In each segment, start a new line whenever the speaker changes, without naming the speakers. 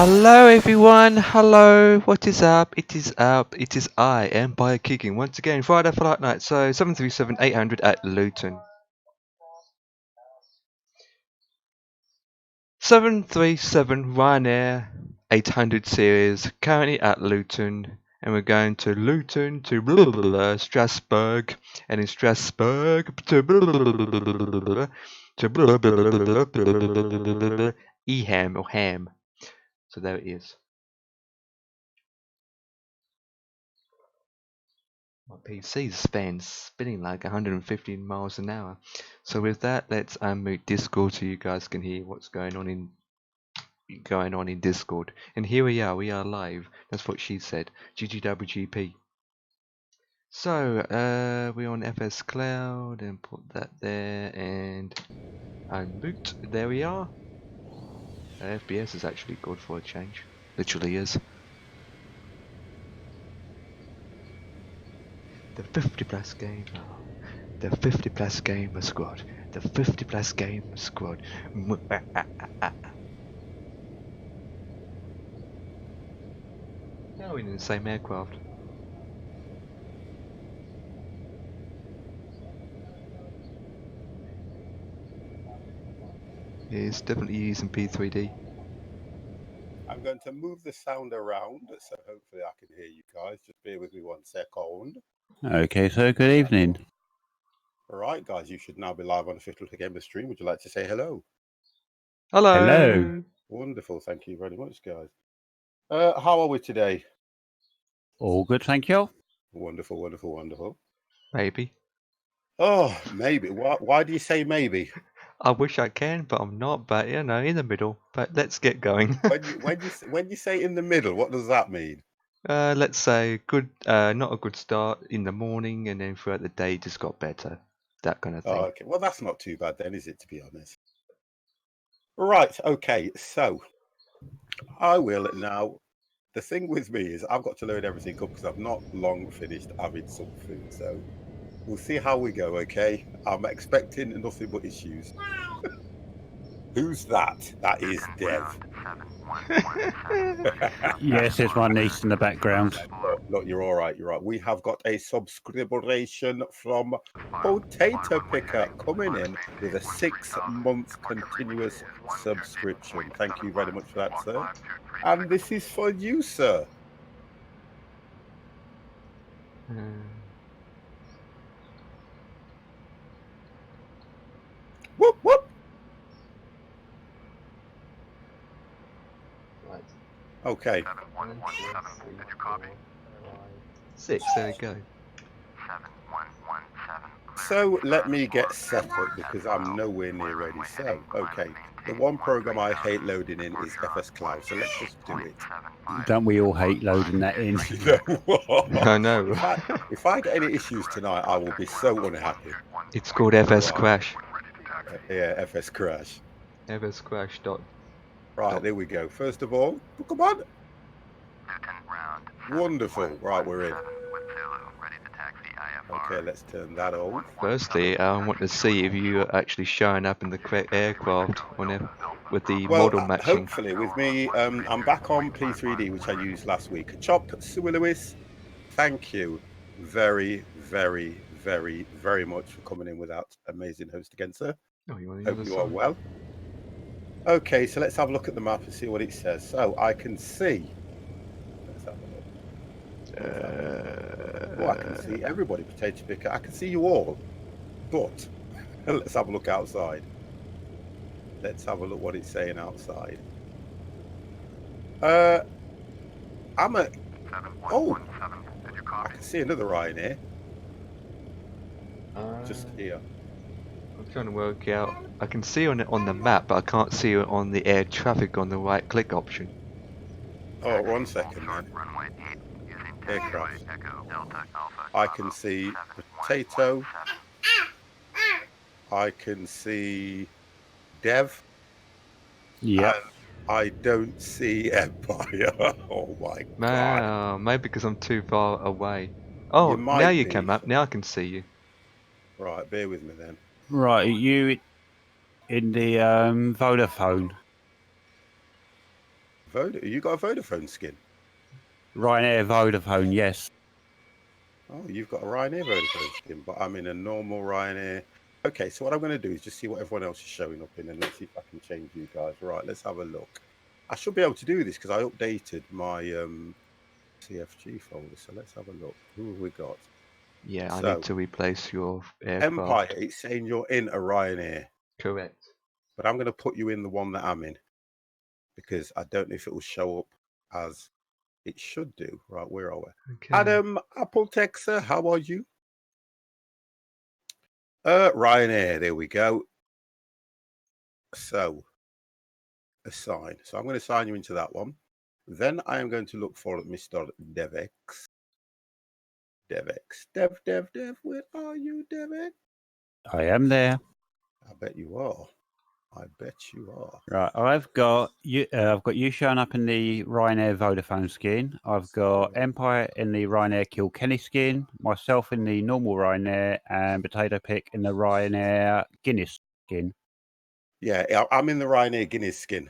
Hello everyone, hello, what is up? It is I, Empire Kicking, once again, Friday Flight Night, so 737-800 at Luton. 737 Ryanair 800 series, currently at Luton, and we're going to Luton to Strasbourg, and in Strasbourg to Eham or Ham. So there it is. My PC spinning like 115 miles an hour. So with that, let's unmute Discord so you guys can hear what's going on in Discord. And here we are live. That's what she said. GGWGP. So we're on FS Cloud and put that there and unmute. There we are. FPS is actually good for a change. Literally is. The 50 plus gamer. The 50 plus gamer squad. The 50 plus gamer squad. Now we're in the same aircraft. It's definitely using P3D.
I'm going to move the sound around, so hopefully I can hear you guys. Just bear with me 1 second.
Okay, so good evening.
All right, guys, you should now be live on the 50 Gamer stream. Would you like to say hello?
Hello.
Hello.
Wonderful. Thank you very much, guys. How are we today?
All good, thank you.
Wonderful, wonderful, wonderful.
Maybe.
Oh, maybe. Why do you say maybe?
I wish I can, but I'm not. But you know, in the middle. But let's get going.
when you say in the middle, what does that mean?
Let's say good, not a good start in the morning, and then throughout the day, just got better. That kind of thing.
Oh, okay. Well, that's not too bad then, is it? To be honest. Right. Okay. So I will now. The thing with me is I've got to load everything up because I've not long finished having some food. So we'll see how we go. Okay. I'm expecting nothing but issues. Who's that? That is Dev.
Yes, it's my niece in the background.
Look, you're all right. You're right. We have got a subscription from Potato Picker coming in with a 6-month continuous subscription. Thank you very much for that, sir. And this is for you, sir. Whoop, whoop.
Right.
Okay.
7-1-1-7. Did you copy?
6. There we go.
7-1-1-7.
So let me get set up because I'm nowhere near ready. So, okay. The one program I hate loading in is FS Cloud. So let's just do it.
Don't we all hate loading that in?
I know.
If I get any issues tonight, I will be so unhappy.
It's called FS Crash.
Yeah, FS Crash.
FS Crash.
Right, there we go. First of all, come on. Wonderful. Right, we're in. Okay, let's turn that off.
Firstly, I want to see if you are actually showing up in the correct aircraft with the model matching.
Hopefully, with me, I'm back on P3D, which I used last week. Chop Sue Lewis, thank you very, very, very, very much for coming in with that amazing host again, sir.
Oh, you want
Hope you are well. Okay, so let's have a look at the map and see what it says. So I can see. Let's have a look. I can see everybody, Potato Picker. I can see you all. But let's have a look outside. Let's have a look what it's saying outside. I'm at. Oh, I can see another Ryan here. Just here.
I'm trying to work out. I can see on it on the map, but I can't see it on the air traffic on the right click option.
Oh, 1 second, man. Aircraft. I can see Potato. I can see Dev.
Yeah.
I don't see Empire. Oh my god.
Maybe because I'm too far away. Oh, now you came up. Now I can see you.
Right, bear with me then.
Right, you in the Vodafone?
You got a Vodafone skin?
Ryanair Vodafone, yes.
Oh, you've got a Ryanair Vodafone skin, but I'm in a normal Ryanair. Okay, so what I'm going to do is just see what everyone else is showing up in, and let's see if I can change you guys. Right, let's have a look. I should be able to do this because I updated my CFG folder. So let's have a look. Who have we got?
Yeah, I
So,
need to replace your
Empire,
aircraft.
it's saying you're in a Ryanair,
Correct.
but I'm going to put you in the one that I'm in because I don't know if it will show up as it should do. Right, where are we?
Okay.
Adam Apple Texer, how are you? Ryanair, there we go. So, assign. So I'm going to sign you into that one. Then I am going to look for Mr. DevX. Dev, where are you, DevX?
I am there.
I bet you are. I bet you are.
Right, I've got you showing up in the Ryanair Vodafone skin. I've got Empire in the Ryanair Kilkenny skin, myself in the normal Ryanair, and Potato Pick in the Ryanair Guinness skin.
Yeah, I'm in the Ryanair Guinness skin.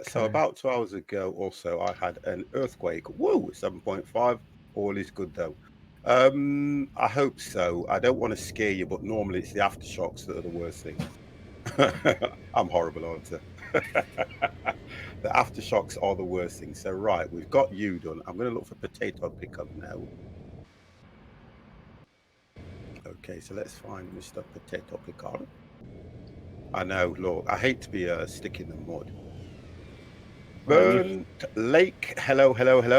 So about 2 hours ago or so, I had an earthquake. Whoa, 7.5. All is good though. I hope so. I don't want to scare you, but normally it's the aftershocks that are the worst thing. I'm horrible, aren't I? The aftershocks are the worst thing. So right, we've got you done. I'm going to look for potato pickup now. Okay, so let's find Mr. Potato Picard. I know, look, I hate to be a stick in the mud. Burnt Lake, hello.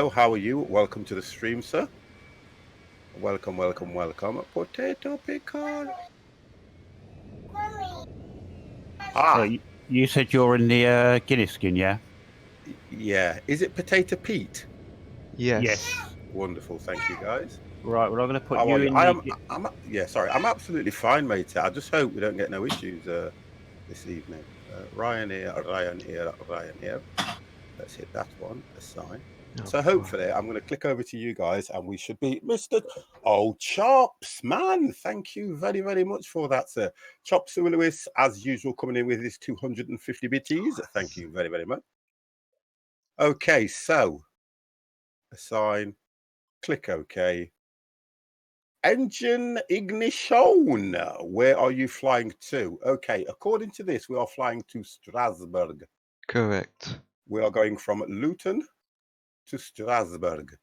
How are you? Welcome to the stream, sir. Welcome. Potato Picard.
So you said you're in the Guinness skin, yeah?
Yeah. Is it Potato Pete?
Yes.
Wonderful. Thank you, guys.
Right, well, I'm going to put
How
you
are you?
in
Yeah, sorry. I'm absolutely fine, mate. I just hope we don't get no issues this evening. Ryanair. Let's hit that one. Assign. So hopefully I'm going to click over to you guys and we should be Mr. Oh, Chops, man. Thank you very, very much for that, sir. Chops Lewis, as usual, coming in with his 250 bitties. Thank you very, very much. Okay, so assign, click OK. Engine ignition. Where are you flying to? Okay, according to this, we are flying to Strasbourg.
Correct.
We are going from Luton to Strasbourg.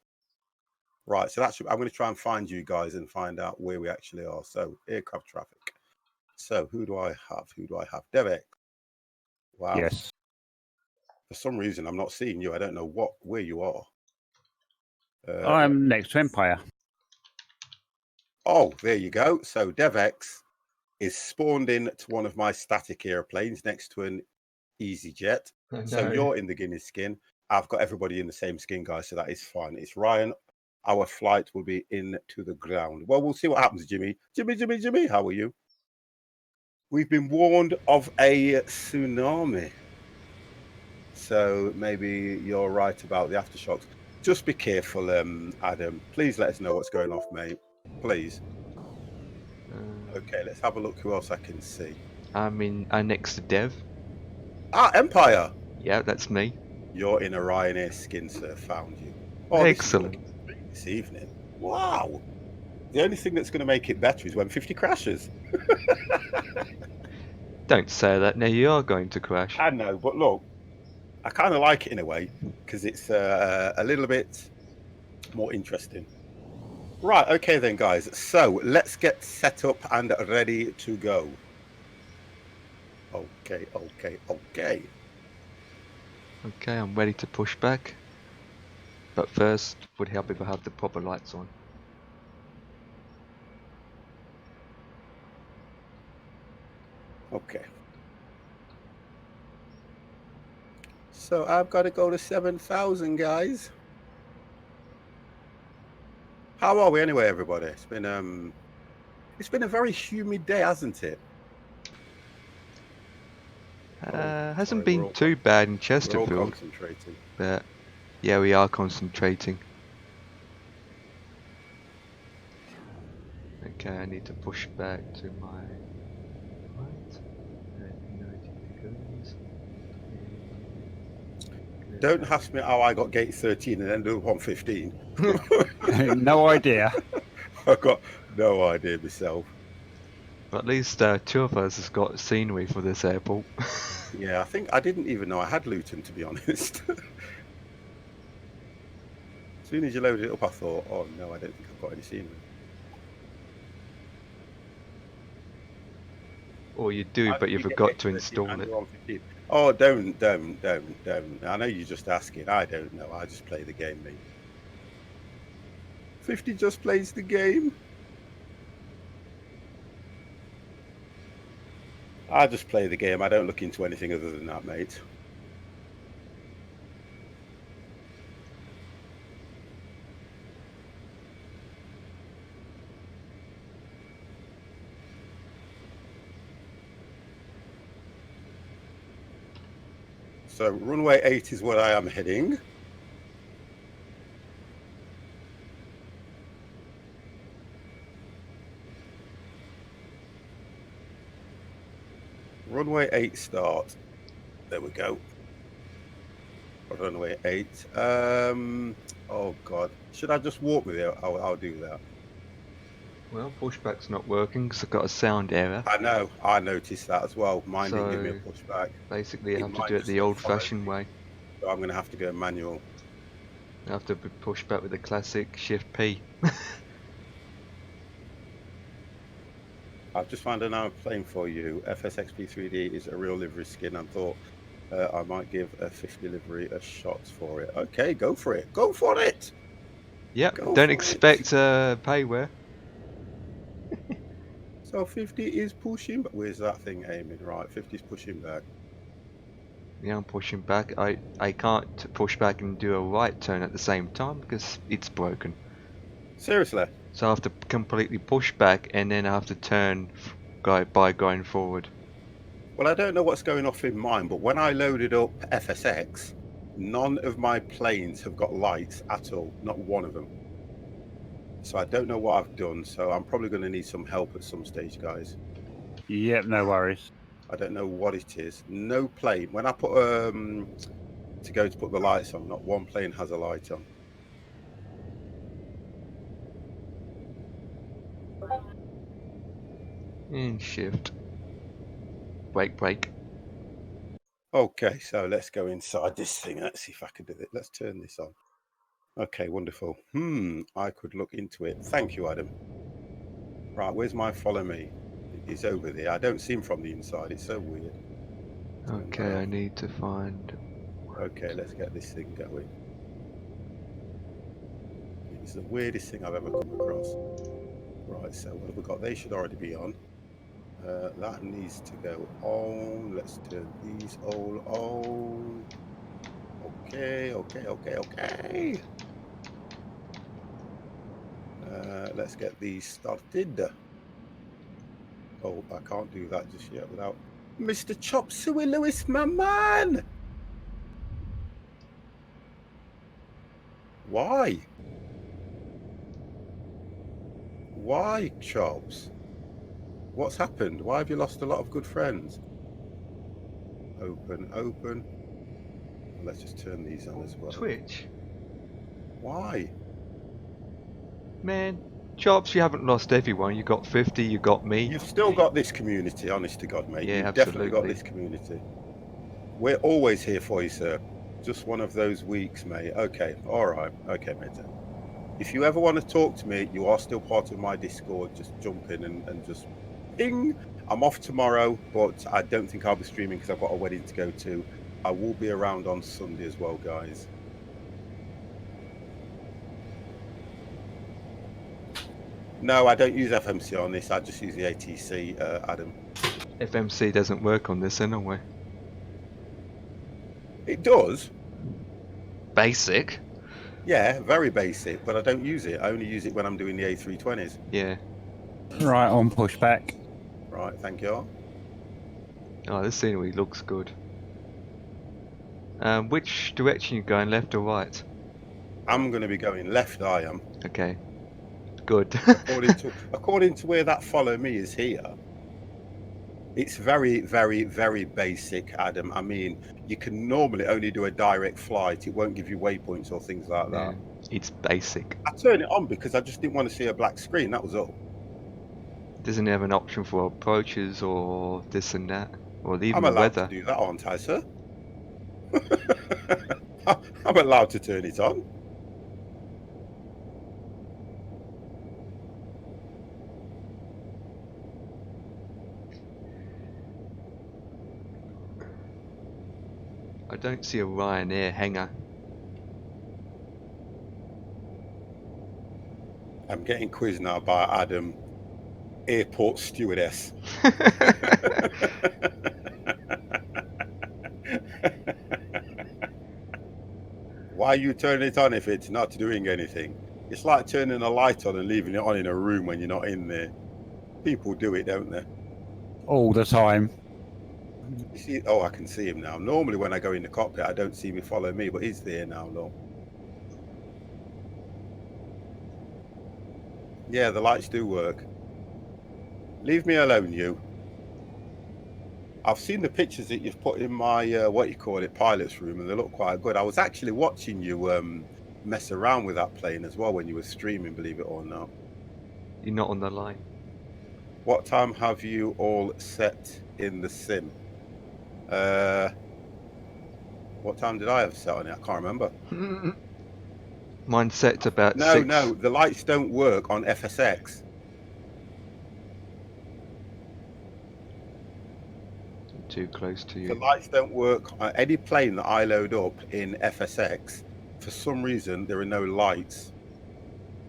Right, so I'm going to try and find you guys and find out where we actually are. So, aircraft traffic. So, who do I have? DevX. Wow.
Yes.
For some reason, I'm not seeing you. I don't know where you are.
I'm next to Empire.
Oh, there you go. So, DevX is spawned in to one of my static airplanes next to an EasyJet. So, you're in the Guinness skin. I've got everybody in the same skin, guys, so that is fine. It's Ryan. Our flight will be into the ground. Well, we'll see what happens, Jimmy. Jimmy, how are you? We've been warned of a tsunami. So maybe you're right about the aftershocks. Just be careful, Adam. Please let us know what's going off, mate. Please. Okay, let's have a look who else I can see.
I'm next to Dev.
Ah, Empire.
Yeah, that's me.
You're in a Ryanair skin, sir. Found you.
Oh, excellent.
This evening. Wow. The only thing that's going to make it better is when 50 crashes.
Don't say that. Now you are going to crash.
I know, but look, I kind of like it in a way because it's a little bit more interesting. Right, okay then, guys. So let's get set up and ready to go. Okay.
Okay, I'm ready to push back. But first, would help if I have the proper lights on.
Okay. So I've got to go to 7,000, guys. How are we anyway, everybody? It's been a very humid day, hasn't it?
Hasn't been too bad in Chesterfield.
We're all concentrating.
But yeah, we are concentrating. Okay, I need to push back to my right. 90 degrees. please.
Don't ask me how I got gate 13 and ended up on 15.
No idea.
I've got no idea myself.
At least 2 of us has got scenery for this airport.
Yeah, I think I didn't even know I had Luton, to be honest. As soon as you loaded it up, I thought, oh no, I don't think I've got any scenery.
Or you do, but you forgot to install it.
Oh, don't. I know you're just asking. I don't know. I just play the game, mate. 50 just plays the game. I just play the game. I don't look into anything other than that, mate. So runway 8 is where I am heading. Runway 8 start. There we go. Runway 8. Oh God. Should I just walk with it? I'll do that.
Well, pushback's not working because I've got a sound error.
I know. I noticed that as well. Mine didn't give me a
So,
pushback.
Basically, I
It
have to
might
do it
just
the
follow
old-fashioned
me.
way.
So I'm going to have to go manual.
I have to push back with the classic Shift P.
I've just found another plane for you. FSX P3D is a real livery skin and thought I might give a 50 livery a shot for it. Okay, go for it. Go for it.
Yep,
Go
don't
for
expect payware.
So 50 is pushing, but where's that thing aiming? Right, 50 is pushing back.
Yeah, I'm pushing back. I can't push back and do a right turn at the same time because it's broken.
Seriously?
So I have to completely push back and then I have to turn by going forward.
Well, I don't know what's going off in mine, but when I loaded up FSX, none of my planes have got lights at all. Not one of them. So I don't know what I've done. So I'm probably going to need some help at some stage, guys.
Yep, no worries.
I don't know what it is. No plane. When I put to go to put the lights on, not one plane has a light on.
And shift. Brake.
Okay, so let's go inside this thing. Let's see if I can do it. Let's turn this on. Okay, wonderful. I could look into it. Thank you, Adam. Right, where's my follow me? It's over there. I don't see him from the inside. It's so weird.
Okay, I need to find...
Okay, let's get this thing going. It's the weirdest thing I've ever come across. Right, so what have we got? They should already be on. That needs to go on. Let's turn these all on. Okay. Let's get these started. Oh, I can't do that just yet without Mr. Chop Suey Lewis, my man. Why? Why, Chops? What's happened? Why have you lost a lot of good friends? Open. Let's just turn these on as well.
Twitch?
Why?
Man, Chops, you haven't lost everyone. You got 50, you got me.
You've still got this community, honest to God, mate.
Yeah,
You've definitely got
absolutely.
this community. We're always here for you, sir. Just one of those weeks, mate. Okay, all right. Okay, mate. If you ever want to talk to me, you are still part of my Discord. Just jump in and just ping. I'm off tomorrow, but I don't think I'll be streaming because I've got a wedding to go to. I will be around on Sunday as well, guys. No, I don't use FMC on this. I just use the ATC, Adam.
FMC doesn't work on this anyway.
It does.
Basic?
Yeah, very basic, but I don't use it. I only use it when I'm doing the A320s.
Yeah.
Right, on pushback.
Right, thank you.
Oh, this scenery looks good. Which direction you going, left or right?
I'm going to be going left, I am.
Okay. Good.
According to where that follow me is here. It's very, very, very basic, Adam. I mean, you can normally only do a direct flight. It won't give you waypoints or things like that.
Yeah, it's basic.
I turned it on because I just didn't want to see a black screen. That was all.
It doesn't have an option for approaches or this and that, or even
I'm
the
allowed
weather.
to do that, aren't I, sir? I'm allowed to turn it on.
I don't see a Ryanair hangar.
I'm getting quizzed now by Adam, airport stewardess. Why are you turning it on if it's not doing anything? It's like turning a light on and leaving it on in a room when you're not in there. People do it, don't they?
All the time.
You see, oh, I can see him now. Normally when I go in the cockpit, I don't see him follow me, but he's there now, look. Yeah, the lights do work. Leave me alone, you. I've seen the pictures that you've put in my, what you call it, pilot's room, and they look quite good. I was actually watching you mess around with that plane as well when you were streaming, believe it or not.
You're not on the line.
What time have you all set in the sim? What time did I have set on it? I can't remember.
Mine's set to about
No,
6.
no, the lights don't work on FSX.
Too close to
The
you.
lights don't work on any plane that I load up in FSX. For some reason, there are no lights.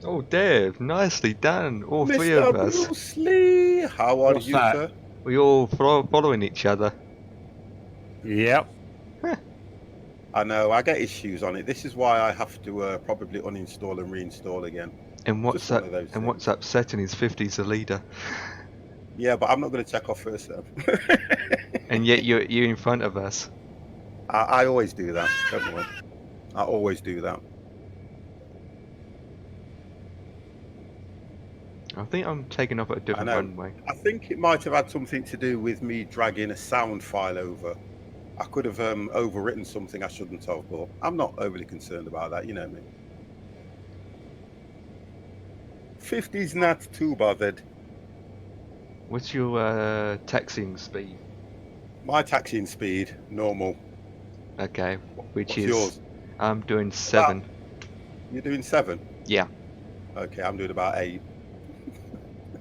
Oh, Dave, nicely done. All three
Mr.
of us.
Bruce Lee, how are
What's
you,
that?
sir?
We all following each other.
Yep.
I know, I get issues on it. This is why I have to probably uninstall and reinstall again.
And what's
Just one
that?
of those
And
things.
what's upsetting is 50's the leader,
Yeah, but I'm not going to check off first, though.
and yet you're in front of us.
I always do that. Don't worry. I always do that.
I think I'm taking off at a different
know.
runway.
I think it might have had something to do with me dragging a sound file over. I could have overwritten something I shouldn't have, but I'm not overly concerned about that, you know me. 50's not too bothered.
What's your taxiing speed?
My taxiing speed, normal.
Okay, which
What's
is
yours?
I'm doing 7.
You're doing 7?
Yeah.
Okay, I'm doing about 8.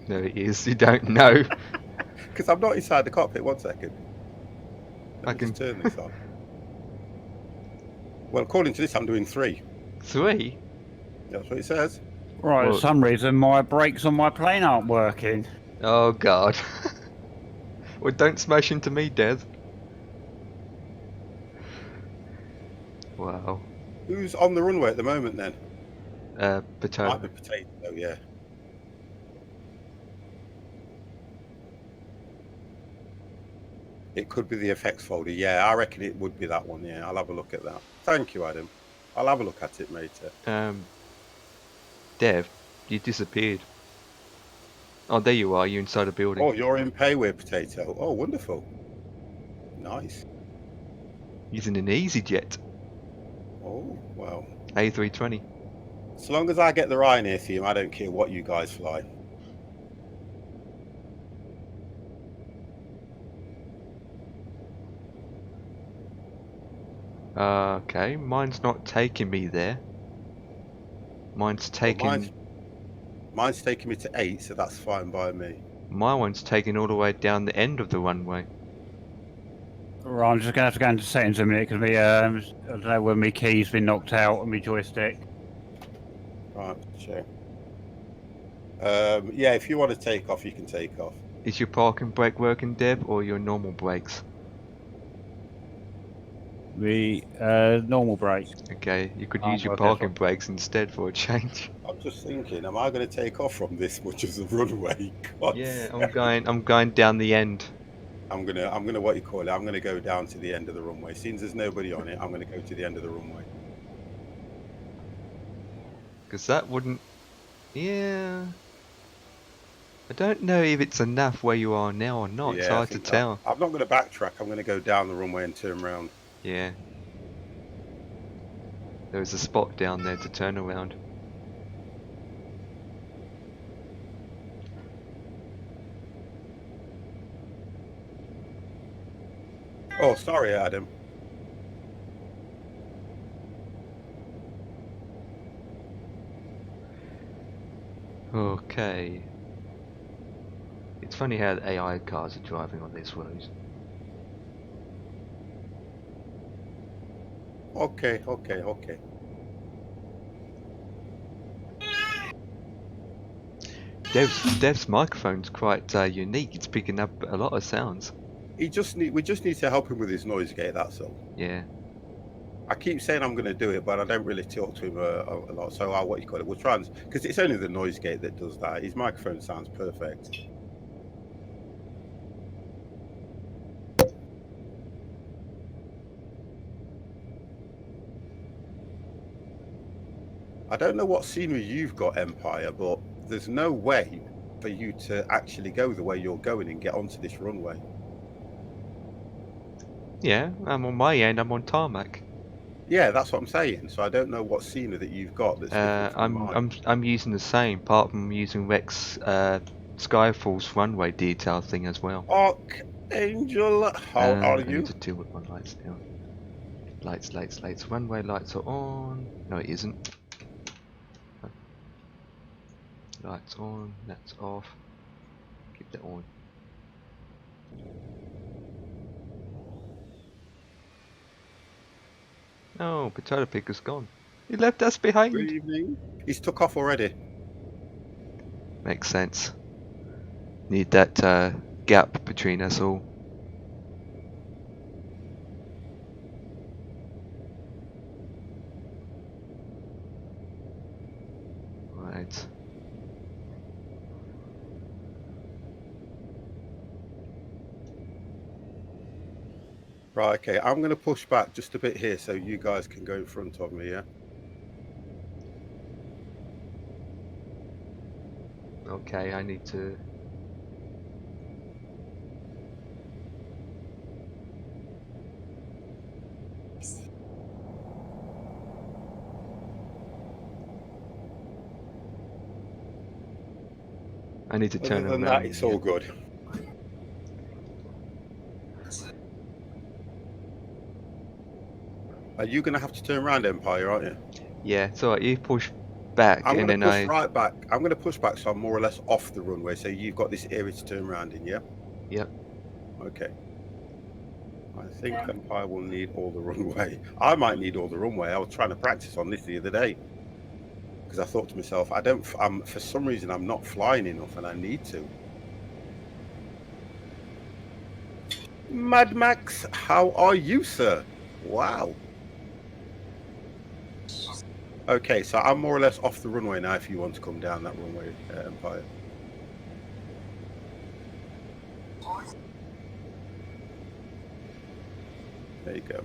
No, it is. You don't know.
Because I'm not inside the cockpit. 1 second. Let
I
me
can
just turn this on. Well, according to this, I'm doing 3.
3.
That's what it says.
Right,
Well-
for some reason my brakes on my plane aren't working.
Oh God. Well, don't smash into me, Dev. Wow.
Who's on the runway at the moment then? Might
Potato.
be Potato, yeah. It could be the effects folder. Yeah, I reckon it would be that one. Yeah, I'll have a look at that. Thank you, Adam. I'll have a look at it, mate.
Dev, you disappeared. Oh, there you are. You're inside a building.
Oh, you're in Payware, Potato. Oh, wonderful. Nice.
Using an EasyJet
Oh, well.
A320.
So long as I get the Ryanair theme, I don't care what you guys fly.
Okay, mine's not taking me there. Mine's taking.
Well, mine's taking me to 8, so that's fine by me.
My one's taking all the way down the end of the runway.
Right, I'm just going to have to go into settings a minute because I don't know when my key's been knocked out on my joystick.
Right, sure. Yeah, if you want to take off, you can take off.
Is your parking brake working, Dev, or your normal brakes?
The normal brake.
Okay, you could
Oh,
use your
okay,
parking
so-
brakes instead for a change.
I'm just thinking, am I going to take off from this much as a runway? God.
Yeah, I'm going down the end.
I'm gonna what you call it? I'm gonna go down to the end of the runway. Since there's nobody on it, I'm gonna go to the end of the runway.
Because that wouldn't... Yeah... I don't know if it's enough where you are now or not. It's
Yeah, I
hard to
think
tell.
I'm not going to backtrack. I'm going to go down the runway and turn around.
Yeah. There's a spot down there to turn around.
Oh, sorry, Adam.
Okay. It's funny how the AI cars are driving on this road.
Okay, okay, okay.
Dev's microphone's quite unique. It's picking up a lot of sounds.
We just need to help him with his noise gate. That's all.
Yeah.
I keep saying I'm going to do it, but I don't really talk to him a lot. So what you call it? We'll try and because it's only the noise gate that does that. His microphone sounds perfect. I don't know what scenery you've got, Empire, but there's no way for you to actually go the way you're going and get onto this runway.
Yeah, I'm on my end. I'm on tarmac.
Yeah, that's what I'm saying. So I don't know what scenery that you've got that's different from mine.
I'm using the same, apart from using Rex Skyfall's runway detail thing as well.
Archangel, how are
I need
you?
to deal with my lights now. Lights. Runway lights are on. No, it isn't. Lights on. That's off. Keep that on. Oh, potato picker's gone. He left us behind.
Good evening. He's took off already.
Makes sense. Need that gap between us all. Right.
Right, okay. I'm going to push back just a bit here so you guys can go in front of me, yeah?
Okay, I need to... I need to turn
Other than
around.
that, it's all good. Are you going to have to turn around, Empire, aren't you?
Yeah, so you push back
I'm
and
going to
then
push right back. I'm going to push back so I'm more or less off the runway. So you've got this area to turn around in, yeah?
Yep.
Okay. I think Empire will need all the runway. I might need all the runway. I was trying to practice on this the other day because I thought to myself, for some reason, I'm not flying enough and I need to. Mad Max, how are you, sir? Wow. Okay, so I'm more or less off the runway now if you want to come down that runway, Empire. There you go.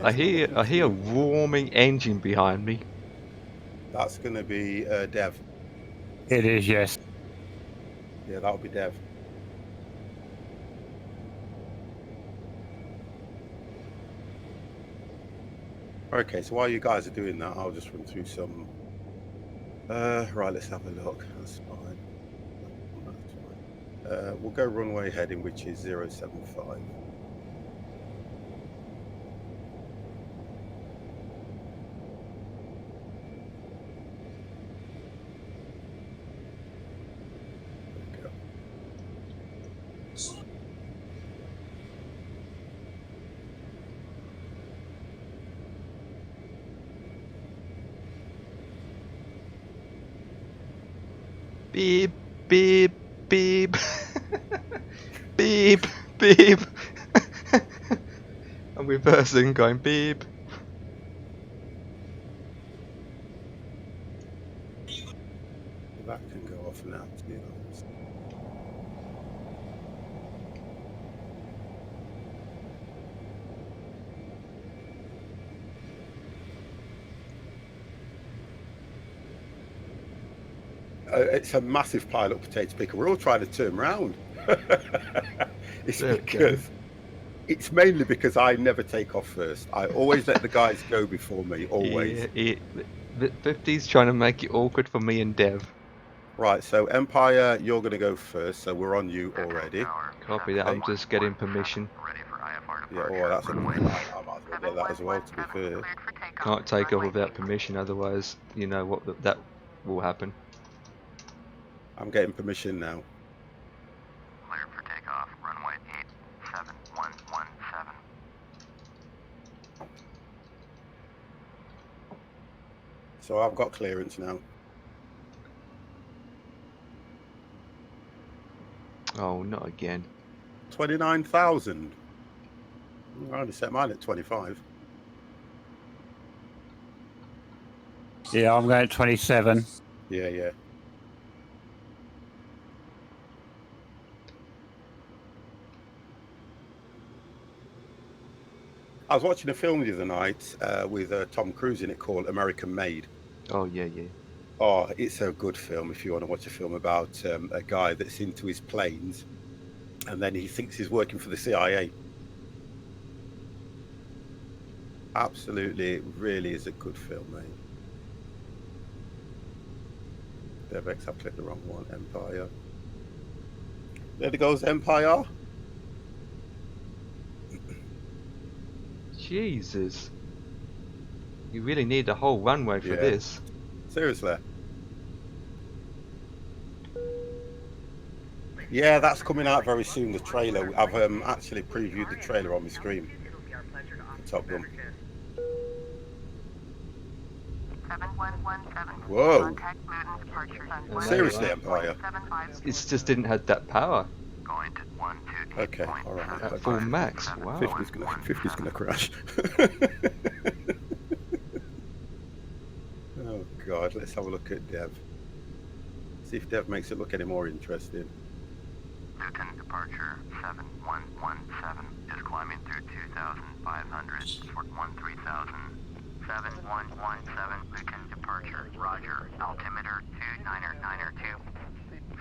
I hear a roaring engine behind me.
That's going to be Dev.
It is, yes.
Yeah, that'll be Dev. Okay, so while you guys are doing that, I'll just run through some. Right, let's have a look. That's fine. That's fine. We'll go runway heading, which is 075.
Beep, beep, beep. Beep, beep. I'm reversing, going beep.
That can go off now, to be honest. it's a massive pile-up potato picker. We're all trying to turn round. It's
There we go.
because it's mainly because I never take off first. I always let the guys go before me. Always.
Yeah, the 50's trying to make it awkward for me and Dev.
Right. So Empire, you're going to go first. So we're on you already.
Copy that. I'm just getting permission.
Ready for IFR
Yeah.
departure.
Oh, that's a. I
Runway.
might as well get that as well. To be fair.
Cleared for takeoff.
Can't take off
Runway
without
8.
permission, otherwise, you know what that will happen.
I'm getting permission now.
Cleared for takeoff. Runway 87117.
So I've got clearance now.
Oh, not again.
29,000. I only set mine at 25.
Yeah, I'm going at 27.
Yeah, yeah. I was watching a film the other night with Tom Cruise in it called American Made.
Oh, yeah, yeah.
Oh, it's a good film if you want to watch a film about a guy that's into his planes and then he thinks he's working for the CIA. Absolutely, it really is a good film, mate. DevX, I've clicked the wrong one. Empire. There it goes, Empire.
Jesus. You really need a whole runway for
Yeah.
this.
Seriously. Yeah, that's coming out very soon, the trailer. I've actually previewed the trailer on my screen. Top Gun.
7117.
Whoa.
Contact Luton departure. Runway
Seriously,
8.75.
Empire.
It just didn't have that power
Going to 128.7.
Okay, all right.
at full max. Wow.
50's gonna crash. Oh God, let's have a look at Dev. See if Dev makes it look any more interesting.
Luton departure 7117 is climbing through 2,500 for 13,000. 7117 Luton departure. Roger. Altimeter 29902.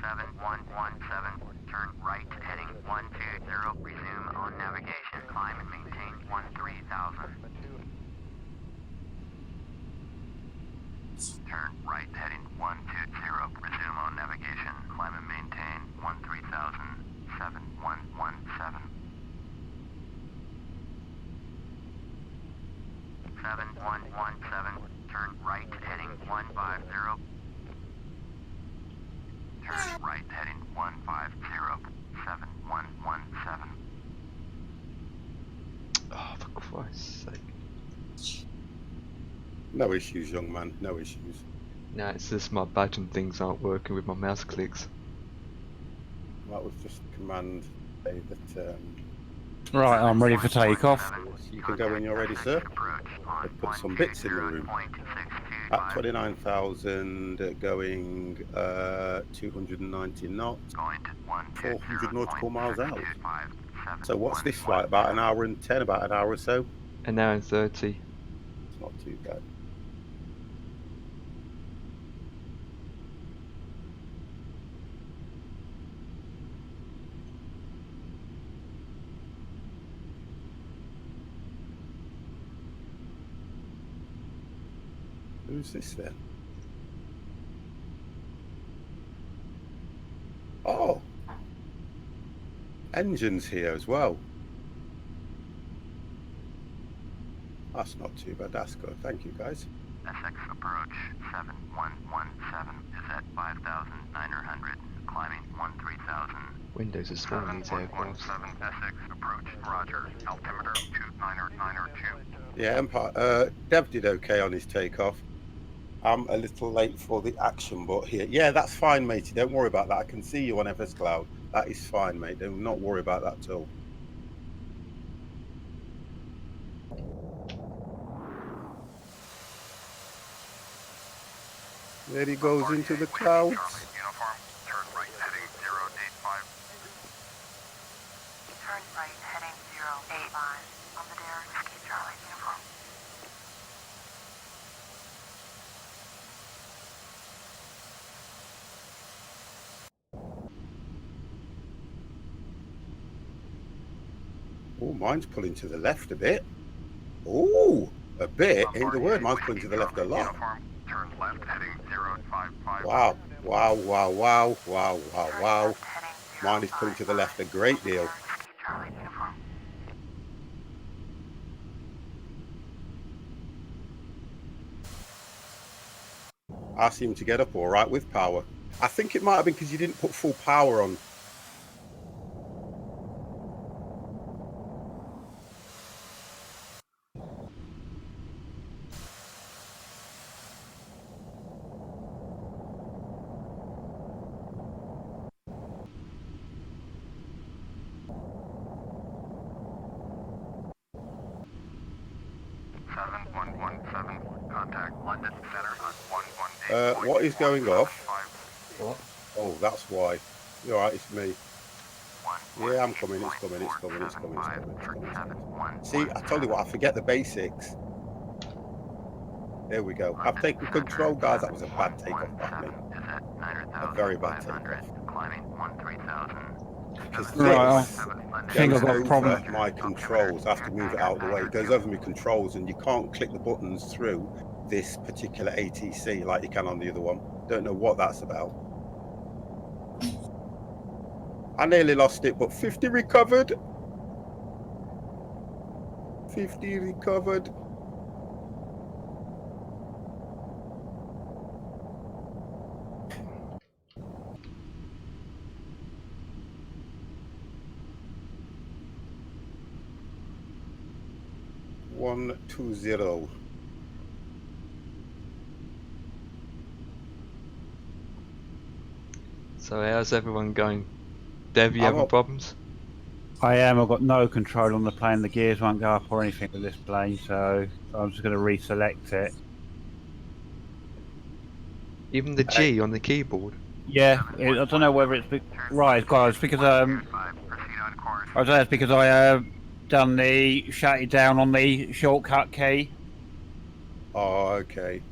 7117 turn right heading 120. Resume on navigation. Climb and maintain 13,000. Turn right heading 120. Resume on navigation. Climb and maintain 13,000. 7117. 7117. Turn right heading 150. Turn right heading 150. 7117.
Oh, for Christ's sake.
No issues, young man. No issues.
Nah, it's just my button things aren't working with my mouse clicks.
That was just command A that
Right, I'm ready for takeoff.
you can go when you're ready, sir. Let's put some bits in the room. At 29,000, going 290 knots, 400 nautical miles out. So what's this flight? About an hour and 10, about an hour or so?
An hour and 30.
It's not too bad. Who's this then? Oh! Engines here as well. That's not too bad, that's good. Thank you, guys.
FSX approach 7117 is at 5,900, climbing 13,000.
Windows are small on these aircraft.
717 FSX approach, roger, altimeter 29902.
Yeah, Empire. Dev did okay on his takeoff. I'm a little late for the action, but here. Yeah, that's fine, matey. Don't worry about that. I can see you on FS Cloud. That is fine, mate. Do not worry about that at all. There he goes into the clouds.
Uniform, turn right heading 085. Turn right heading 085. On the dare, Whiskey Charlie uniform.
Oh, mine's pulling to the left a bit. Oh, a bit ain't the word. Mine's pulling to the left a lot.
Uniform, turn left heading 055.
Wow, wow, wow, wow, wow, wow, wow. Mine is pulling to the left a great deal.
Charlie uniform.
I seem to get up all right with power. I think it might have been because you didn't put full power on.
Contact London Center on 118.
What is going off?
What?
Oh, that's why. You're right, it's me. Yeah, I'm coming, it's coming, it's coming, it's coming, it's coming, it's coming, it's coming. See, I told you what, I forget the basics. There we go. I've taken control, guys. That was a bad takeoff by me. A very bad takeoff. Because this
Right, I think
goes
I've got a
over
problem.
my controls. I have to move it out of the way. It goes over my controls, and you can't click the buttons through this particular ATC like you can on the other one. Don't know what that's about. I nearly lost it, but 50 recovered. 50 recovered. One, 2, 0.
So how's everyone going? Dev, you
I'm
having
up.
problems?
I am. I've got no control on the plane. The gears won't go up or anything with this plane, so I'm just going to reselect it.
Even the G on the keyboard?
Yeah, I don't know whether it's right, guys, because I don't know. It's because I done the shut it down on the shortcut key.
Oh, okay.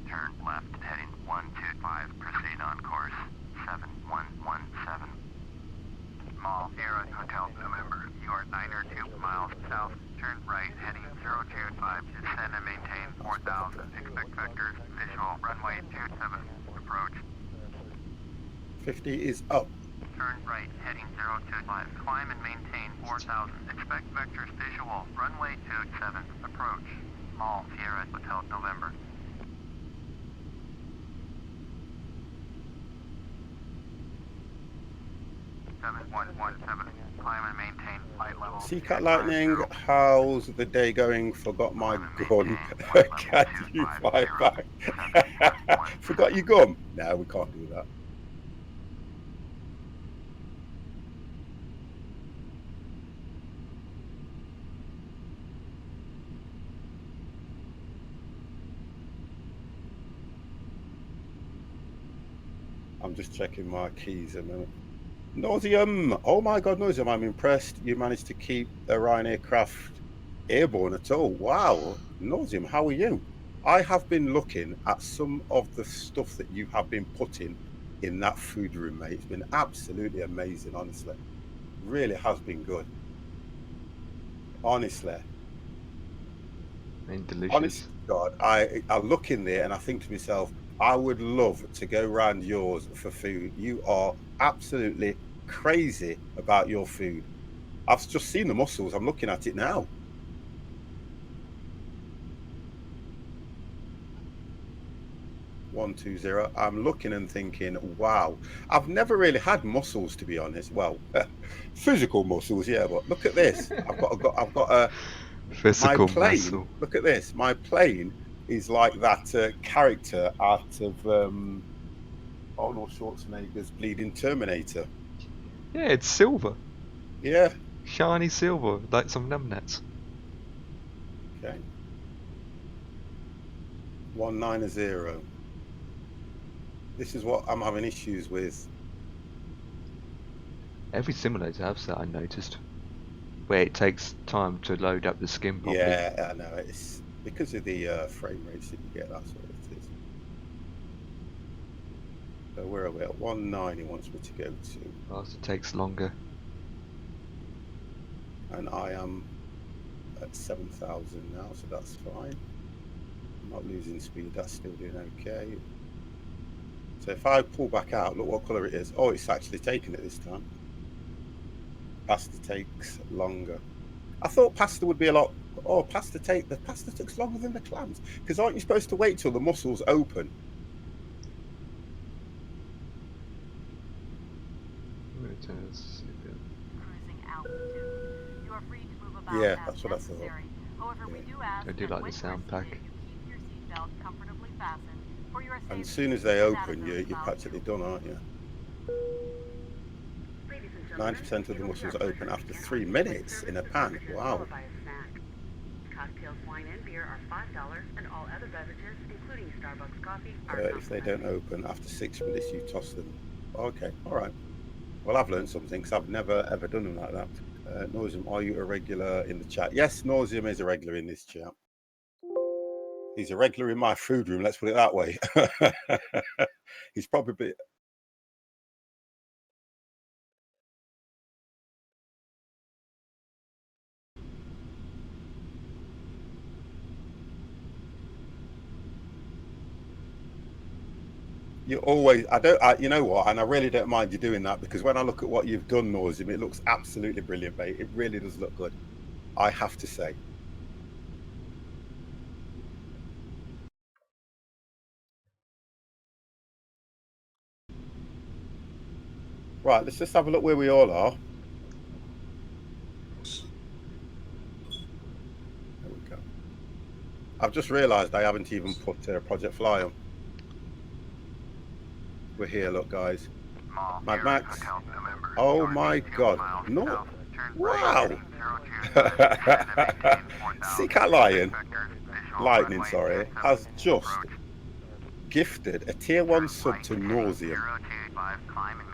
Turn left heading 125. Proceed on course 7117. Mall Sierra Hotel November. You are 902 miles south. Turn right heading 025. Descend and maintain 4000. Expect vectors visual. Runway 27. Approach.
50 is up.
Turn right heading 025. Climb and maintain 4000. Expect vectors visual. Runway 27. Approach. Mall Sierra Hotel November. Climb and maintain flight level.
Seacat Lightning, how's the day going? Forgot my gun. Can you fly back? Forgot your gun? No, we can't do that. I'm just checking my keys a minute. Nauseum! Oh my god, Nauseum, I'm impressed you managed to keep the Ryanair aircraft airborne at all. Wow, Nauseum, how are you? I have been looking at some of the stuff that you have been putting in that food room, mate. It's been absolutely amazing, honestly. Really has been good. Honestly.
And delicious.
Honest to God, I look in there and I think to myself, I would love to go round yours for food. You are absolutely crazy about your food. I've just seen the mussels. I'm looking at it now. One, 2, 0. I'm looking and thinking, wow. I've never really had mussels, to be honest. Well, physical mussels, yeah. But look at this. I've got a
Physical
my plane.
muscle.
Look at this. My plane is like that character out of Arnold Schwarzenegger's Bleeding Terminator.
Yeah, it's silver.
Yeah.
Shiny silver, like some numbnuts.
Okay. 190. This is what I'm having issues with.
Every simulator has that, I noticed. Where it takes time to load up the skin properly.
Yeah, I know. It's because of the frame rates that you get, that's what it is. So where are we at? 19 he wants me to go to.
Whilst it takes longer.
and I am at 7,000 now, so that's fine. I'm not losing speed, that's still doing okay. So if I pull back out, look what colour it is. Oh, it's actually taking it this time. Pasta takes longer. I thought pasta would be a lot. Oh, the pasta takes longer than the clams, because aren't you supposed to wait till the mussels open? Yeah, that's what I thought.
I do like the sound pack.
And as soon as they open, you're practically done, aren't you? 90% of the mussels open after 3 minutes in a pan. Wow.
Cocktails, wine, and beer are $5, and all other beverages, including Starbucks coffee, are
If they don't open after 6 minutes, you toss them. Okay, all right. Well, I've learned something because I've never ever done them like that. Nauseum, are you a regular in the chat? Yes, Nauseum is a regular in this chat. He's a regular in my food room, let's put it that way. He's probably... You always, you know what, and I really don't mind you doing that, because when I look at what you've done, Nauseum, it looks absolutely brilliant, mate. It really does look good, I have to say. Right, let's just have a look where we all are. There we go. I've just realised I haven't even put Project Fly on. We're here, look, guys. Mad Max. Oh my God. No. Wow. Sea Cat Lightning, sorry, has just gifted a tier 1 sub to Nauseum.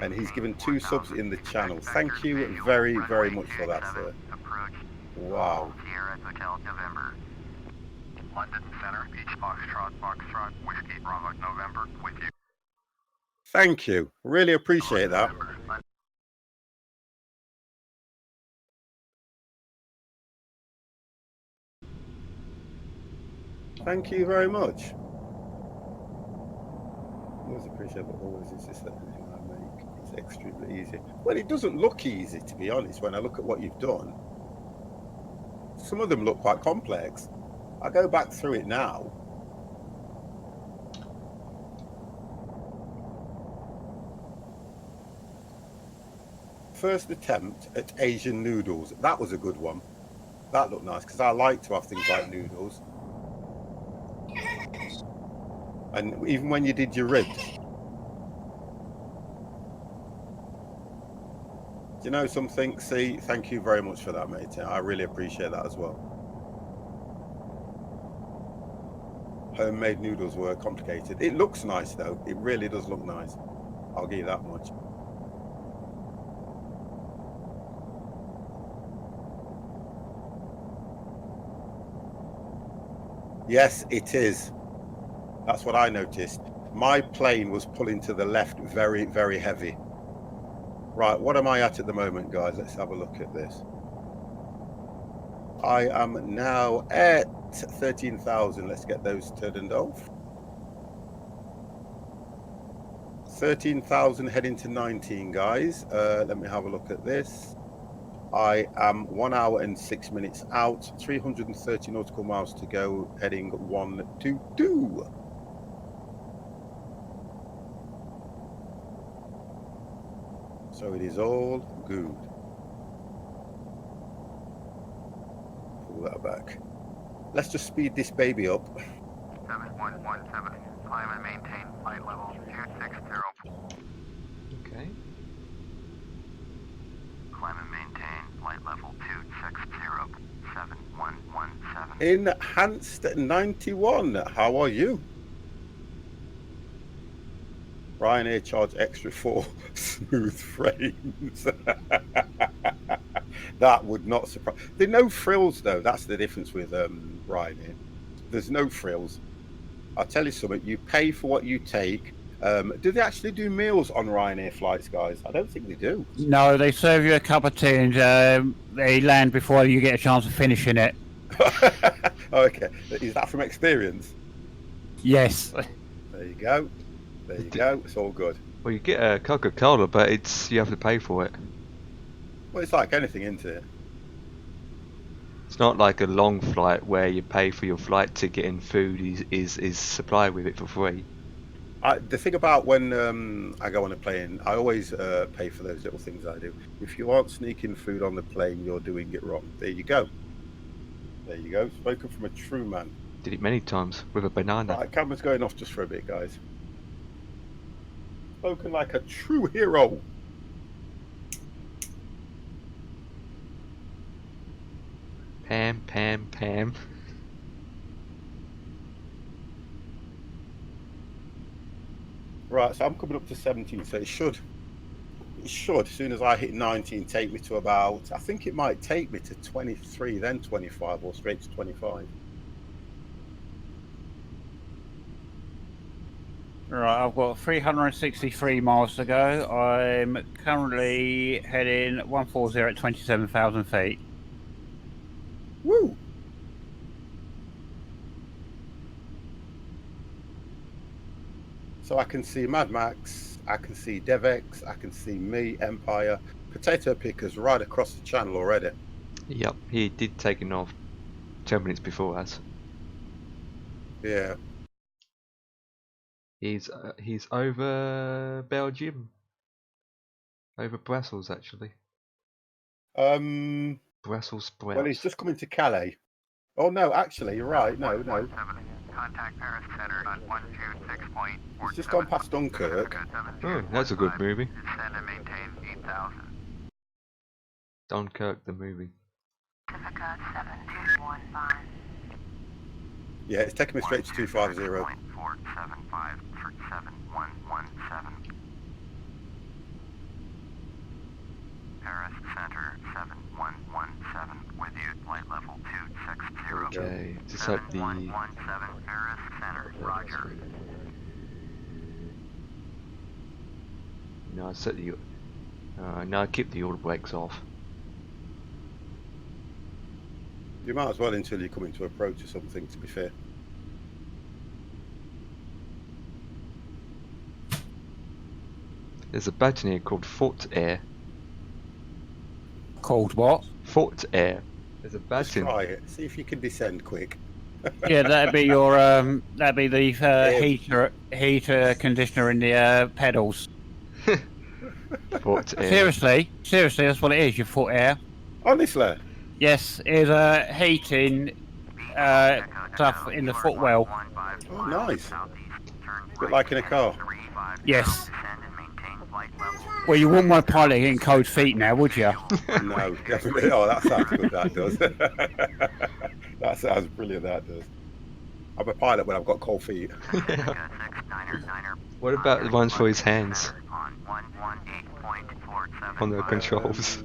And he's given 2 subs in the channel. Thank you very, very much for that, sir. Wow.
London Center, Beach Foxtrot, Whiskey, Bravo, November, with you.
Thank you. Really appreciate that. Thank you very much. Always appreciate what always is just everything I make. It's extremely easy. Well, it doesn't look easy, to be honest, when I look at what you've done. Some of them look quite complex. I go back through it now. First attempt at Asian noodles. That was a good one. That looked nice, because I like to have things like noodles. And even when you did your ribs. Do you know something? See, thank you very much for that, mate. I really appreciate that as well. Homemade noodles were complicated. It looks nice, though. It really does look nice. I'll give you that much. Yes, it is. That's what I noticed. My plane was pulling to the left very, very heavy. Right, what am I at the moment, guys? Let's have a look at this. I am now at 13,000. Let's get those turned off. 13,000 heading to 19, guys. Let me have a look at this. I am 1 hour and 6 minutes out, 330 nautical miles to go, heading 122. So it is all good. Pull that back. Let's just speed this baby up.
7117, climb and maintain flight level 260.
Okay.
Climb and maintain flight level 260, 7117.
Enhanced 91, how are you? Ryanair charge extra for smooth frames. That would not surprise. There are no frills, though. That's the difference with Ryanair. There's no frills. I'll tell you something. You pay for what you take, Do they actually do meals on Ryanair flights, guys? I don't think they do.
No, they serve you a cup of tea and they land before you get a chance of finishing it.
Okay, is that from experience?
Yes.
There you go. There you go. It's all good.
Well, you get a Coca-Cola, but you have to pay for it.
Well, it's like anything, isn't it?
It's not like a long flight where you pay for your flight ticket and food is supplied with it for free.
The thing about when I go on a plane, I always pay for those little things I do. If you aren't sneaking food on the plane, you're doing it wrong. There you go. There you go. Spoken from a true man.
Did it many times with a banana.
Right, camera's going off just for a bit, guys. Spoken like a true hero.
Pam, Pam, Pam.
Right, so I'm coming up to 17, so it should, as soon as I hit 19, take me to about, I think it might take me to 23, then 25, or straight to 25.
Right, I've got 363 miles to go. I'm currently heading 140 at 27,000 feet.
Woo! So I can see Mad Max, I can see DevX, I can see me, Empire, Potato Pickers right across the channel already.
Yep, he did take it off 10 minutes before us.
Yeah.
He's over Belgium. Over Brussels, actually. Brussels sprouts.
Well, he's just coming to Calais. Oh no, actually, you're right. No.
Contact Paris Center on 126.47.
He's just gone past Dunkirk.
Oh, that's a good movie.
Descend and maintain 8,000.
Dunkirk, the movie.
Pacifica 7215.
Yeah, it's taking me straight to 250.
475 for 7117. Paris Center 7117 with you, flight level 260.
Okay, just hope the...
7117 Paris Center, roger.
No, I set the... no, I keep the auto brakes off.
You might as well until you come into approach or something, to be fair.
There's a button here called Firday.
Called what?
Firday. There's a
Just
button.
try it. See if you can descend quick.
Yeah, that'd be your that'd be the heater conditioner in the pedals.
Firday.
Seriously, that's what it is. Your foot air.
Honestly.
Yes, it's heating stuff in the footwell.
Oh, nice. A bit like in a car.
Yes. Well, you wouldn't want piloting in cold feet now, would you?
No, definitely. Oh, that sounds good, that does. That sounds brilliant, that does. I'm a pilot when I've got cold feet.
What about the ones for his hands? On the controls.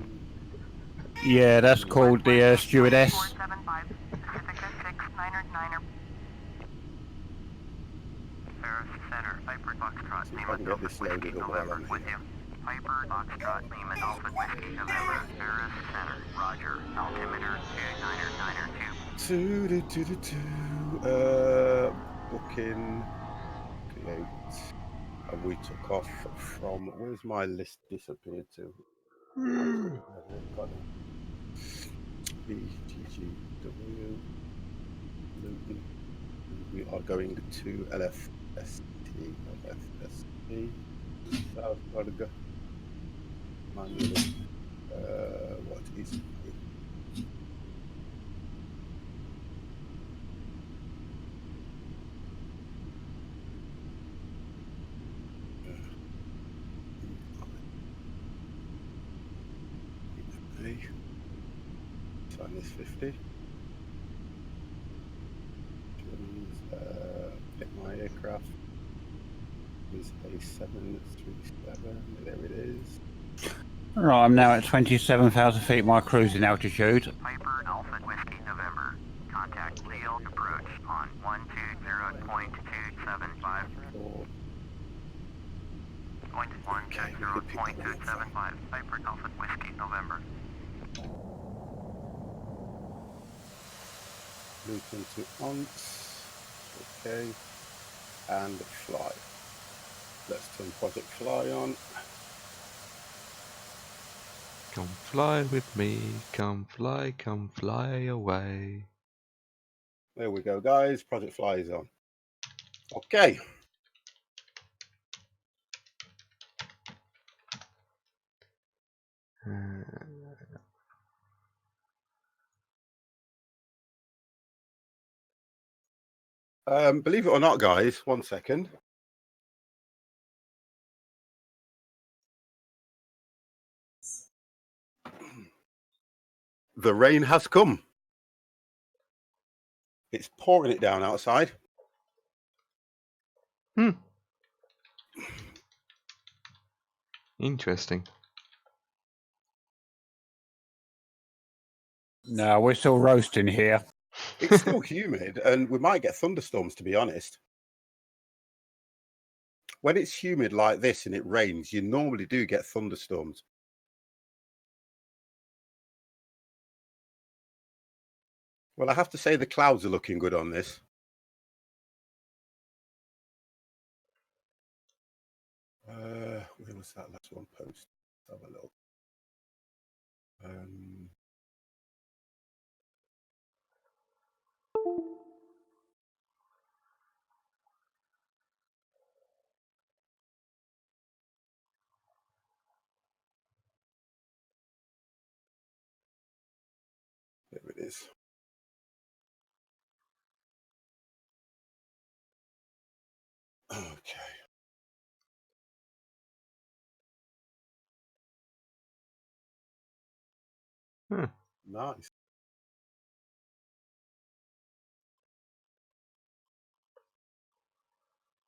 Yeah, that's called the stewardess.
475 Pacifica 69er.
Paris Center, Piper Foxtrot,
See if I can get this loaded up while I'm
with
here.
you. Piper Foxtrot, Lima Alpha Whiskey November, Paris Center, roger, altimeter 29992.
Booking. Create. And we took off from, where's my list disappeared to? BGGW. Luton. We are going to LFST. Strasbourg. Manually. What is it? Sign this 50. Get my aircraft. Is a 737. There it is.
Right, I'm now at 27,000 feet my cruising altitude.
Piper Alpha Whiskey November, contact Leo approach on 120.275.
Okay, we could pick that one up.
120.275, Piper Alpha Whiskey, November.
Luton to Once. Okay. And fly. Let's turn Project Fly on.
Come fly with me, come fly away.
There we go, guys. Project Fly is on. Okay. Believe it or not, guys, 1 second. The rain has come. It's pouring it down outside.
Interesting.
No, we're still roasting here.
It's still humid, and we might get thunderstorms, to be honest. When it's humid like this and it rains, you normally do get thunderstorms. Well, I have to say the clouds are looking good on this. Where was that last one post? Let's have a look. There it is. Okay. Nice.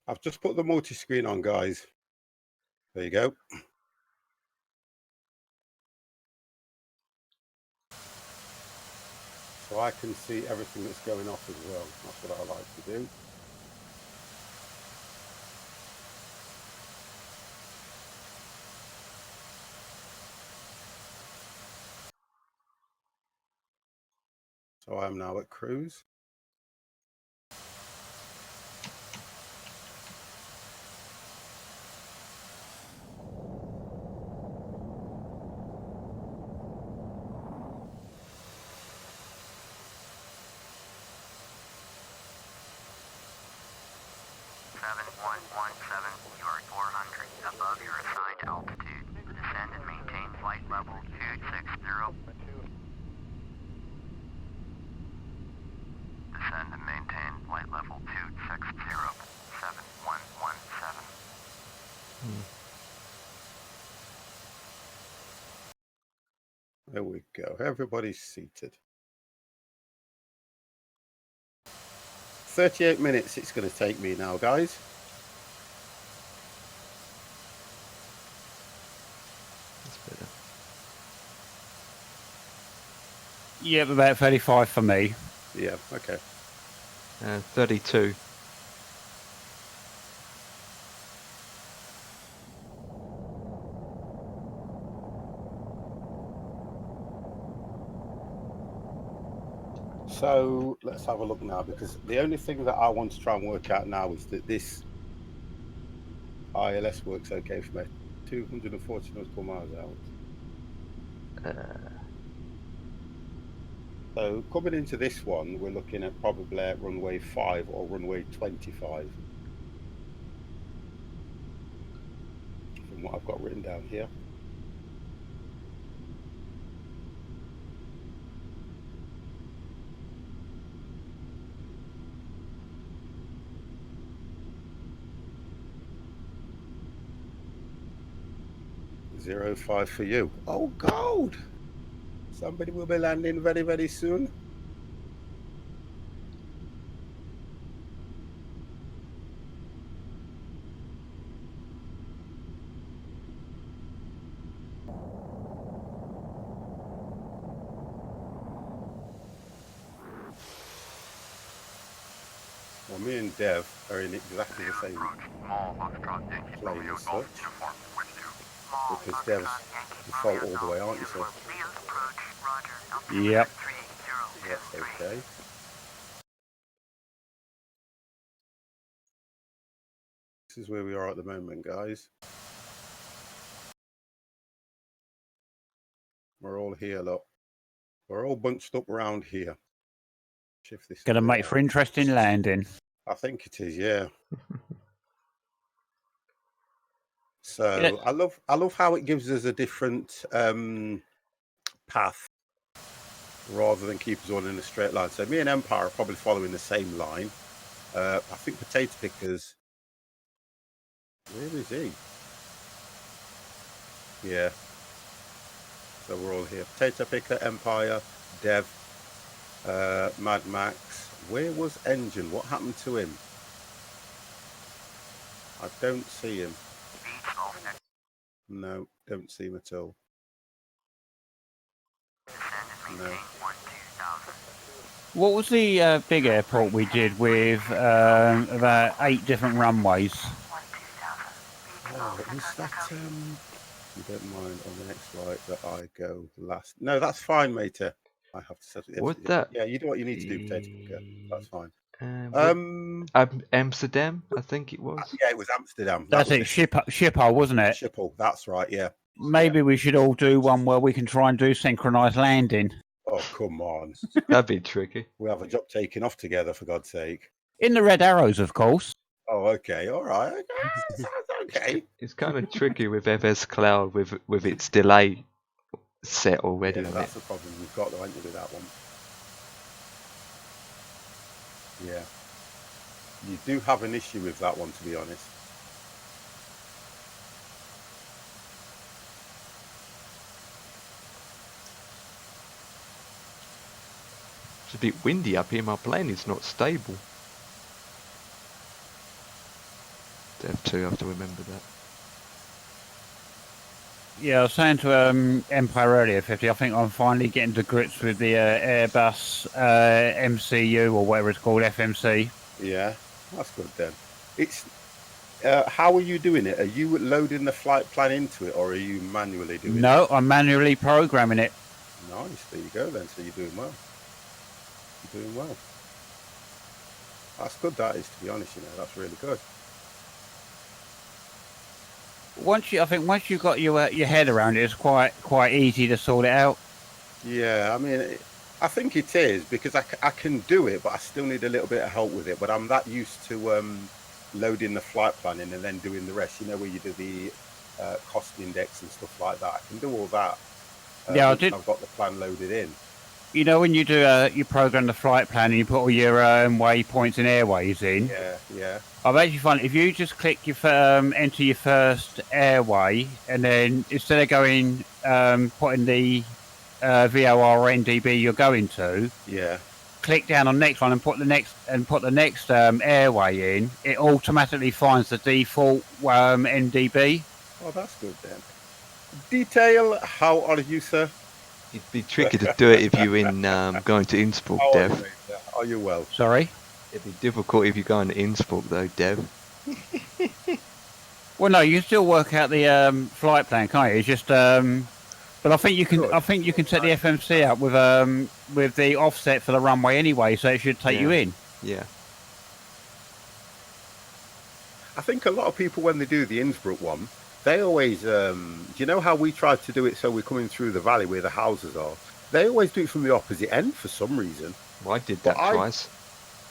I've just put the multi-screen on, guys. There you go. So I can see everything that's going off as well. That's what I like to do. So I'm now at cruise.
You are 400 above your assigned altitude. Descend and maintain flight level 260. Descend and maintain flight level 260. 7117.
There we go. Everybody's seated. 38 minutes it's going to take me now, guys.
That's better.
Yep, about 35 for me.
Yeah, okay.
32.
So let's have a look now, because the only thing that I want to try and work out now is that this ILS works okay for me. 240 nautical miles out. So coming into this one, we're looking at probably at runway 5 or runway 25 from what I've got written down here. Zero 05 for you. Oh, gold! Somebody will be landing very, very soon. Well, me and Dev are in exactly the same plane as such. Because Dev's default all the way, aren't you, sir?
Yep.
That's okay. This is where we are at the moment, guys. We're all here, look. We're all bunched up around here. Shift this.
Gonna make for interesting landing.
I think it is, yeah. So
Yeah.
I love how it gives us a different path rather than keep us all in a straight line. So me and Empire are probably following the same line. I think Potato Pickers. Where is he? Yeah. So we're all here. Potato Picker, Empire, Dev, Mad Max. Where was Engine? What happened to him? I don't see him. No, don't see him at all. No.
What was the big airport we did with about 8 different runways?
Oh, was that you don't mind on the next flight that I go last? No, that's fine, mate. I have to settle it.
What that?
Yeah, you do what you need to do, Potato Picker. That's fine.
Amsterdam, I think it was.
Yeah, it was Amsterdam.
That's it, Schiphol, wasn't it?
Schiphol, that's right, yeah.
Maybe we should all do one where we can try and do synchronized landing.
Oh, come on.
That'd be tricky.
We have a job taking off together, for God's sake.
In the red arrows, of course.
Oh, okay, all right. Okay.
It's kind of tricky with FS Cloud with its delay set already.
Yeah, that's the problem we've got, though, ain't you, with that one? Yeah. You do have an issue with that one, to be honest.
It's a bit windy up here. My plane is not stable. F2, I have to remember that.
Yeah, I was saying to Empire earlier, 50, I think I'm finally getting to grips with the Airbus MCU, or whatever it's called, FMC.
Yeah, that's good then. It's how are you doing it? Are you loading the flight plan into it, or are you manually doing it?
No, I'm manually programming it.
Nice, there you go then. So you're doing well. You're doing well. That's good, that is, to be honest, you know, that's really good.
I think once you've got your head around it, it's quite easy to sort it out.
Yeah, I mean, I think it is, because I can do it, but I still need a little bit of help with it. But I'm that used to loading the flight planning and then doing the rest, you know, where you do the cost index and stuff like that. I can do all that.
Yeah,
I've got the plan loaded in.
You know, when you do you program the flight plan and you put all your waypoints and airways in.
Yeah, yeah.
I've actually found if you just click your enter your first airway, and then instead of going putting the VOR or NDB you're going to,
yeah,
click down on next one and put the next airway in. It automatically finds the default NDB.
Oh, that's good then. Detail, how are you, sir?
It'd be tricky to do it if you're in going to Innsbruck, Dev.
Are you well?
Sorry?
It'd be difficult if you're going to Innsbruck, though, Dev.
Well, no, you can still work out the flight plan, can't you? It's just, but I think you can. I think you can set the FMC up with the offset for the runway anyway, so it should take you in.
Yeah.
I think a lot of people, when they do the Innsbruck one, they always, do you know how we tried to do it so we're coming through the valley where the houses are? They always do it from the opposite end for some reason.
Well, I did that twice.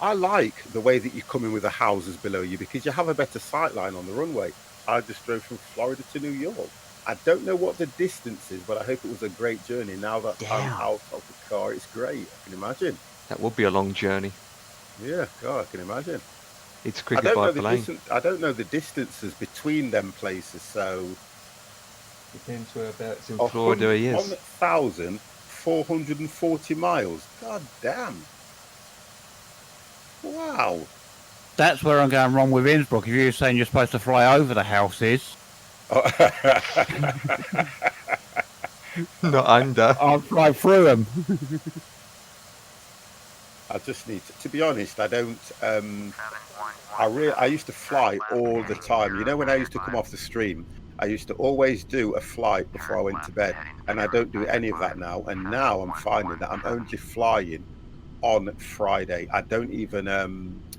I like the way that you come in with the houses below you because you have a better sight line on the runway. I just drove from Florida to New York. I don't know what the distance is, but I hope it was a great journey. Now that I'm out of the car, it's great. I can imagine.
That would be a long journey.
Yeah, God, I can imagine.
It's quicker by plane.
I don't know the distances between them places, so...
Depends whereabouts in Florida he is.
1,440 miles. God damn. Wow.
That's where I'm going wrong with Innsbruck. If you're saying you're supposed to fly over the houses.
Not under.
I'll fly through them.
I just need to be honest. I don't. I used to fly all the time. You know, when I used to come off the stream, I used to always do a flight before I went to bed, and I don't do any of that now. And now I'm finding that I'm only flying on Friday. I don't even,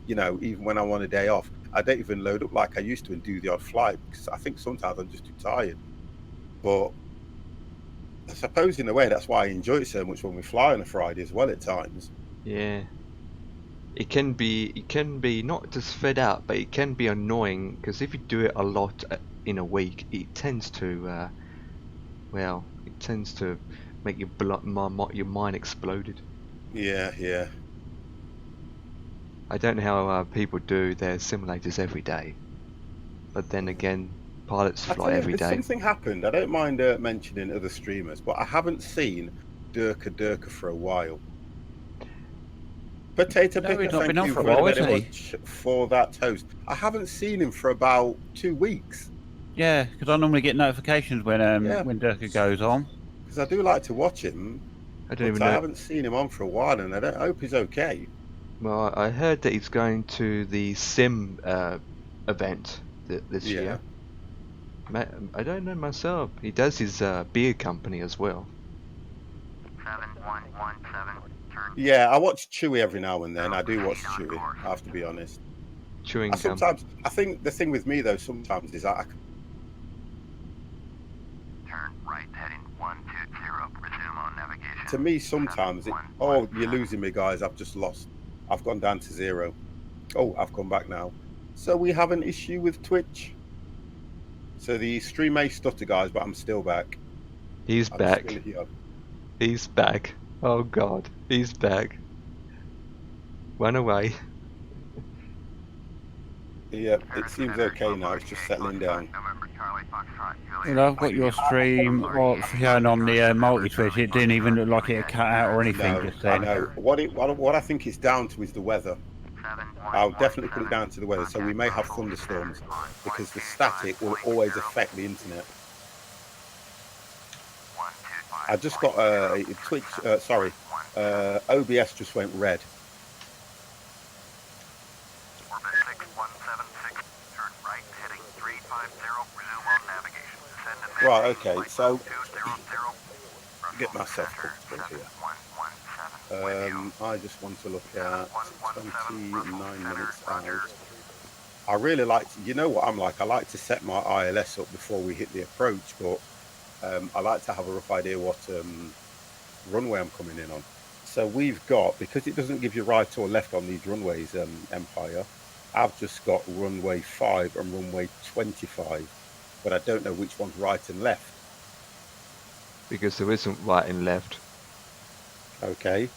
you know, even when I'm on a day off, I don't even load up like I used to and do the odd flight because I think sometimes I'm just too tired. But I suppose in a way that's why I enjoy it so much when we fly on a Friday as well at times.
Yeah. It can be not just fed out, but it can be annoying because if you do it a lot in a week, it tends to, well, it tends to make your mind exploded.
Yeah, yeah.
I don't know how people do their simulators every day, but then again, pilots
I
fly
tell you,
every day.
something happened. I don't mind mentioning other streamers, but I haven't seen Durka for a while. Potato
No,
Picker,
he's not
thank
been on
you
for a
very,
while, has
very
he?
much for that host. I haven't seen him for about 2 weeks.
Yeah, because I normally get notifications when
Yeah.
Durka goes on.
Because I do like to watch him,
I don't even
but I
know.
haven't seen him on for a while, and I hope he's okay.
Well, I heard that he's going to the sim event this
Yeah.
year. I don't know myself. He does his beer company as well.
7117, turn
Yeah, I watch Chewy every now and then. I do watch Chewy, I have to be honest.
Chewing gum.
Sometimes, I think the thing with me though, sometimes is I
turn right heading 120, resume on navigation.
to me, sometimes you're losing me, guys. I've just lost. I've gone down to 0. Oh, I've come back now. So we have an issue with Twitch. So the stream may stutter, guys, but I'm still back.
He's
I'm
back.
still here.
He's back. Oh God, he's back. Run away.
Yeah, it seems okay now. It's just settling down.
Well, I've got your stream shown on the multi-switch. It didn't even look like it had cut out or anything
No,
just
I
then.
know. What I think it's down to is the weather. I'll definitely put it down to the weather. So we may have thunderstorms because the static will always affect the internet. I just got a Twitch. OBS just went red.
Orbit 6176, turn right heading 350, resume on navigation. Send a
Right, okay, so
200,
get myself hooked here. I just want to look at 29 minutes out. I really like to, you know what I'm like, I like to set my ILS up before we hit the approach, but I like to have a rough idea what runway I'm coming in on. So we've got, because it doesn't give you right or left on these runways, Empire, I've just got runway 5 and runway 25, but I don't know which one's right and left.
Because there isn't right and left.
Okay.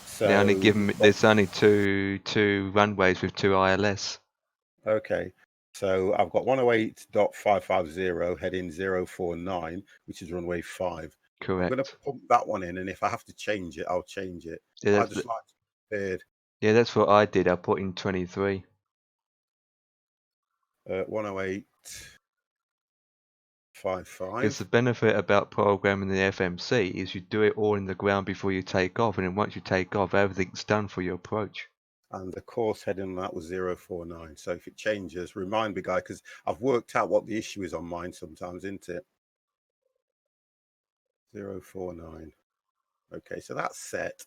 So
They only give me, there's only two runways with 2 ILS.
Okay. So I've got 108.550 heading 049, which is runway 5.
Correct.
I'm going to pump that one in, and if I have to change it, I'll change it.
Yeah,
I just like to be prepared.
Yeah, that's what I did. I put in 23.
108.55.
Because the benefit about programming the FMC is you do it all in the ground before you take off, and then once you take off, everything's done for your approach.
And the course heading on that was 049. So if it changes, remind me, guy, because I've worked out what the issue is on mine sometimes, isn't it? 049. Okay, so that's set.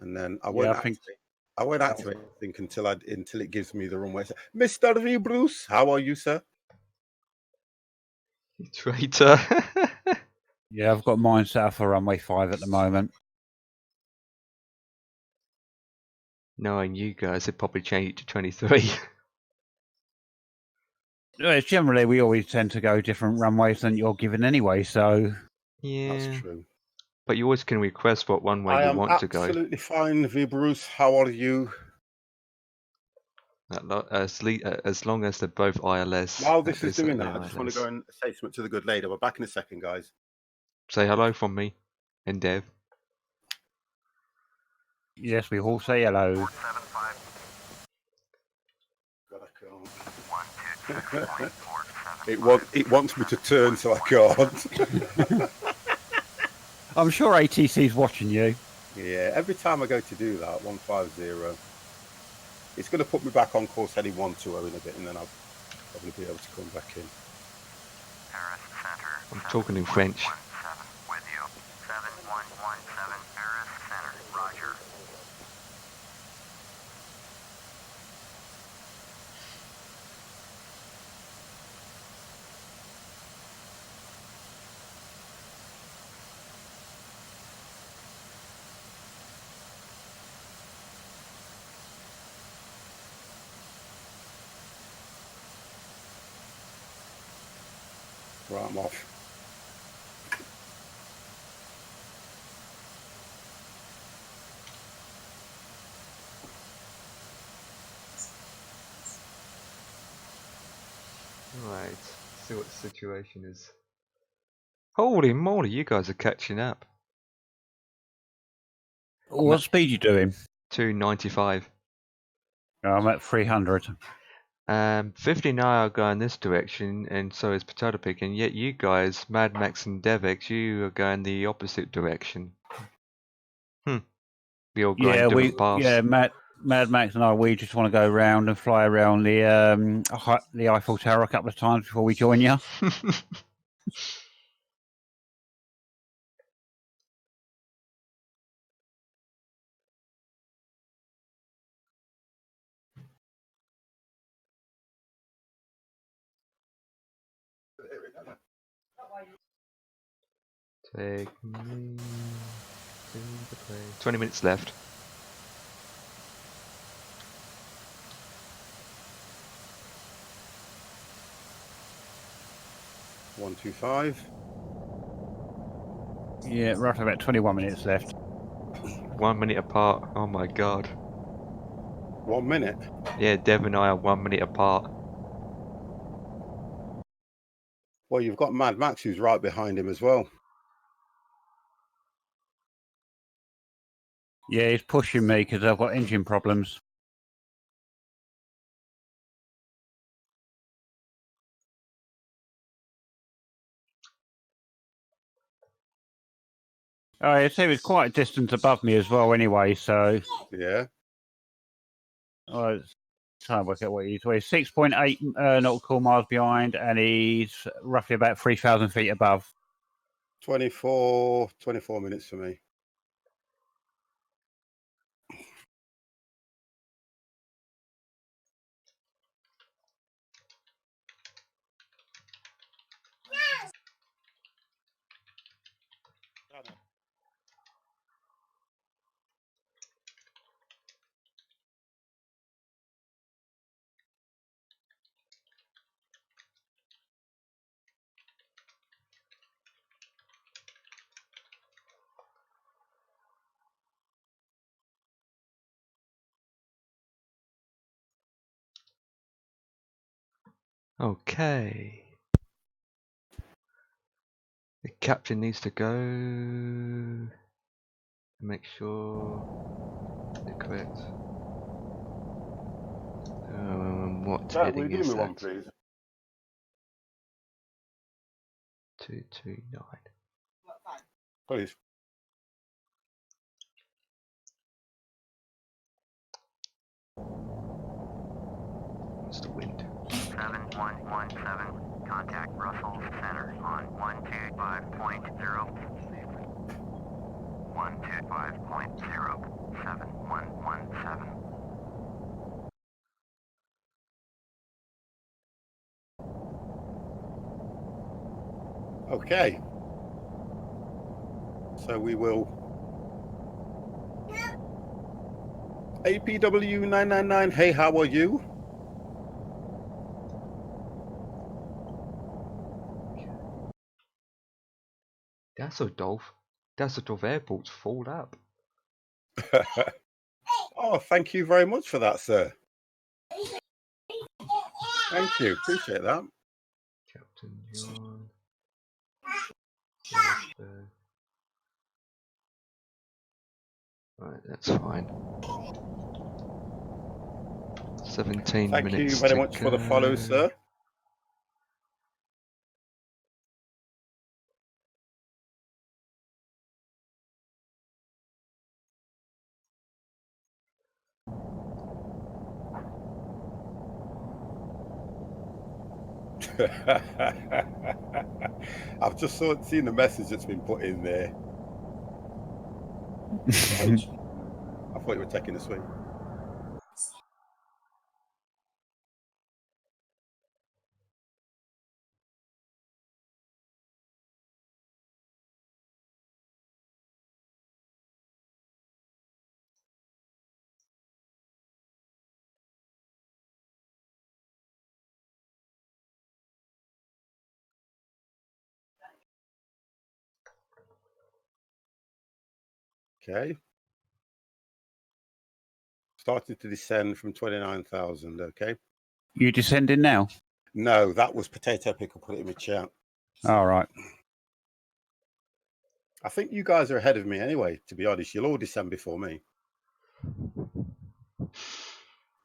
And then I won't activate anything until it gives me the runway. Mr. V. Bruce, how are you, sir?
Traitor.
Yeah, I've got mine set up for runway 5 at the moment.
Knowing you guys, they'd probably change it to 23.
Generally, we always tend to go different runways than you're given anyway, so...
Yeah.
That's true.
But you always can request what one way you want to go.
I am absolutely fine, V. Bruce. How are you?
As long as they're both ILS.
While this is doing that, I just want to go and say something to the good lady. We're back in a second, guys.
Say hello from me and Dev.
Yes, we all say hello.
God, I can't. It wants me to turn, so I can't.
I'm sure ATC's watching you.
Yeah, every time I go to do that, 150, it's going to put me back on course heading 120 in a bit, and then I'll probably be able to come back in.
Paris Center.
I'm talking in French.
7117 with you. 7117 Paris Center. Roger.
Right, I'm off.
Right, see what the situation is. Holy moly, you guys are catching up.
What speed you doing?
295.
I'm at 300.
59 are going this direction, and so is Potato Pig, and yet you guys, Mad Max and Devex, you are going the opposite direction. We all going different paths.
Mad Max and I, we just want to go round and fly around the Eiffel Tower a couple of times before we join you.
Take me to the place. 20 minutes left.
One, 2, 5.
Yeah, roughly about 21 minutes left.
1 minute apart. Oh my god.
1 minute.
Yeah, Dev and I are 1 minute apart.
Well, you've got Mad Max who's right behind him as well.
Yeah, he's pushing me because I've got engine problems. Oh, yeah, so he was quite a distance above me as well anyway, so...
Yeah.
Trying to work out what he's 6.8 nautical miles behind, and he's roughly about 3,000 feet above.
24 minutes for me.
Okay. The captain needs to go. Make sure they're correct. What heading is that?
Please.
229.
Please.
What's the wind?
7117. Contact Russell Center on 125.0. 125.0. 7117.
Okay. So we will. APW 999. Hey, how are you?
Düsseldorf Airport's full up.
Oh, thank you very much for that, sir. Thank you. Appreciate that.
Captain John. Strasbourg. Right, that's fine. 17
Thank
minutes.
you very
to
much
go.
for the follow, sir. I've just seen the message that's been put in there. I thought you were taking a swing. Okay. Started to descend from 29,000. Okay.
You descending now?
No, that was Potato Pickle put it in the chat.
All right.
I think you guys are ahead of me anyway, to be honest. You'll all descend before me.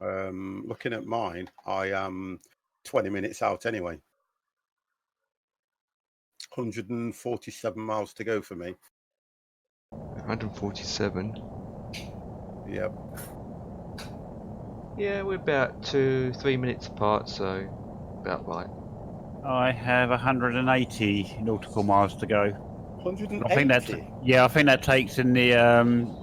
Looking at mine, I am 20 minutes out anyway. 147 miles to go for me.
147.
Yep.
Yeah, we're about 2-3 minutes apart, so about right.
I have 180 nautical miles to go.
180?
I think I think that takes in the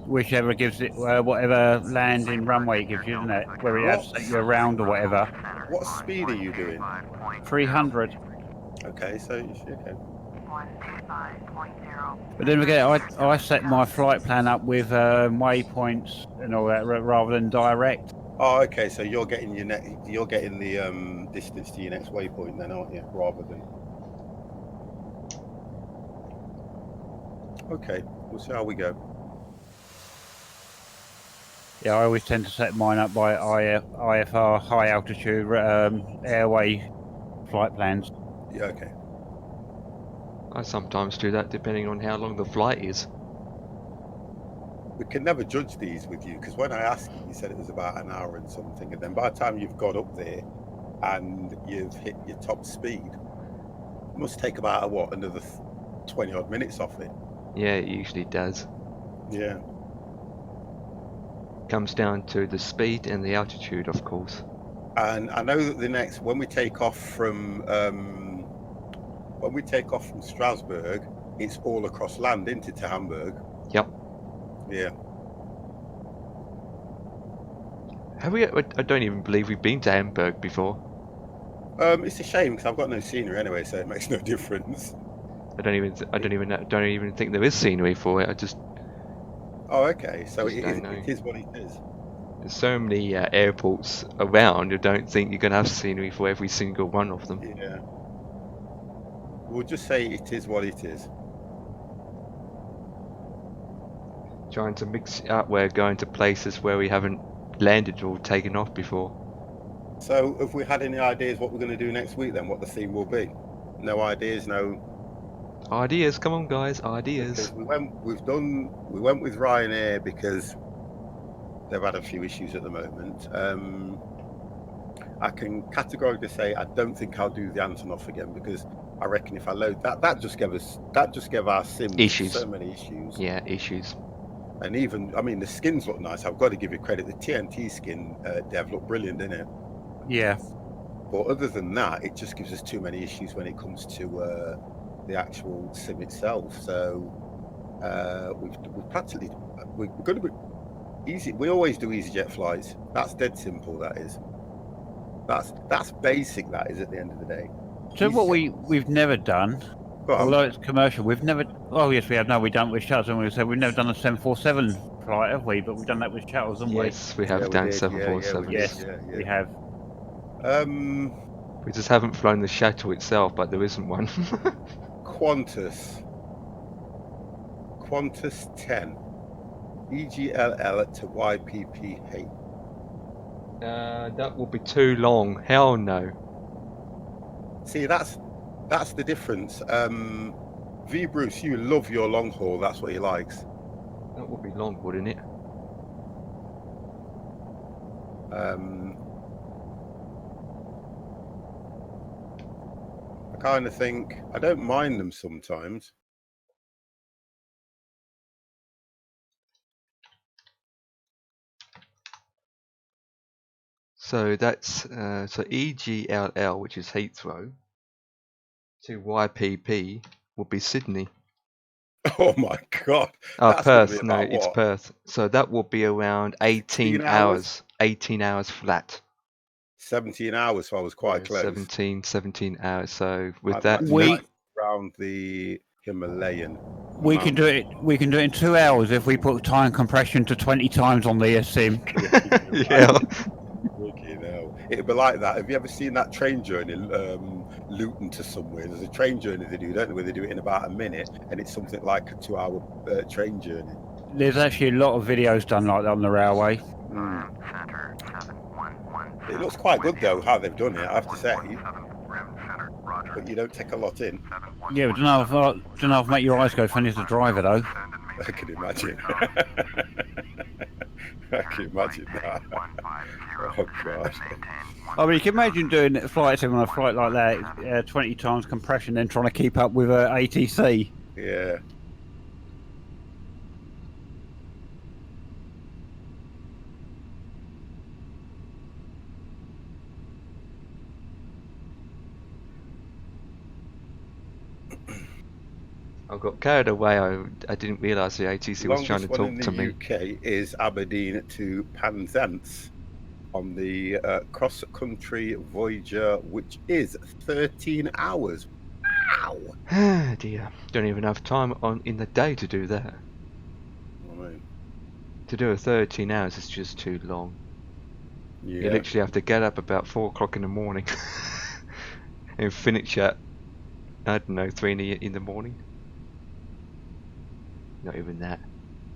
whichever gives it whatever landing runway it gives you, isn't it? Where it has to take you around or whatever.
What speed are you doing?
300.
Okay, so okay.
125.0.
But then again, I set my flight plan up with waypoints and all that rather than direct.
Oh, okay. So you're getting the distance to your next waypoint then, aren't you? Rather than. Okay, we'll see how we go.
Yeah, I always tend to set mine up by IFR, high altitude airway flight plans.
Yeah, okay.
I sometimes do that depending on how long the flight is.
We can never judge these with you because when I asked you, you said it was about an hour and something, and then by the time you've got up there and you've hit your top speed, it must take about another 20 odd minutes off it.
Yeah, it usually does.
Yeah.
Comes down to the speed and the altitude, of course.
And I know that when we take off from Strasbourg, it's all across land into to Hamburg.
Yep.
Yeah.
Have we? I don't even believe we've been to Hamburg before.
It's a shame because I've got no scenery anyway, so it makes no difference.
I don't even think there is scenery for it. I just.
Oh, okay. So
Just don't know.
it is what it is.
There's so many airports around. I don't think you're gonna have scenery for every single one of them.
Yeah. We'll just say it is what it is.
Trying to mix it up. We're going to places where we haven't landed or taken off before.
So, have we had any ideas what we're going to do next week then? What the theme will be? No ideas, no.
Ideas, come on, guys, ideas.
Because we went with Ryanair because they've had a few issues at the moment. I can categorically say I don't think I'll do the Antonov again because I reckon if I load that just gave our sim
Issues.
so many issues.
Yeah, issues.
And even, I mean, the skins look nice. I've got to give you credit. The TNT skin dev looked brilliant, didn't it?
Yeah.
But other than that, it just gives us too many issues when it comes to the actual sim itself. So we're going to be easy. We always do EasyJet flights. That's dead simple. That is. That's basic. That is at the end of the day.
So what we've never done, although it's commercial, we've never. Oh yes, we have. No, we don't with shuttles, and we said we've never done a 747 flight, have we? But we've done that with shuttles, haven't we?
Yes, we have done 747s.
Yes, we have.
We just haven't flown the shuttle itself, but there isn't one.
Qantas 10 EGLL to YPPH.
That will be too long. Hell no.
See, that's the difference. V Bruce, you love your long haul. That's what he likes.
That would be long, wouldn't it?
I kind of think I don't mind them sometimes.
So that's so EGLL, which is Heathrow. to YPP would be Sydney.
Oh my God.
Oh,
That's gonna be
Perth. No,
about
it's
what?
Perth. So that will be around 18
16
hours. 18 hours flat.
17 hours, so I was quite
Yeah,
close.
17 hours. So with
I'd
that,
imagine
We-
that's around the Himalayan.
We can do it. We can do it in 2 hours if we put time compression to 20 times on the sim.
yeah.
You know, it'd be like that. Have you ever seen that train journey, Luton to somewhere? There's a train journey they do, don't they? Where they do it in about a minute, and it's something like a 2-hour train journey.
There's actually a lot of videos done like that on the railway.
Center 711.
It looks quite good though, how they've done it, I have to say.
Rim center, roger.
But you don't take a lot in.
Yeah, but don't know if make your eyes go funny as a driver though.
I can imagine. I can imagine that. Oh God.
I mean, you can imagine doing a flight sim on a flight like that, 20 times compression, then trying to keep up with ATC.
Yeah.
I got carried away. I didn't realise the ATC was trying to
Longest one
talk to
in
me.
the UK is Aberdeen to Penzance on the cross-country Voyager, which is 13 hours. Wow!
Ah, dear. Don't even have time in the day to do that.
I mean,
To do a 13 hours is just too long. You
yeah.
literally have to get up about 4 o'clock in the morning and finish at, I don't know, 3 in the morning. Not even that.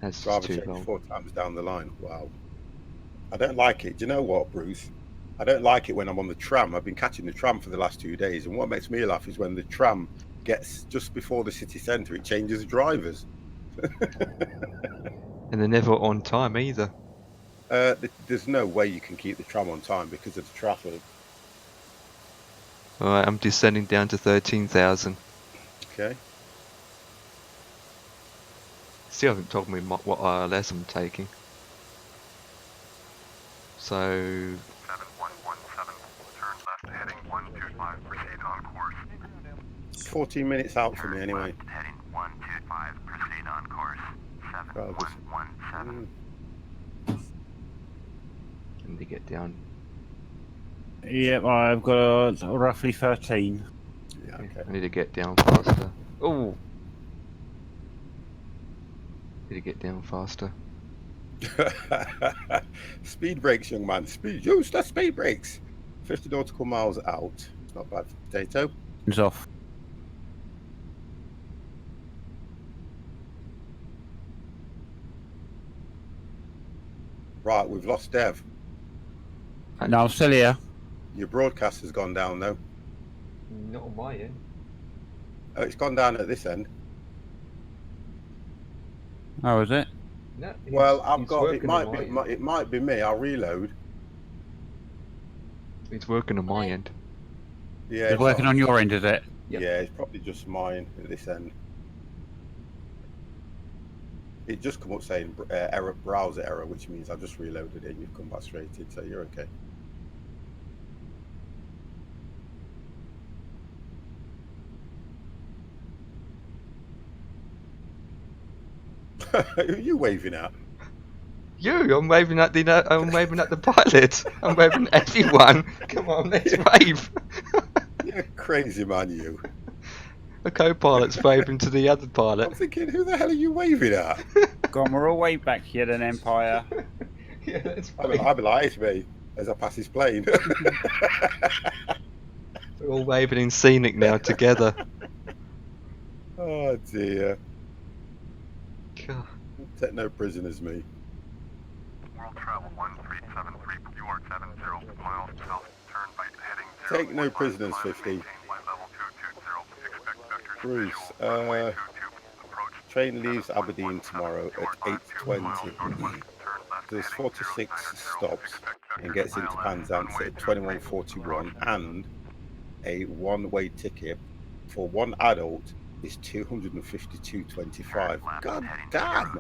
That's just
Driver
too
change
long.
4 times down the line. Wow. I don't like it. Do you know what, Bruce? I don't like it when I'm on the tram. I've been catching the tram for the last 2 days, and what makes me laugh is when the tram gets just before the city centre, it changes drivers.
And they're never on time either.
There's no way you can keep the tram on time because of the traffic.
Alright, I'm descending down to 13,000.
Okay.
Still haven't told me what ILS I'm taking. So
7117, turn left heading 125, proceed on course.
14 minutes out for me
Turn
anyway.
left heading 125, proceed on course.
Well, just-
7117.
I need to get down.
Yep, I've got roughly 13.
Yeah, okay.
I need to get down faster. Oh! Need to get down faster.
Speed brakes, young man. Use the speed brakes. 50 nautical miles out. It's not bad for potato.
It's off.
Right, we've lost Dev.
No, I'm still here.
Your broadcast has gone down though.
Not on my end.
Oh, it's gone down at this end.
Oh, is it?
No,
Well, I've got. It might be me. I'll reload.
It's working on my end.
Yeah,
It's working on your end, is it?
Yep.
Yeah, it's probably just mine at this end. It just come up saying error, browser error, which means I just reloaded it and you've come back straight in, so you're okay. Who are you waving at?
You! I'm waving at the pilot. I'm waving at everyone. Come on, let's wave.
You're a crazy man, you.
The co-pilot's waving to the other
I'm
pilot.
thinking, who the hell are you waving at?
Go on, we're all way back here then, Empire.
Yeah, let's
I'll
wave.
be like, it's me as I pass his plane.
We're all waving in scenic now together.
Oh dear.
God.
Take no prisoners, me.
World travel 1373, you are 70 miles south, turn right heading 0.
Take no prisoners, 50. Bruce, train leaves Aberdeen tomorrow at 8:20. Does 46 stops and gets into Penzance at 21:41, and a one-way ticket for one adult is 252.25. God damn!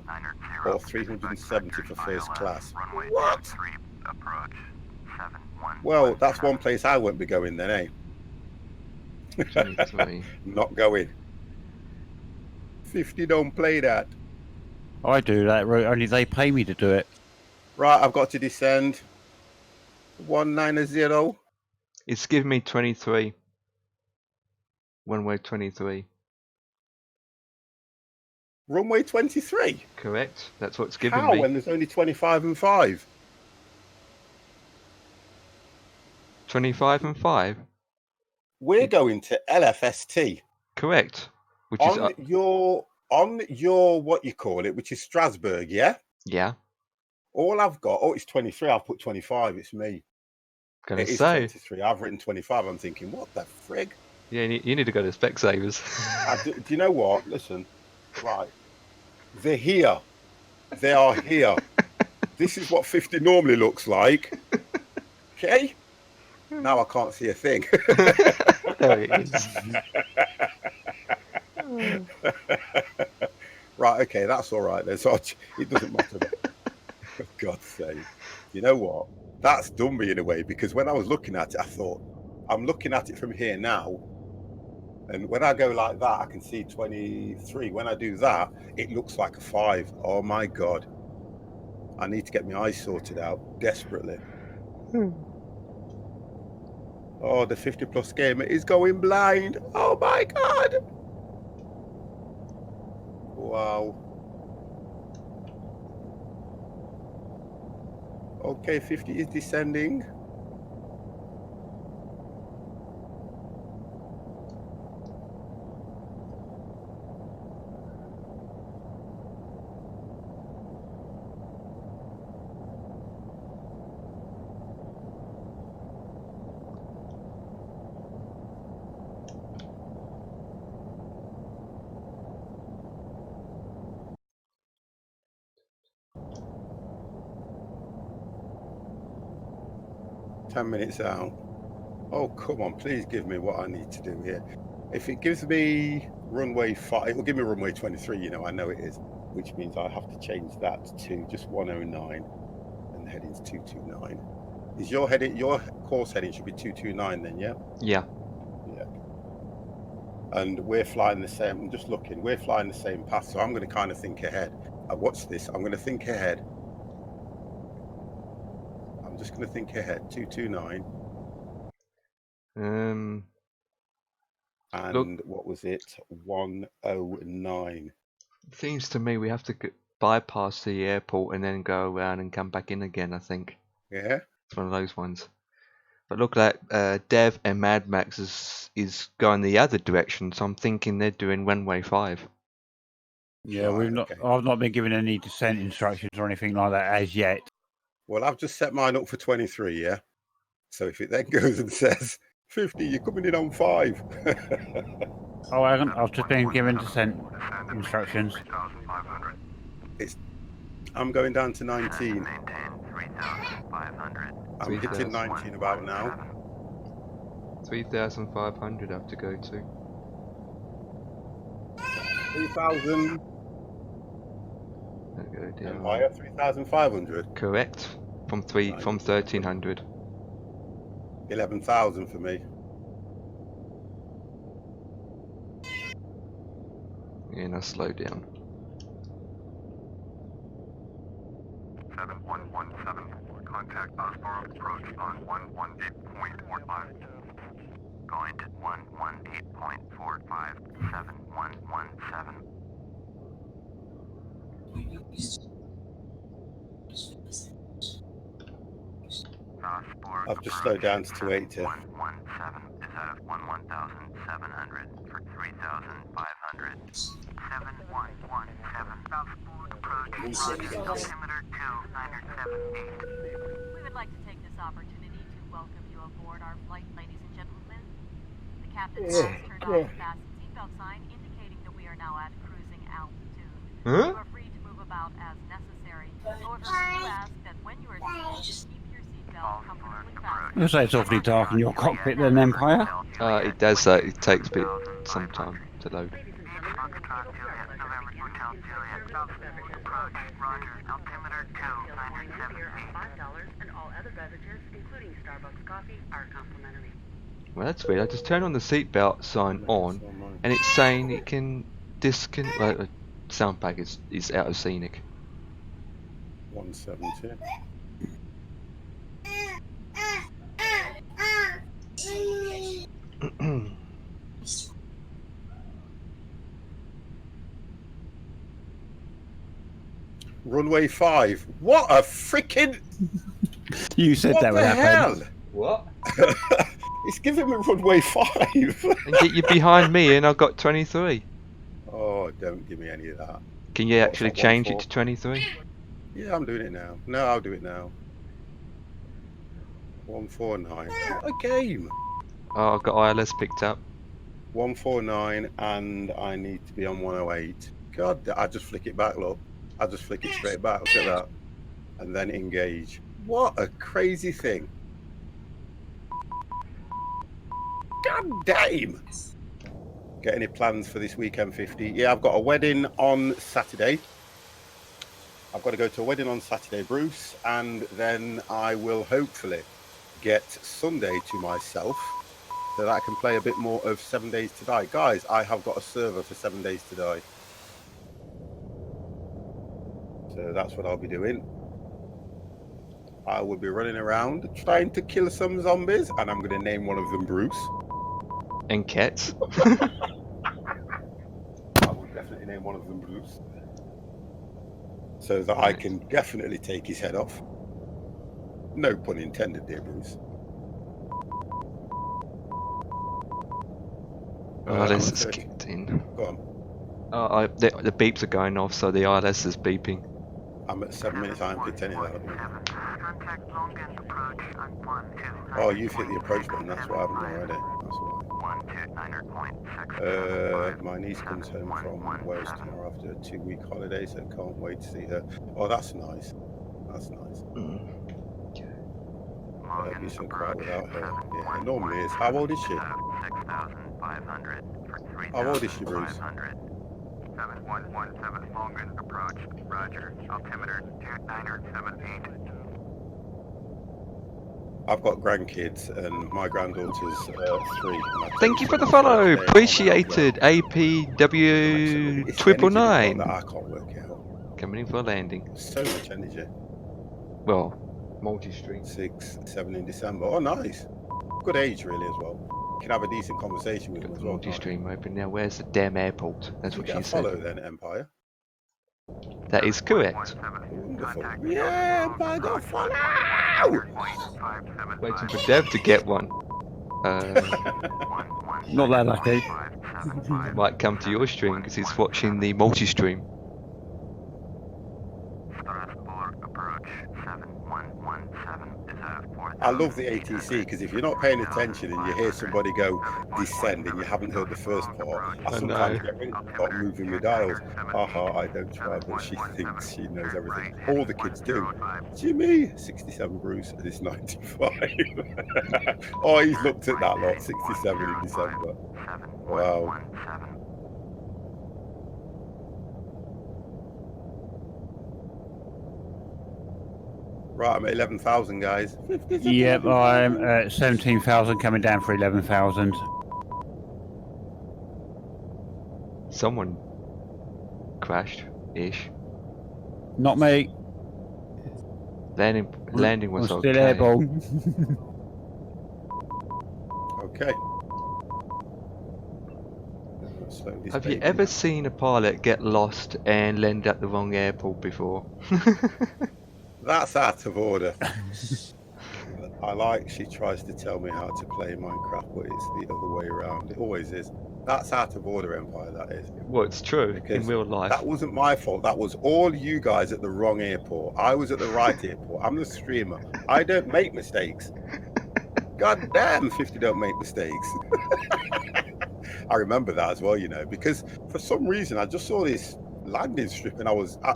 Or 370 for first class. What? Well, that's one place I won't be going then, eh?
23.
Not going. 50 don't play that.
I do that route, only they pay me to do it.
Right, I've got to descend. 190.
It's giving me 23. One-way 23.
Runway 23.
Correct. That's what's giving
How?
me.
When there's only 25 and 5.
25 and 5.
We're going to LFST.
Correct. Which is
On your what you call it, which is Strasbourg, yeah?
yeah.
All I've got, it's 23. I've put 25. It's me.
Gonna
It is
say.
23. I've written 25. I'm thinking, what the frig?
Yeah, you need to go to Specsavers.
Do you know what? Listen, right. They're here. They are here. This is what 50 normally looks like. Okay? Now I can't see a thing.
There it is.
Right, okay, that's all right then. So it doesn't matter. For God's sake. You know what? That's done me in a way, because when I was looking at it, I thought, I'm looking at it from here now. And when I go like that, I can see 23. When I do that, it looks like a 5. Oh my God. I need to get my eyes sorted out desperately. Oh, the 50 plus gamer is going blind. Oh my God. Wow. Okay, 50 is descending. Minutes out. Oh, come on, please give me what I need to do here. If it gives me runway 5, it will give me runway 23, you know, I know it is, which means I have to change that to just 109 and the heading's 229. Is your heading, your course heading should be 229 then, yeah?
Yeah.
Yeah. And we're flying the same, I'm just looking, we're flying the same path, so I'm going to kind of think ahead. Watch this, I'm going to think ahead. I'm just going to think ahead, 229. And
look,
what was it? 109.
Seems to me we have to bypass the airport and then go around and come back in again, I think.
Yeah?
It's one of those ones. But look like Dev and Mad Max is going the other direction, so I'm thinking they're doing runway 5.
Yeah,
Right,
I've not been given any descent instructions or anything like that as yet.
Well, I've just set mine up for 23, yeah? So if it then goes and says, 50, you're coming in on 5.
Oh, I haven't. I've just been given descent instructions.
I'm going down to 19. I'm hitting 19 about now.
3,500 I have to go to.
3,000.
Go down.
Empire, 3,500.
Correct. From 1,300.
11,000 for me.
Yeah, now slow down.
7117. Contact Osborne approach on 118.45. Going to 118.45. 7117.
I've just slowed down to 280.
117 is out of 11,700 for 3,500. 7117. Southport approach. Roger. Altimeter 2978.
We would like to take this opportunity to welcome you aboard our flight, ladies and gentlemen. The captain has turned on the fasten seatbelt sign indicating that we are now at cruising altitude.
Huh?
You are free to move about as necessary. However, we do ask that when you are seated, keep your seatbelt comfortably fastened.
You say it's awfully dark in your cockpit then, Empire?
It does that. It takes some time to load.
Ladies and gentlemen,
Foxtrot Juliet, November Hotel Juliet, Southport approach. Roger. Altimeter 2978.
beer are $5, and all other beverages, including Starbucks coffee, are complimentary.
Well, that's weird. I just turned on the seatbelt sign on, and it's saying it can disconnect. Well, the sound pack is out of scenic.
170. Runway 5. What a freaking...
You said
What
that would
the
happen.
hell?
What?
It's giving me runway 5.
And get you behind me, and I've got 23.
Oh, don't give me any of that.
Can you
What's
actually
that,
change it
1-4?
to 23?
Yeah, I'm doing it now. No, I'll do it now. 149. What a game.
Oh, I've got ILS picked up.
149, and I need to be on 108. God, I just flick it back, look. I just flick it straight back. Look at that. And then engage. What a crazy thing. God damn. Get any plans for this weekend 50? Yeah, I've got a wedding on Saturday. I've got to go to a wedding on Saturday, Bruce, and then I will hopefully get Sunday to myself so that I can play a bit more of 7 Days to Die. Guys, I have got a server for 7 Days to Die. So that's what I'll be doing. I will be running around trying to kill some zombies, and I'm going to name one of them Bruce.
And cats.
I will definitely name one of them Bruce. So that I can definitely take his head off. No pun intended there, Bruce.
ILS is kicked in.
Go on.
Oh, the beeps are going off, so the ILS is beeping.
I'm at 7 minutes. I haven't picked any of that.
Contact long end approach on 129.
Oh, you've hit the approach button. That's why I haven't already. That's why.
129.6.
My niece comes home from Wales tomorrow after a 2-week holiday, so can't wait to see her. Oh, that's nice. That's nice. It'd be so quiet without her. Yeah, it normally is. How old is she?
6,500 for 3,500.
How old is she, Bruce?
7117 long end approach. Roger. Altimeter 2978.
I've got grandkids, and my granddaughter's 3.
Thank you for the follow. Appreciated. APW10ᴴᴰ.
I can't work it out.
Coming in for a landing.
So much energy.
Well, multi-stream.
6, 7 in December. Oh, nice. Good age, really, as well. You can have a decent conversation with them as well.
Multi-stream open now. Where's the damn airport? That's what she
Follow
said.
then, Empire.
That is correct.
Wonderful. Yeah, Empire got follow!
Waiting for Dev to get one.
Not that lucky.
Might come to your stream because he's watching the multi-stream.
Strasbourg approach 7117 is a 4,000.
I love the ATC because if you're not paying attention and you hear somebody go descend and you haven't heard the first part, I sometimes get really start moving my dials. Haha, I don't try, but she thinks she knows everything. All the kids do. Jimmy, 67 Bruce, and it's 95. Oh, he's looked at that lot, 67 in December. Wow. Right, I'm at 11,000, guys.
Yep, I'm at 17,000, coming down for 11,000.
Someone crashed-ish.
Not me.
Landing was
I'm
okay.
still airborne.
Okay.
Have you ever seen a pilot get lost and land at the wrong airport before?
That's out of order. I like she tries to tell me how to play Minecraft, but it's the other way around. It always is. That's out of order, Empire, that is.
Well, it's true
Because
in real life.
that wasn't my fault. That was all you guys at the wrong airport. I was at the right airport. I'm the streamer. I don't make mistakes. God damn, 50 don't make mistakes. I remember that as well, you know, because for some reason I just saw this landing strip and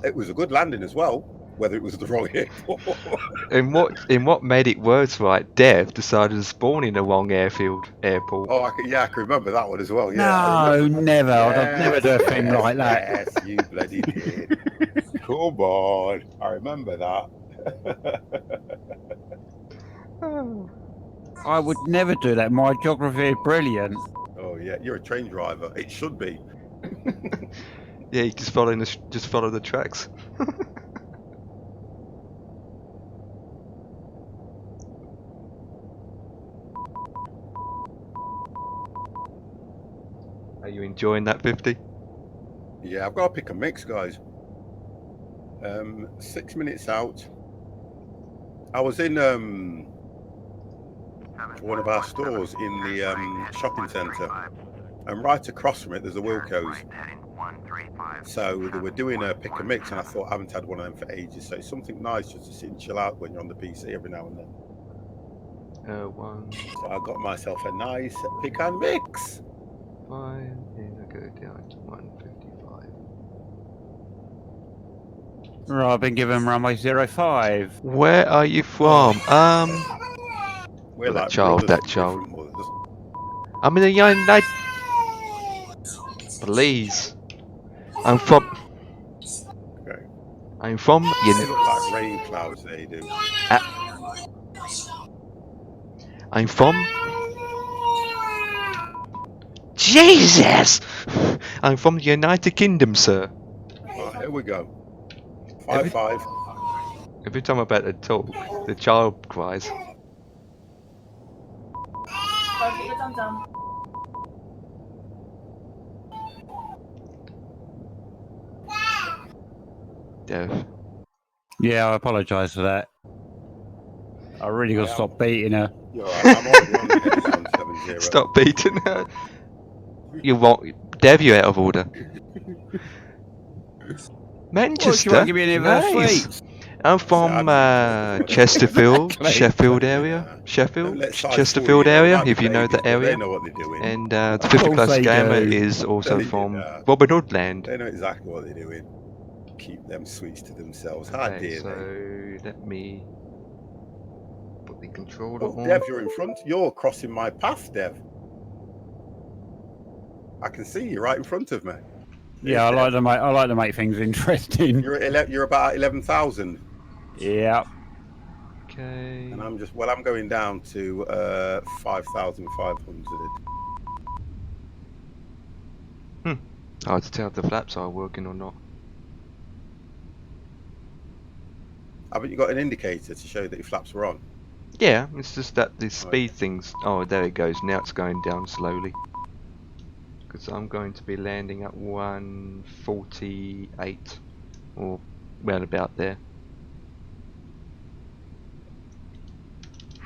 it was a good landing as well, whether it was the wrong airport.
In what made it worse, right? Dev decided to spawn in the wrong airport.
Oh, I can remember that one as well. Yeah.
No, never.
Yes,
I'd never do a thing like that.
Yes, you bloody did. Come on, I remember that.
I would never do that. My geography is brilliant.
Oh yeah, you're a train driver. It should be.
Yeah, you just follow the tracks. Are you enjoying that 50?
Yeah, I've got to pick a mix, guys. 6 minutes out. I was in one of our stores in the shopping centre, and right across from it there's a Wilco's. So they were doing a pick and mix, and I thought I haven't had one of them for ages. So it's something nice just to sit and chill out when you're on the PC every now and then.
One,
So I got myself a nice pick and mix.
5, and I go down to 155.
Right, I've been given runway 05.
Where are you from?
We're
that
like
child,
brothers
that
from
child.
different mothers.
I'm in the United. Please. I'm from.
Okay.
I'm from.
They look like rain clouds. They do.
I'm from. Jesus! I'm from the United Kingdom, sir.
Right, here we go. 5-5.
Every time I'm about to talk, the child cries. Dev.
Yeah, I apologise for that. I really got to stop beating her.
You're right. I'm already on the heading 170.
Stop beating her. You won't. Dev, you're out of order. Manchester.
Well, give me any of her
Nice.
sweets.
I'm from Chesterfield,
Exactly.
Sheffield area.
Don't
Sheffield,
let size
Chesterfield
fool you, they
area,
might be
if you know
babies,
the
but
area.
They know what they're doing.
And the
Of
50
course
plus
they
gamer
do.
is also
They do
from
that.
Robin Hood land.
They know exactly what they're doing. Keep them sweets to themselves. How
Okay,
dare
so
they?
let me put the controller
Oh,
on.
Dev, you're in front. You're crossing my path, Dev. I can see you right in front of me.
Yeah, I like to make things interesting.
You're about 11,000.
Yeah.
Okay.
And I'm going down to 5,500.
Hard to tell if the flaps are working or not.
Haven't you got an indicator to show that your flaps are on?
Yeah, it's just that the speed things. Oh, there it goes. Now it's going down slowly. Because I'm going to be landing at 148 or round about there.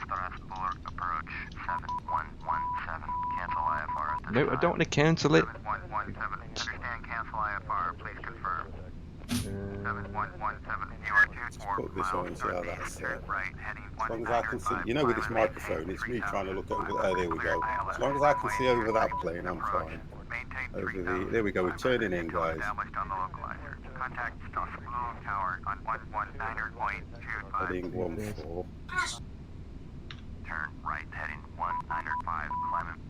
Strasbourg approach 7117. Cancel IFR.
No, I don't want to cancel it.
7117. Understand cancel IFR. Please confirm. 7117. You are 24
Put this on and
miles
see how
northeast.
that's
Turn right heading
as long as I can see,
195.
you know, with this microphone, it's me trying to look over. Oh, there we go. As long as I can see over that plane, I'm fine. There we go. We're turning in, guys.
Contact Strasbourg Tower on 119.25.
Heading 14.
Turn right heading 195. Clement.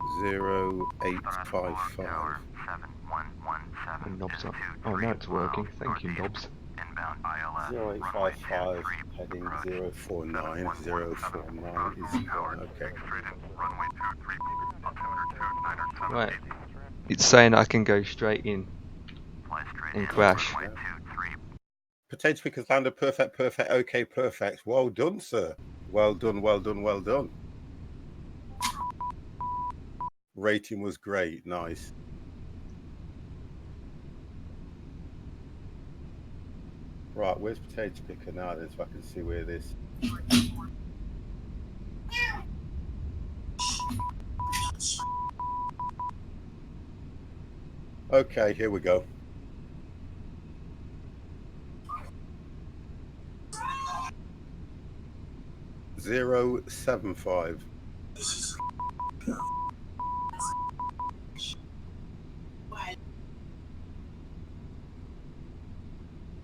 0855.
7117.
Knobs up. Oh, now it's working. Thank you, knobs.
Inbound ILS.
0855 heading 049. 049 is gone. Okay.
Right. It's saying I can go straight in and crash.
Potato pickers landed perfect, perfect, okay, perfect. Well done, sir. Well done, well done, well done. Rating was great, nice. Right, where's potato picker now then, so I can see where this. Okay, here we go. Zero 7-5.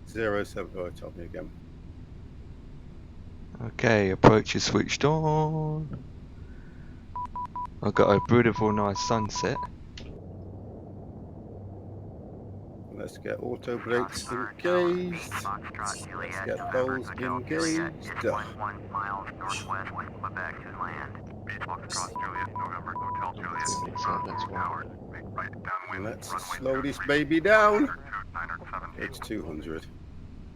Zero 7. Oh, tell me again.
Okay, approach is switched on. I've got a beautiful, nice sunset.
Let's get auto brakes engaged. Let's get those engaged.
11 miles northwest with Quebec to land. Foxtrot Juliet, November, Hotel Juliet.
So that's why.
Right, downwind.
Let's slow this baby down. It's 200.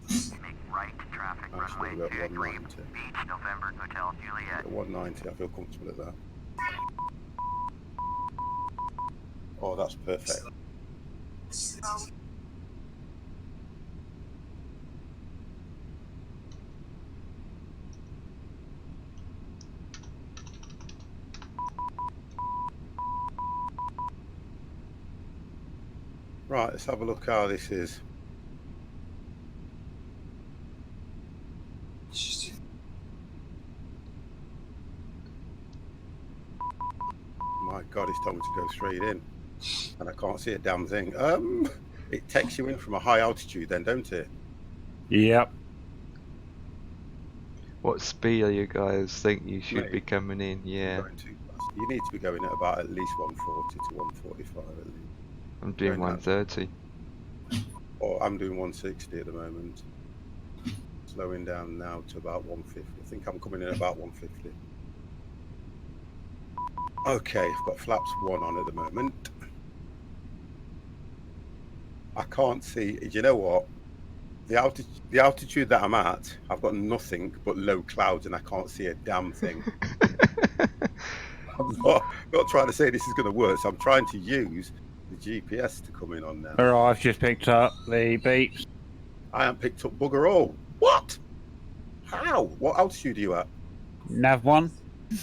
Make right traffic
Actually,
runway
we're at
23,
190.
Beach, November, Hotel Juliet.
At 190, I feel comfortable at that. Oh, that's perfect. Right, let's have a look how this is. My God, it's told me to go straight in, and I can't see a damn thing. It takes you in from a high altitude, then, don't it?
Yep.
What speed are you guys think you should
Mate,
be coming in? Yeah,
Going too fast. You need to be going at about at least 140 to 145 at least.
I'm doing
going that-
130.
Or I'm doing 160 at the moment. Slowing down now to about 150. I think I'm coming in about 150. Okay, I've got flaps 1 on at the moment. I can't see. Do you know what? The altitude that I'm at, I've got nothing but low clouds, and I can't see a damn thing. I'm not trying to say this is going to work, so I'm trying to use the GPS to come in on now.
Alright, I've just picked up the beeps.
I haven't picked up bugger all. What? How? What altitude are you at?
Nav 1.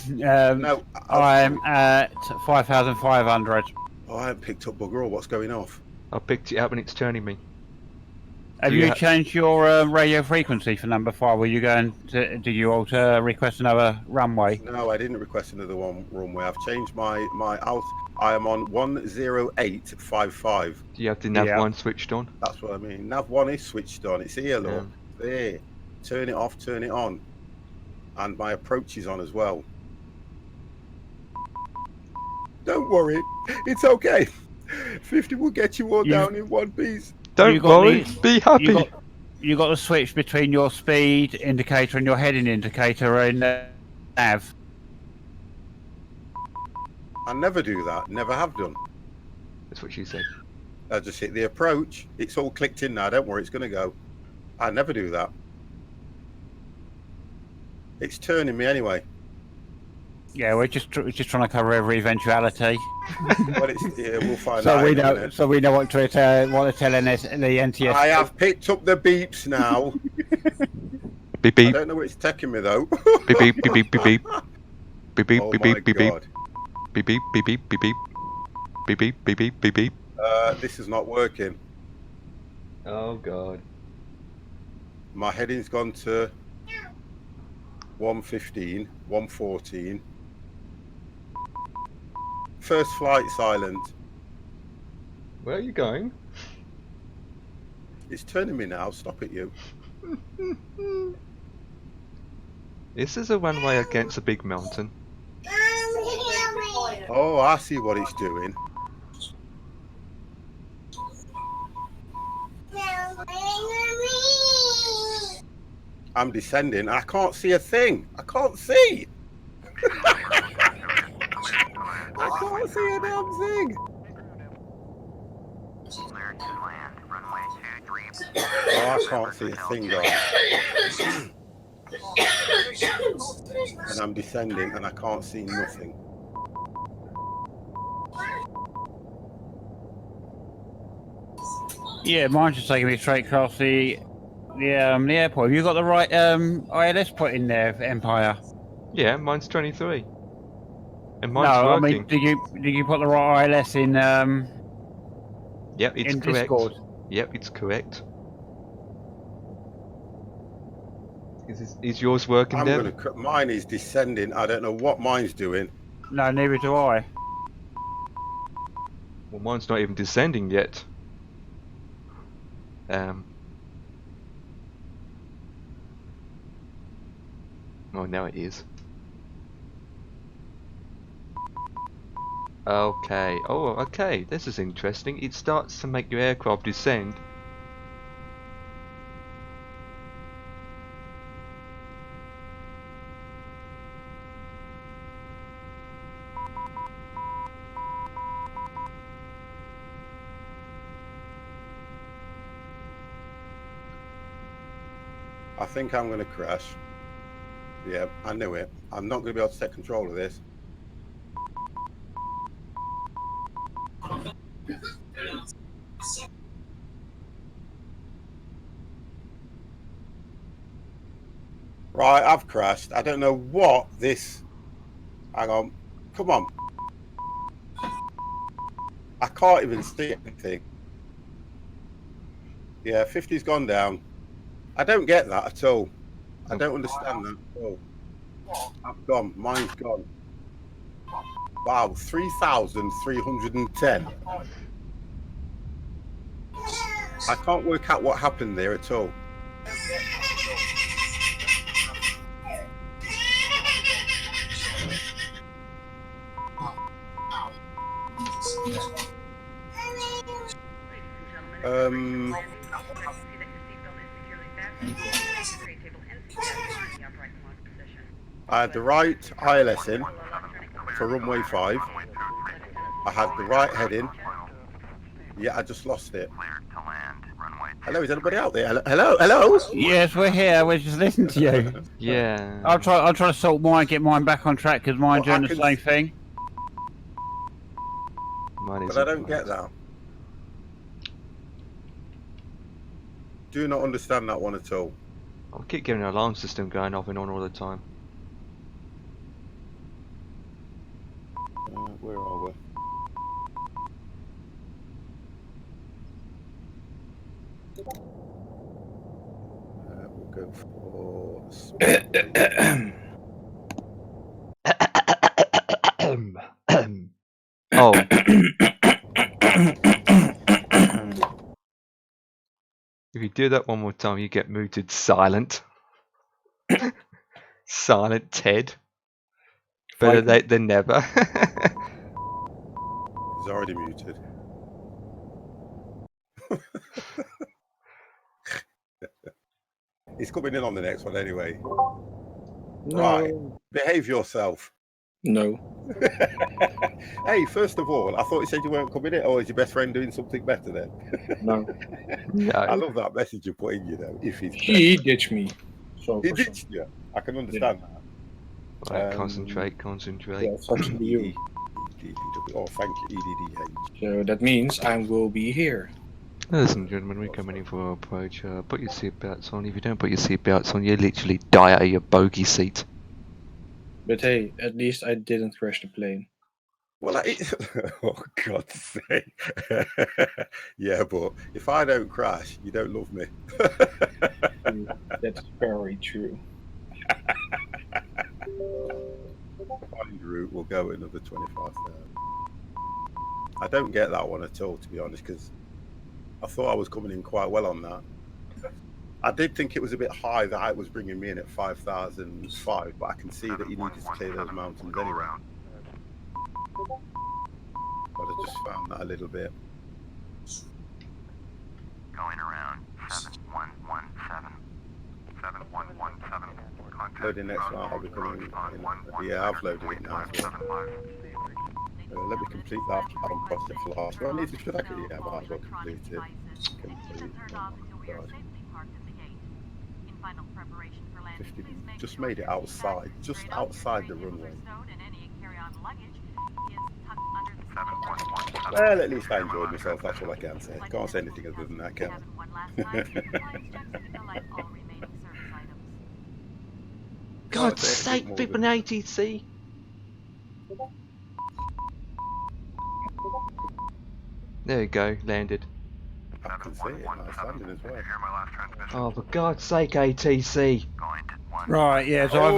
No,
I'm at 5,500.
Oh, I haven't picked up bugger all. What's going off?
I picked it up and it's turning me.
Have
Do you
you
ha-
changed your radio frequency for number 5? Were you going to? Did you alter request another runway?
No, I didn't request another one runway. I've changed my alt. I am on 10855.
Do you have the nav
Yeah.
1 switched on?
That's what I mean. Nav 1 is switched on. It's here, look. There. Turn it off, turn it on. And my approach is on as well. Don't worry. It's okay. 50 will get you all down in one piece.
Don't
You got
worry,
the-
be happy.
You got to switch between your speed indicator and your heading indicator in nav.
I never do that. Never have done.
That's what she said.
I just hit the approach. It's all clicked in now. Don't worry, it's going to go. I never do that. It's turning me anyway.
Yeah, we're just trying to cover every eventuality.
Well, we'll find
So
out.
we
in a
know.
minute.
So we know what to tell the NTS.
I have picked up the beeps now.
Beep
I
beep,
don't know where it's taking me though.
beep beep, beep beep, beep beep. Beep beep,
Oh
beep
my
beep, beep beep.
God.
Beep beep, beep beep, beep beep. Beep beep, beep beep, beep beep.
This is not working.
Oh God.
My heading's gone to 115, 114. First flight silent.
Where are you going?
It's turning me now. Stop it, you.
This is a runway against a big mountain.
Oh, I see what it's doing. I'm descending. I can't see a thing. I can't see. I can't see a damn thing.
Cleared to land. Runway 23.
Oh, I can't see a thing, guys. And I'm descending and I can't see nothing.
Yeah, mine's just taking me straight across the airport. Have you got the right ILS put in there for Empire?
Yeah, mine's 23. And
No,
mine's
I
working.
mean, did you put the right ILS in
Yep, it's
in
correct.
Discord?
Yep, it's correct. Is yours working,
I'm
Dev?
gonna. Mine is descending. I don't know what mine's doing.
No, neither do I.
Well, mine's not even descending yet. Oh, now it is. Okay. Oh, okay. This is interesting. It starts to make your aircraft descend.
I think I'm going to crash. Yeah, I knew it. I'm not going to be able to take control of this. Right, I've crashed. I don't know what this... Hang on. Come on. I can't even see anything. Yeah, 50's gone down. I don't get that at all. I don't understand that at all. I've gone. Mine's gone. Wow, 3,310. I can't work out what happened there at all. I had the right ILS in for runway 5. I had the right heading. Yeah, I just lost it. Hello, is anybody out there? Hello, hello.
Yes, we're here. We're just listening to you.
Yeah.
I'll try to sort mine, get mine back on track because mine's
Well,
doing the same thing.
Mine is
But I don't get that. Do not understand that one at all.
I'll keep getting an alarm system going off and on all the time.
Where are we? We'll go for...
Oh. If you do that one more time, you get muted silent. Silent Ted. Better late than never.
He's already muted. He's coming in on the next one anyway.
No.
Right. Behave yourself.
No.
Hey, first of all, I thought you said you weren't coming in. Or is your best friend doing something better then?
No.
I
No.
love that message you put in, you know, if he's
He ditched me. So
He ditched you. I can understand that.
Right, concentrate.
Yeah, it's actually you.
Oh, thank you, EDDH.
So that means I will be here.
Ladies and gentlemen, we're coming in for our approach. Put your seatbelts on. If you don't put your seatbelts on, you literally die out of your bogey seat.
But hey, at least I didn't crash the plane.
Well, oh, God's sake. Yeah, but if I don't crash, you don't love me.
That's very true.
Find route, we'll go another 25,000. I don't get that one at all, to be honest, because I thought I was coming in quite well on that. I did think it was a bit high that it was bringing me in at 5,005, but I can see that you needed to clear those mountains anyway. But I just found that a little bit.
Going around 7117. 7117.
Loading next one, I'll be coming in. Yeah, I've loaded it now as well. Let me complete that on project for last. Well, I need to should I could yeah, I might as well complete it. Complete. Oh, God. 50, just made it outside, just outside the runway. Well, at least I enjoyed myself, that's all I can say. Can't say anything other than that, can I?
God's sake, flipping ATC! There you go, landed.
I can see it, nice landing as well.
Oh, for God's sake, ATC!
Right, yeah, so I've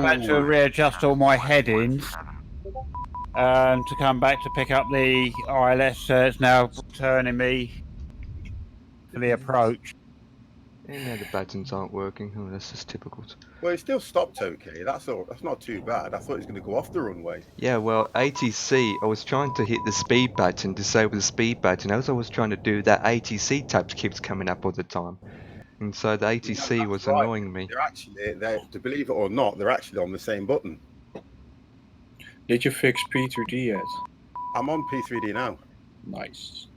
had to readjust all my headings to come back to pick up the ILS. It's now turning me for the approach.
And now the buttons aren't working. Oh, that's just typical.
Well, it still stopped okay. That's all. That's not too bad. I thought it was going to go off the runway.
Yeah, well, ATC, I was trying to hit the speed button, disable the speed button. As I was trying to do that, ATC tab keeps coming up all the time. And so the ATC was
right.
annoying me.
They're to believe it or not, they're actually on the same button.
Did you fix P3D yet?
I'm on P3D now.
Nice.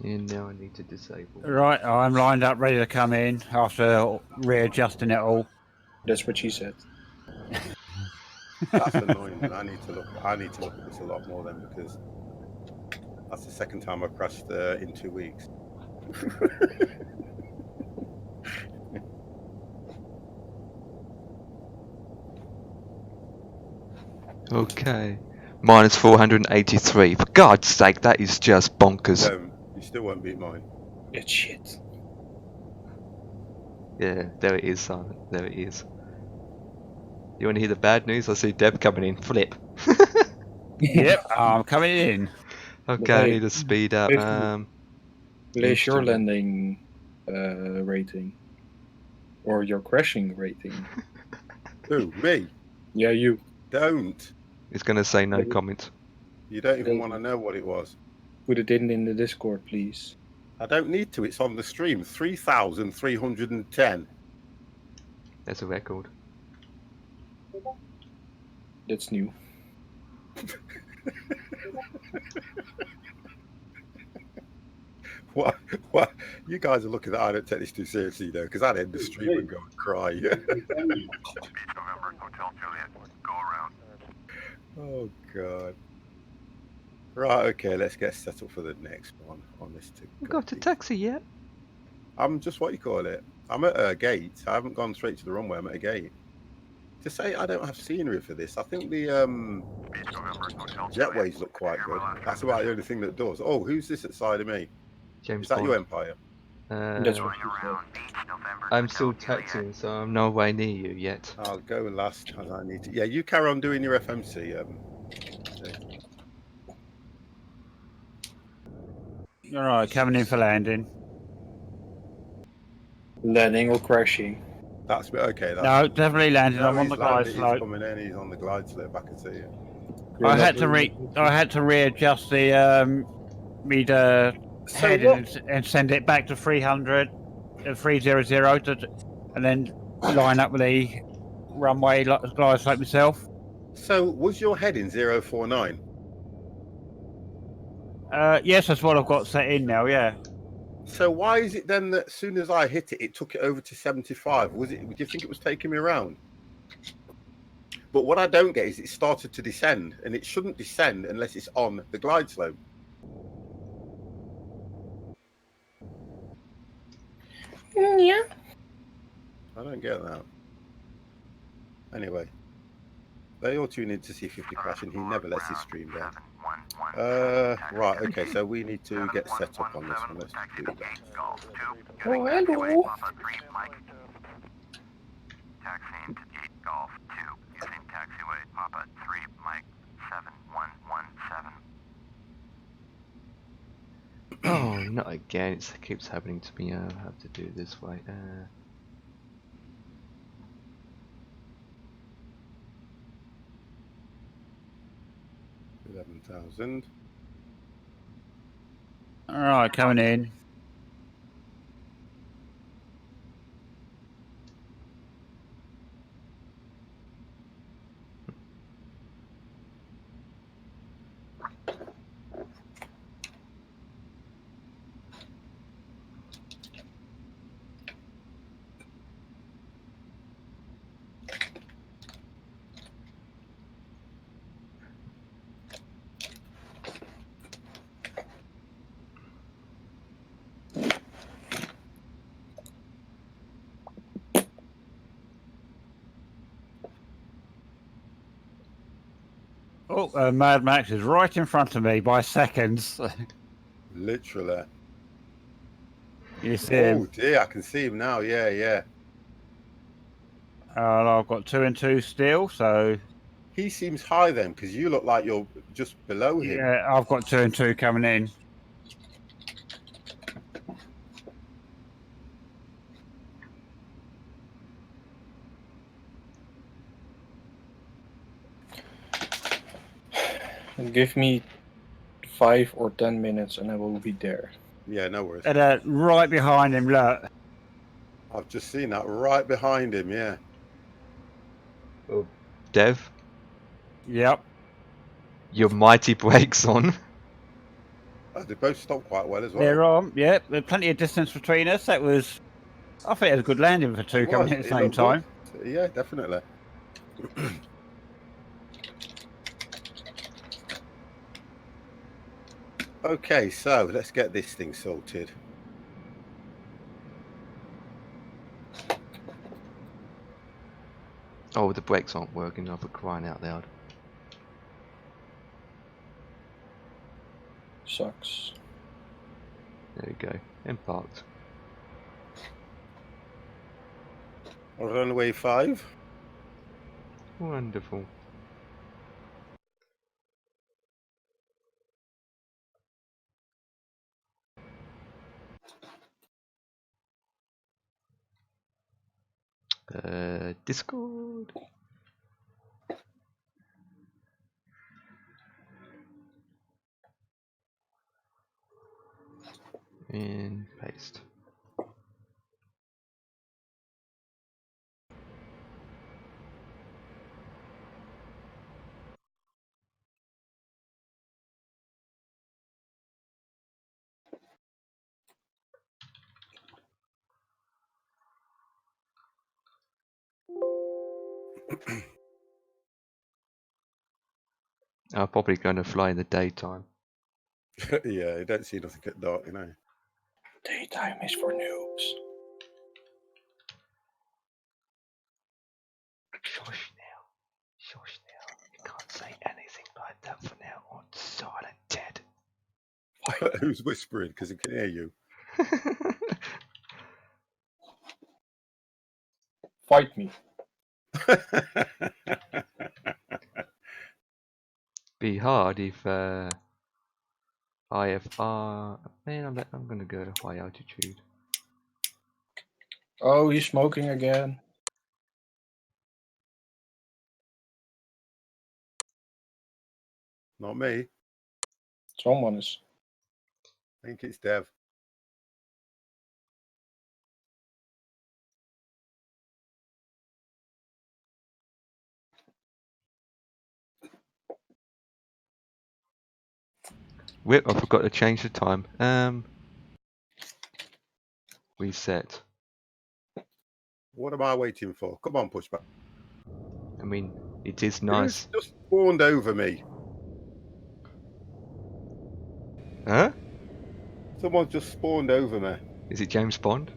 And now I need to disable.
Right, I'm lined up, ready to come in after readjusting it all.
That's what she said.
That's annoying. I need to look at this a lot more then, because that's the second time I've crashed in 2 weeks.
Okay. Minus 483. For God's sake, that is just bonkers.
You still won't beat mine.
It's shit.
Yeah, there it is, Simon. There it is. You want to hear the bad news? I see Deb coming in. Flip.
Yep, I'm coming in.
Okay, I
Hey,
need to speed up.
Place your
Instrument.
landing rating. Or your crashing rating.
Who? Me?
Yeah, you.
Don't.
It's going to say no comment.
You don't even want to know what it was.
Put it in the Discord, please.
I don't need to. It's on the stream. 3,310.
That's a record.
That's new.
What? You guys are looking at I don't take this too seriously, though, because I'd end the stream and go and cry.
Beach November, Hotel Juliet, go around.
Oh, God. Right, okay, let's get set up for the next one on this ticket.
We got a taxi yet?
I'm just, what you call it? I'm at a gate. I haven't gone straight to the runway. I'm at a gate. To say I don't have scenery for this, I think the
Beach November, Hotel
jetways look quite good. That's about the only thing that does. Oh, who's this at the side of me?
James
Is that
Bond.
your Empire?
That's what
Going around Beach November,
I'm
Hotel
still
Juliet.
taxiing, so I'm no way near you yet.
I'll go last as I need to. Yeah, you carry on doing your FMC.
Alright, coming in for landing.
Landing or crashing.
That's okay. That's,
No, definitely landing.
no,
I'm on
he's
the glide
landed,
slope.
He's coming in. He's on the glide slope. I can see you.
I had to readjust the heading and send it back to 300, 300, and then line up with the runway glide slope myself.
So, was your heading 049?
Yes, that's what I've got set in now. Yeah.
So why is it then that as soon as I hit it, it took it over to 75? Was it? Do you think it was taking me around? But what I don't get is it started to descend, and it shouldn't descend unless it's on the glide slope.
Yeah.
I don't get that. Anyway, they all tune in to see 50 crash, and he never lets his stream down. Right, okay, so we need to get set up on this one. Let's do that.
Oh, hello.
Taxiing to Gate Golf 2 using taxiway Papa 3 Mike 7117.
Oh, not again. It keeps happening to me. I have to do it this way.
11,000.
Alright, coming in. Oh, Mad Max is right in front of me by seconds.
Literally.
You see him?
Oh dear, I can see him now. Yeah, yeah.
I've got 2 and 2 still, so
He seems high then, because you look like you're just below him.
yeah, I've got 2 and 2 coming in.
Give me 5 or 10 minutes and I will be there.
Yeah, no worries.
And right behind him, look.
I've just seen that right behind him, yeah.
Oh, Dev,
Yep.
your mighty brakes on.
Oh, they both stopped quite well as well.
They're on. Yep. There's plenty of distance between us. That was. I think it was a good landing for two
It
coming
was,
at the
it
same
looked
time.
good. Yeah, definitely. Okay, so let's get this thing sorted.
Oh, the brakes aren't working. I'm for crying out loud.
Sucks.
There we go. And parked.
Runway 5.
Wonderful. Discord. And paste. I'm probably going to fly in the daytime.
Yeah, you don't see nothing at dark, you know.
Daytime is for noobs.
Shush now. Shush now. You can't say anything like that for now on Silent Ted.
Who's whispering? Because he can hear you.
Fight me.
Be hard if IFR. Man, I'm going to go to high altitude.
Oh, he's smoking again.
Not me.
Someone is.
I think it's Dev.
Whip, I forgot to change the time. Reset.
What am I waiting for? Come on, pushback.
I mean, it is nice.
Who's just spawned over me?
Huh?
Someone's just spawned over me.
Is it James Bond?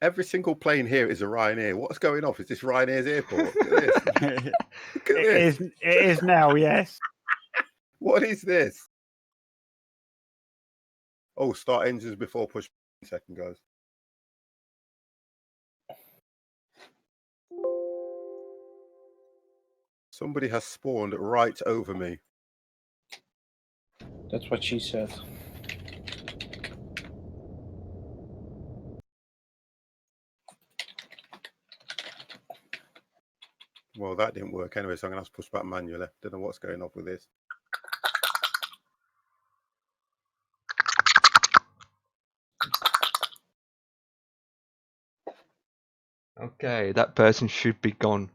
Every single plane here is a Ryanair. What's going off? Is this Ryanair's airport? Look at this. Look at this.
It is now, yes.
What is this? Oh, start engines before push. Second, guys. Somebody has spawned right over me.
That's what she said.
Well, that didn't work anyway, so I'm going to have to push back manually. Don't know what's going on with this.
Okay, that person should be gone.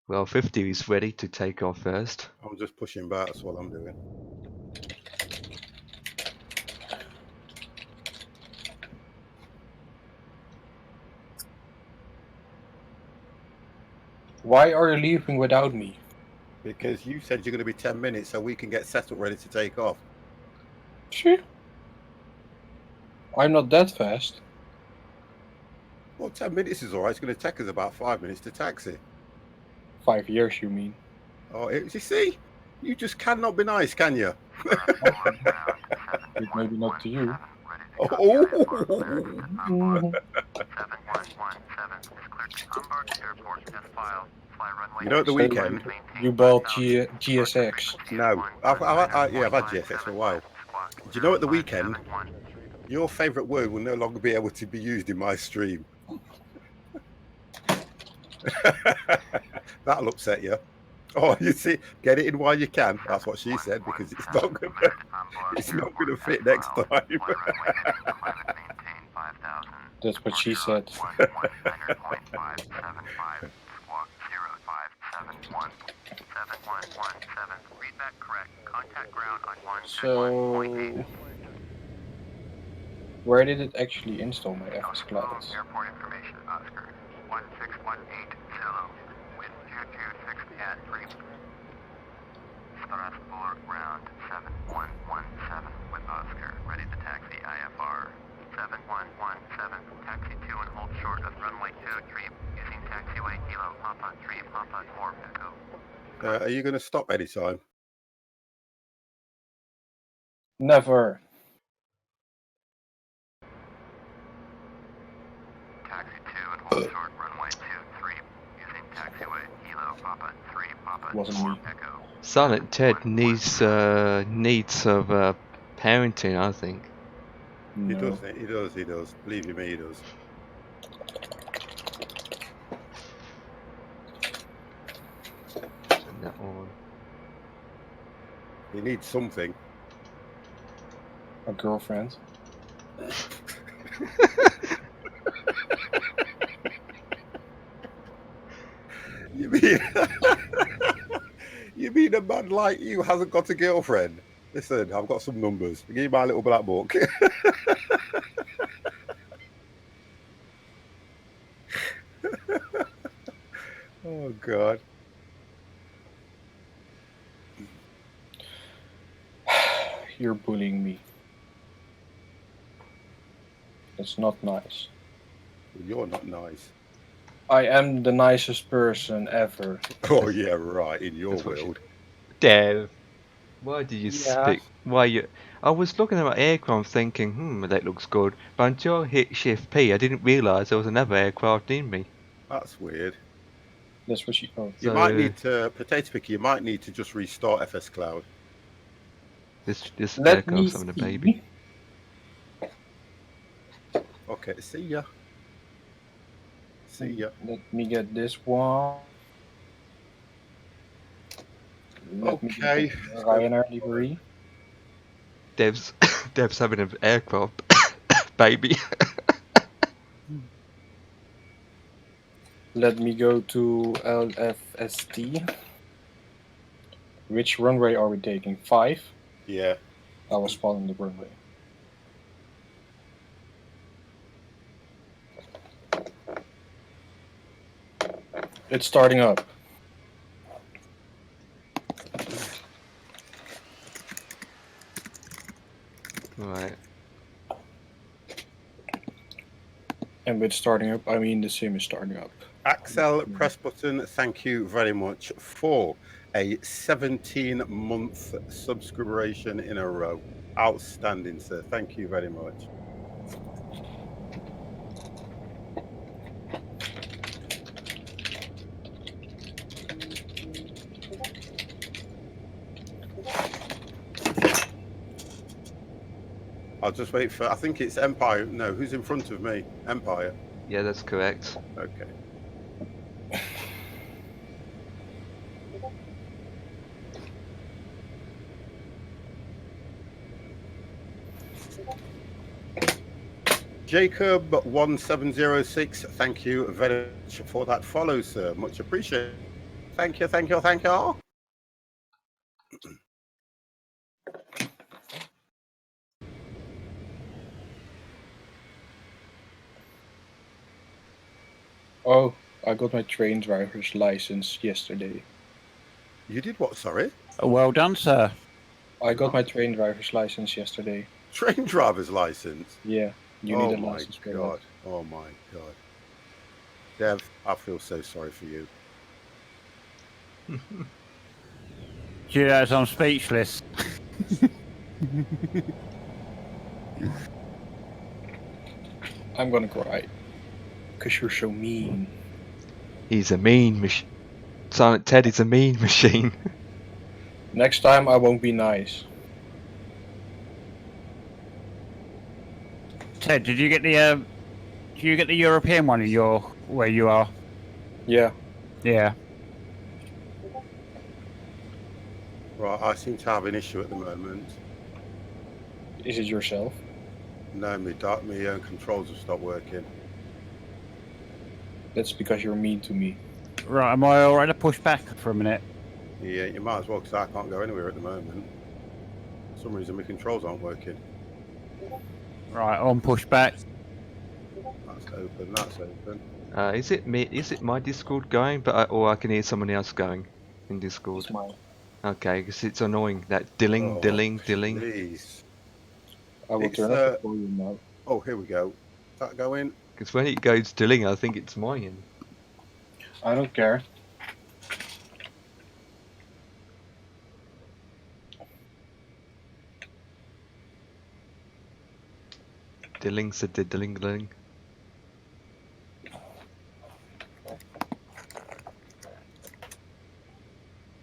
Well, 50 is ready to take off first.
I'm just pushing back. That's what I'm doing.
Why are you leaving without me?
Because you said you're going to be 10 minutes so we can get set up ready to take off.
Sure. I'm not that fast.
Well, 10 minutes is all right. It's going to take us about 5 minutes to taxi.
5 years, you mean?
Oh, you see? You just cannot be nice, can you?
Maybe not to you.
Oh.
7117 is cleared to Hamburg Airport and file fly runway.
You know, at the
So
weekend.
you bought GSX.
No, I've had GSX for a while. Do you know, at the weekend, your favourite word will no longer be able to be used in my stream. That'll upset you. Oh, you see, get it in while you can. That's what she said, because it's not gonna fit next time.
That's what she said. So, where did it actually install my FS Clouds?
Airport information, Oscar. 16180 with 226 at 3. Strasbourg ground 7117 with Oscar. Ready to taxi IFR. 7117. Taxi 2 and hold short of runway 23 using taxiway Kilo Papa 3 Papa 4 Echo.
Are you going to stop anytime?
Never.
Taxi 2 and hold short runway 23 using taxiway Kilo Papa 3 Papa
Wasn't
4
me.
Echo.
Silent Ted needs of parenting, I think.
He
No.
does. He does. Believe you me, he does.
And that one.
He needs something.
A girlfriend.
You mean you mean a man like you hasn't got a girlfriend? Listen, I've got some numbers. Give you my little black book. Oh God.
You're bullying me. That's not nice.
You're not nice.
I am the nicest person ever.
Oh yeah, right. In your
That's what she-
world.
Dev, why do you
Yeah.
speak? Why you? I was looking at my aircraft thinking, that looks good. But until I hit Shift P, I didn't realise there was another aircraft in me.
That's weird.
That's what she. Oh,
You might need to, Potato Picker, you might need to just restart FS Cloud.
This
let me
aircraft's having a baby.
see.
Okay, see ya. See ya.
Let me get this one. Let me
Okay.
get the Ryanair livery.
Dev's Dev's having an aircraft baby.
Let me go to LFST. Which runway are we taking? 5?
Yeah.
I was following the runway. It's starting up.
Right.
And with starting up, I mean the sim is starting up. Axel, press button. Thank you very much for a 17-month subscription in a row. Outstanding, sir. Thank you very much. I'll just wait for, I think it's Empire. No, who's in front of me? Empire.
Yeah, that's correct.
Okay. Jacob1706, thank you very much for that follow, sir. Much appreciated. Thank you, thank you, thank you.
Oh, I got my train driver's license yesterday.
You did what, sorry?
Well done, sir.
I got my train driver's license yesterday.
Train driver's license?
Yeah, you
Oh
need a
my
license for
God. Oh my God. Dev, I feel so sorry for you.
Cheers, I'm speechless.
that. I'm gonna cry. Because you're so mean.
He's a mean machine. Silent Ted is a mean machine.
Next time I won't be nice.
Ted, did you get the European one in where you are?
Yeah.
Yeah.
Right, I seem to have an issue at the moment.
Is it yourself?
No, my own controls have stopped working.
That's because you're mean to me.
Right, am I alright to push back for a minute?
Yeah, you might as well, because I can't go anywhere at the moment. For some reason, my controls aren't working.
Right, on push back.
That's open, that's open.
Is it me? Is it my Discord going? Or I can hear someone else going in Discord.
It's mine.
Okay, because it's annoying that dilling.
Please.
I will
It's,
turn it for you now.
Oh, here we go. Is that going?
Because when it goes dilling, I think it's mine.
I don't care.
Dilling's a diddling.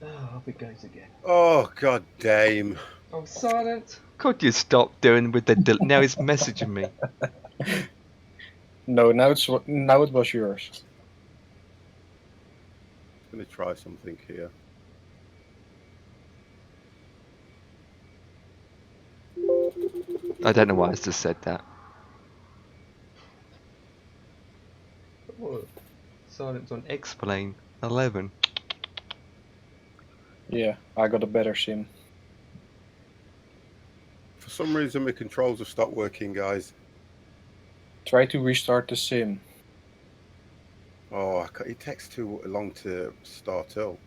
Oh, off it goes again.
Oh, god damn.
Oh, Silent! Could you stop doing with the dill? Now he's messaging me.
No, now it was yours.
I'm going to try something here.
I don't know why I just said that. Oh, Silent's on X-Plane 11.
Yeah, I got a better sim.
For some reason, my controls have stopped working, guys.
Try to restart the sim.
Oh, it takes too long to start up.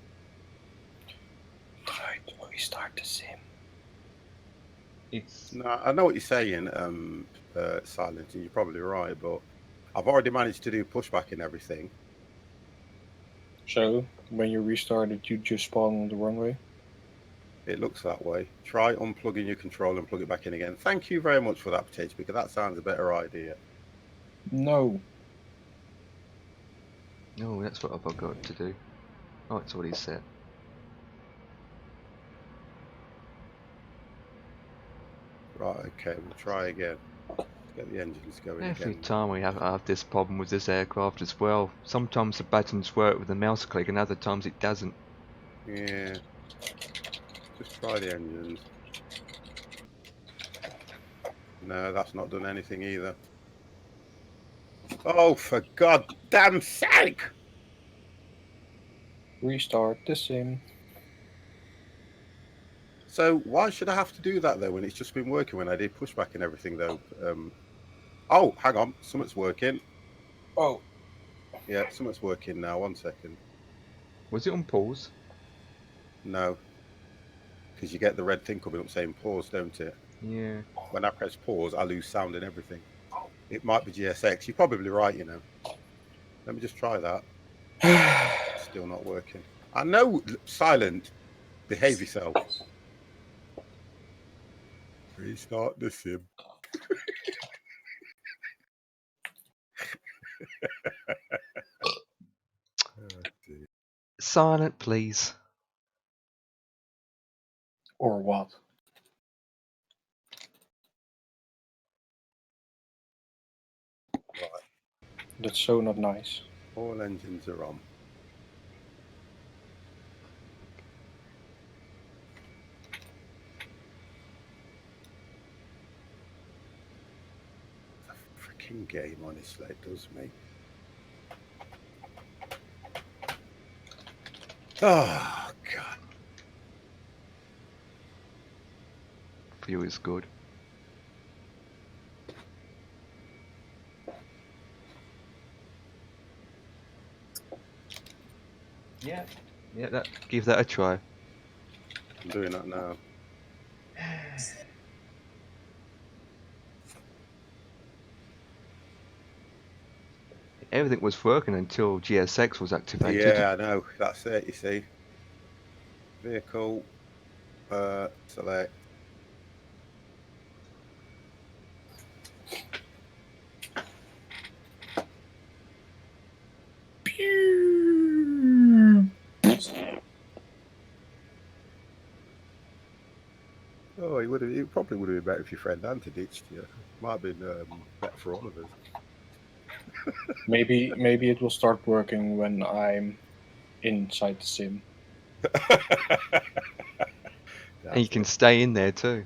Try to restart the sim.
It's
No, I know what you're saying, Silent, and you're probably right, but I've already managed to do pushback and everything.
So, when you restart it, you just spawn on the wrong way?
It looks that way. Try unplugging your control and plug it back in again. Thank you very much for that, Potato, because that sounds a better idea.
No.
oh, that's what I've got to do. Oh, it's what he said.
Right, okay, we'll try again. Get the engines going
Every
again.
time we have this problem with this aircraft as well. Sometimes the buttons work with the mouse click, and other times it doesn't.
Yeah. Just try the engines. No, that's not done anything either. Oh, for God damn sake!
Restart the sim.
So why should I have to do that though when it's just been working when I did pushback and everything though? Oh, hang on, something's working.
Oh.
Yeah, something's working now. 1 second.
Was it on pause?
No, because you get the red thing coming up saying pause, don't it?
Yeah.
When I press pause, I lose sound and everything. It might be GSX. You're probably right, you know. Let me just try that. Still not working. I know, Silent. Behave yourself. Restart the sim. Oh, dear.
Silent, please.
Or what?
Right.
That's so not nice.
All engines are on. It's a freaking game, honestly, it does me. Oh, God.
View is good. Yeah. Yeah, give that a try.
I'm doing that now.
Everything was working until GSX was activated.
Yeah, I know. That's it, you see. Vehicle. Select. Oh, it probably would have been better if your friend Ant had ditched you. Might have been better for all of us.
Maybe it will start working when I'm inside the sim.
And you can stay in there too.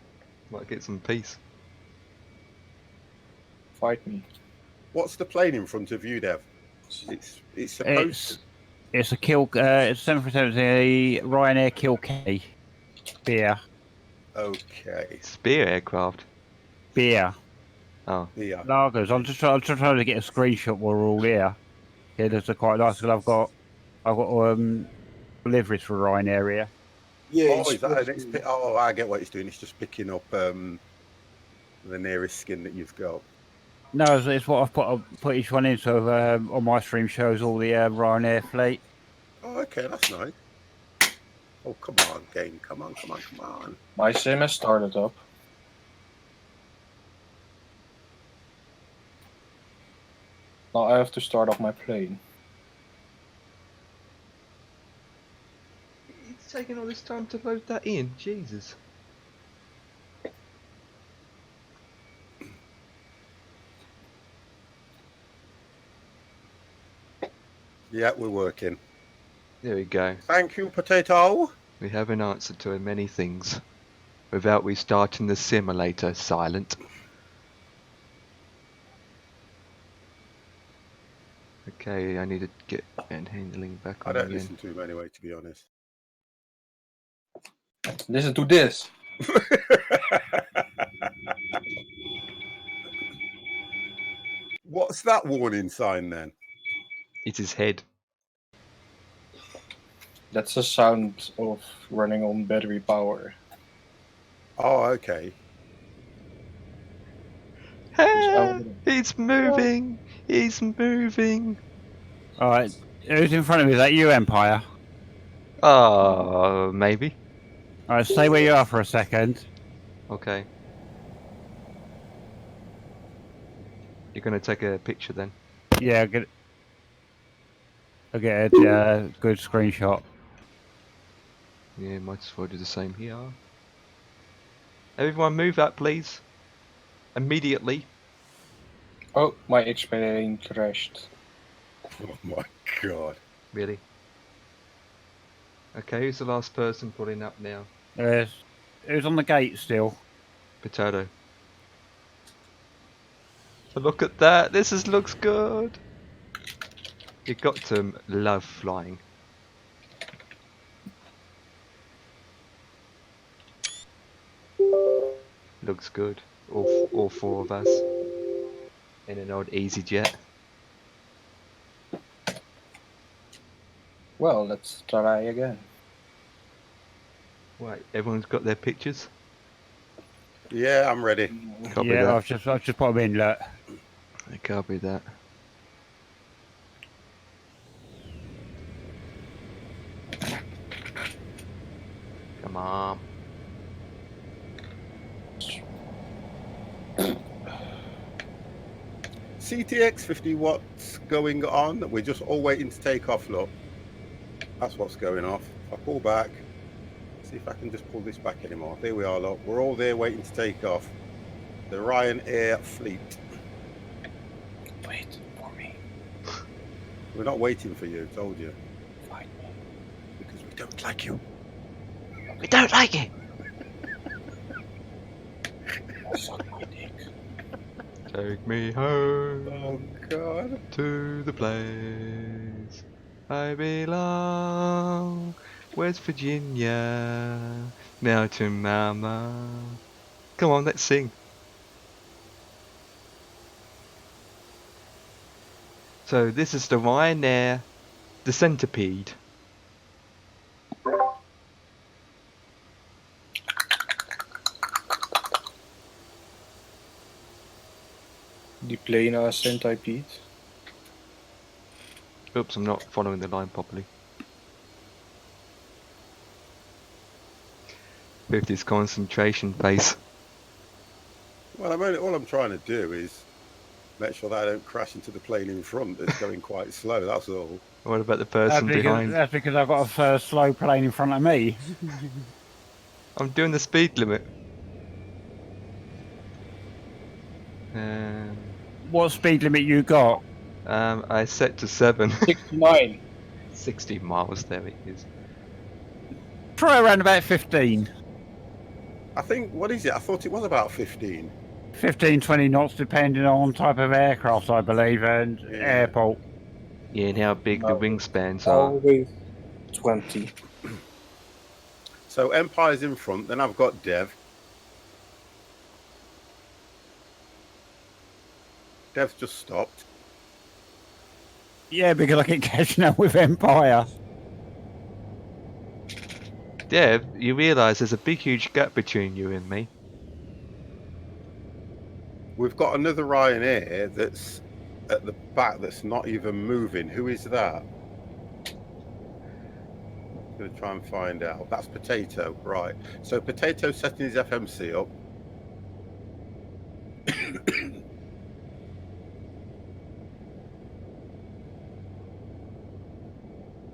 Might get some peace.
Fight me.
What's the plane in front of you, Dev? It's supposed.
It's a kill. It's 737 Ryanair Kilkenny. Beer.
Okay.
Spear aircraft.
Beer.
Oh.
Yeah.
Lagers. I'm just trying to get a screenshot while we're all here. Yeah, those are quite nice because I've got deliveries for Ryanair here.
Yeah.
Oh, is that oh, I get what it's doing. It's just picking up the nearest skin that you've got.
No, it's what I've put each one in. So on my stream shows all the Ryanair fleet.
Oh, okay, that's nice. Oh, come on, game. Come on.
My sim has started up. Now I have to start up my plane.
It's taking all this time to load that in. Jesus.
Yeah, we're working.
There we go.
Thank you, Potato.
We have an answer to many things. Without restarting the simulator, silent. Okay, I need to get handling back
I
on
don't
again.
listen to him anyway, to be honest.
Listen to this.
What's that warning sign then?
It's his head.
That's the sound of running on battery power.
Oh, okay.
He's moving! He's moving!
Alright, who's in front of me? Is that you, Empire?
Oh, maybe.
Alright, stay where you are for a second.
Okay. You're gonna take a picture then?
Yeah, I'll get a good screenshot.
Yeah, might as well do the same here. Everyone move up, please. Immediately.
Oh, my plane crashed.
Oh my god.
Really? Okay, who's the last person pulling up now?
Who's on the gate still?
Potato. Look at that! Looks good! You got to love flying. Looks good. All four of us. In an old EasyJet.
Well, let's try again.
Right, everyone's got their pictures?
Yeah, I'm ready.
Copy
yeah,
that.
I've just put them in. Look.
I copy that. Come on.
CTX 50 what's going on? We're just all waiting to take off, look. That's what's going off. If I pull back, see if I can just pull this back anymore. There we are, look. We're all there waiting to take off. The Ryanair fleet.
Wait for me.
We're not waiting for you, told you.
Fight me.
Because we don't like you.
We don't like it!
Suck my dick.
Take me home
Oh god.
to the place I belong. West Virginia, now to mama. Come on, let's sing. So this is the Ryanair, the centipede.
The plane has centipede.
Oops, I'm not following the line properly. 50's concentration phase.
Well, all I'm trying to do is make sure that I don't crash into the plane in front that's going quite slow, that's all.
What about the person behind?
That's because I've got a slow plane in front of me.
I'm doing the speed limit.
What speed limit you got?
I set to 7.
69.
60 miles, there it is.
Try around about 15.
I think, what is it? I thought it was about 15.
15, 20 knots, depending on type of aircraft, I believe, and
Yeah.
airport.
Yeah, and how big the
No.
wingspans are.
Always 20.
So Empire's in front, then I've got Dev. Dev's just stopped.
Yeah, because I keep catching up with Empire.
Dev, you realise there's a big huge gap between you and me.
We've got another Ryanair that's at the back that's not even moving. Who is that? I'm going to try and find out. That's Potato, right. So Potato's setting his FMC up.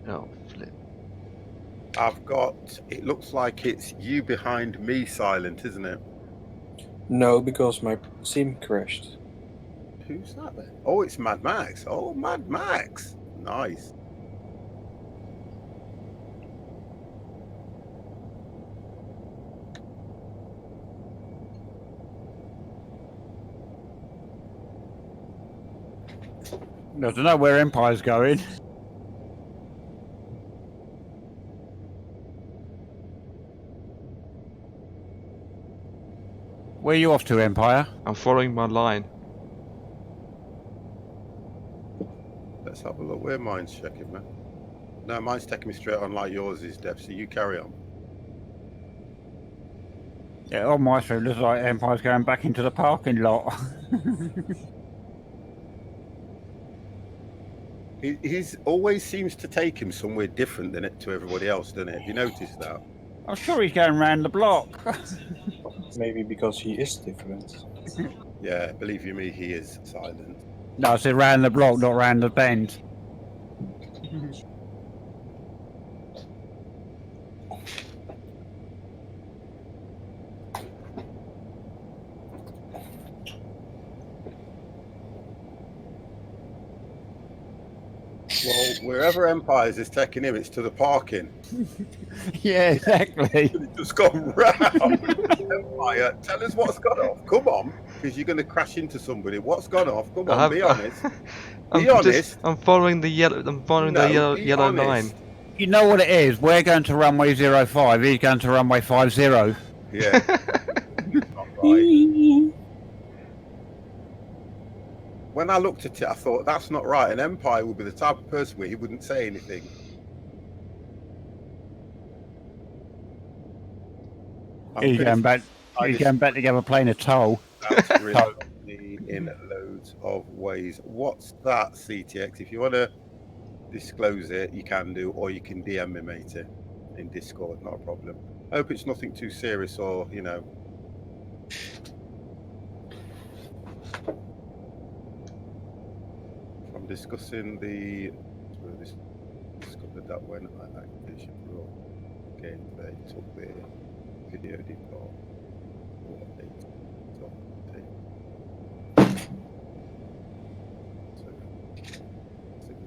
Oh, flip.
I've got, it looks like it's you behind me, Silent, isn't it?
No, because my sim crashed.
Who's that then? Oh, it's Mad Max. Oh, Mad Max. Nice.
I don't know where Empire's going. Where are you off to, Empire?
I'm following my line.
Let's have a look where mine's checking, man. No, mine's taking me straight on like yours is, Dev, so you carry on.
Yeah, on my stream, looks like Empire's going back into the parking lot.
He's always seems to take him somewhere different than it to everybody else, doesn't it? Have you noticed that?
I'm sure he's going round the block.
Maybe because he is different.
Yeah, believe you me, he is Silent.
No, I said round the block, not round the bend.
Well, wherever Empires is taking him, it's to the parking.
Yeah, exactly.
It's just gone round. Empire, tell us what's gone off. Come on, because you're going to crash into somebody. What's gone off? Come on, be honest. Be honest.
I'm following the yellow. I'm following the
be
yellow line.
honest.
You know what it is? We're going to runway 05. He's going to runway 50.
Yeah. Not right. When I looked at it, I thought that's not right. An Empire would be the type of person where he wouldn't say anything.
He's going back. He's going back to give a plane a toll.
That's really in loads of ways. What's that, CTX? If you want to disclose it, you can do, or you can DM me, matey, in Discord. Not a problem. I hope it's nothing too serious, or you know. I'm discussing the. Discovered that when I activation rule game, they took the video default.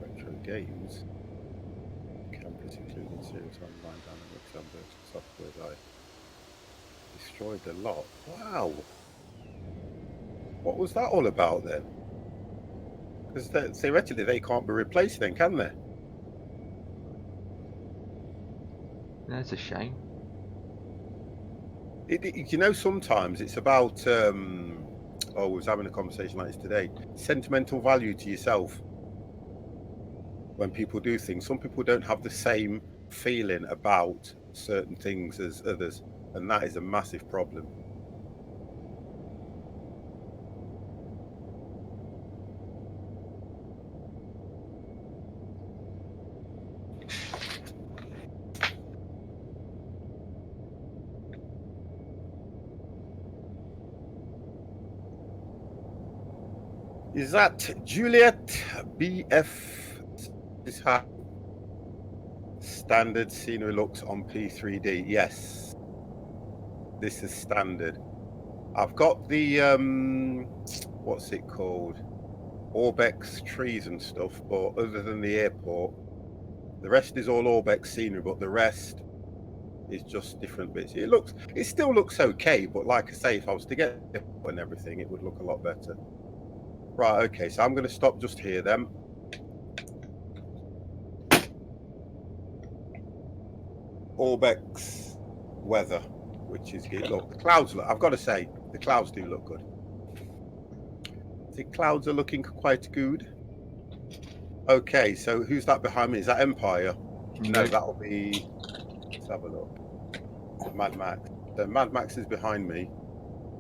Retro games, cameras including serious online dynamics and virtual software that I destroyed a lot. Wow, what was that all about then? Because theoretically they can't be replaced then, can they?
That's a shame.
You know, sometimes it's about I was having a conversation like this today, sentimental value to yourself. When people do things, some people don't have the same feeling about certain things as others, and that is a massive problem. Is that Juliet BF? Is how standard scenery looks on P3D? Yes, this is standard. I've got the what's it called? Orbex trees and stuff, but other than the airport, the rest is all Orbex scenery, but the rest is just different bits. It still looks okay, but like I say, if I was to get it and everything, it would look a lot better. Right, okay, so I'm going to stop just here then. Orbex weather, which is good. Look, the clouds look, I've got to say, the clouds do look good. The clouds are looking quite good. Okay, so who's that behind me? Is that Empire? No, that'll be, let's have a look. Mad Max. So Mad Max is behind me.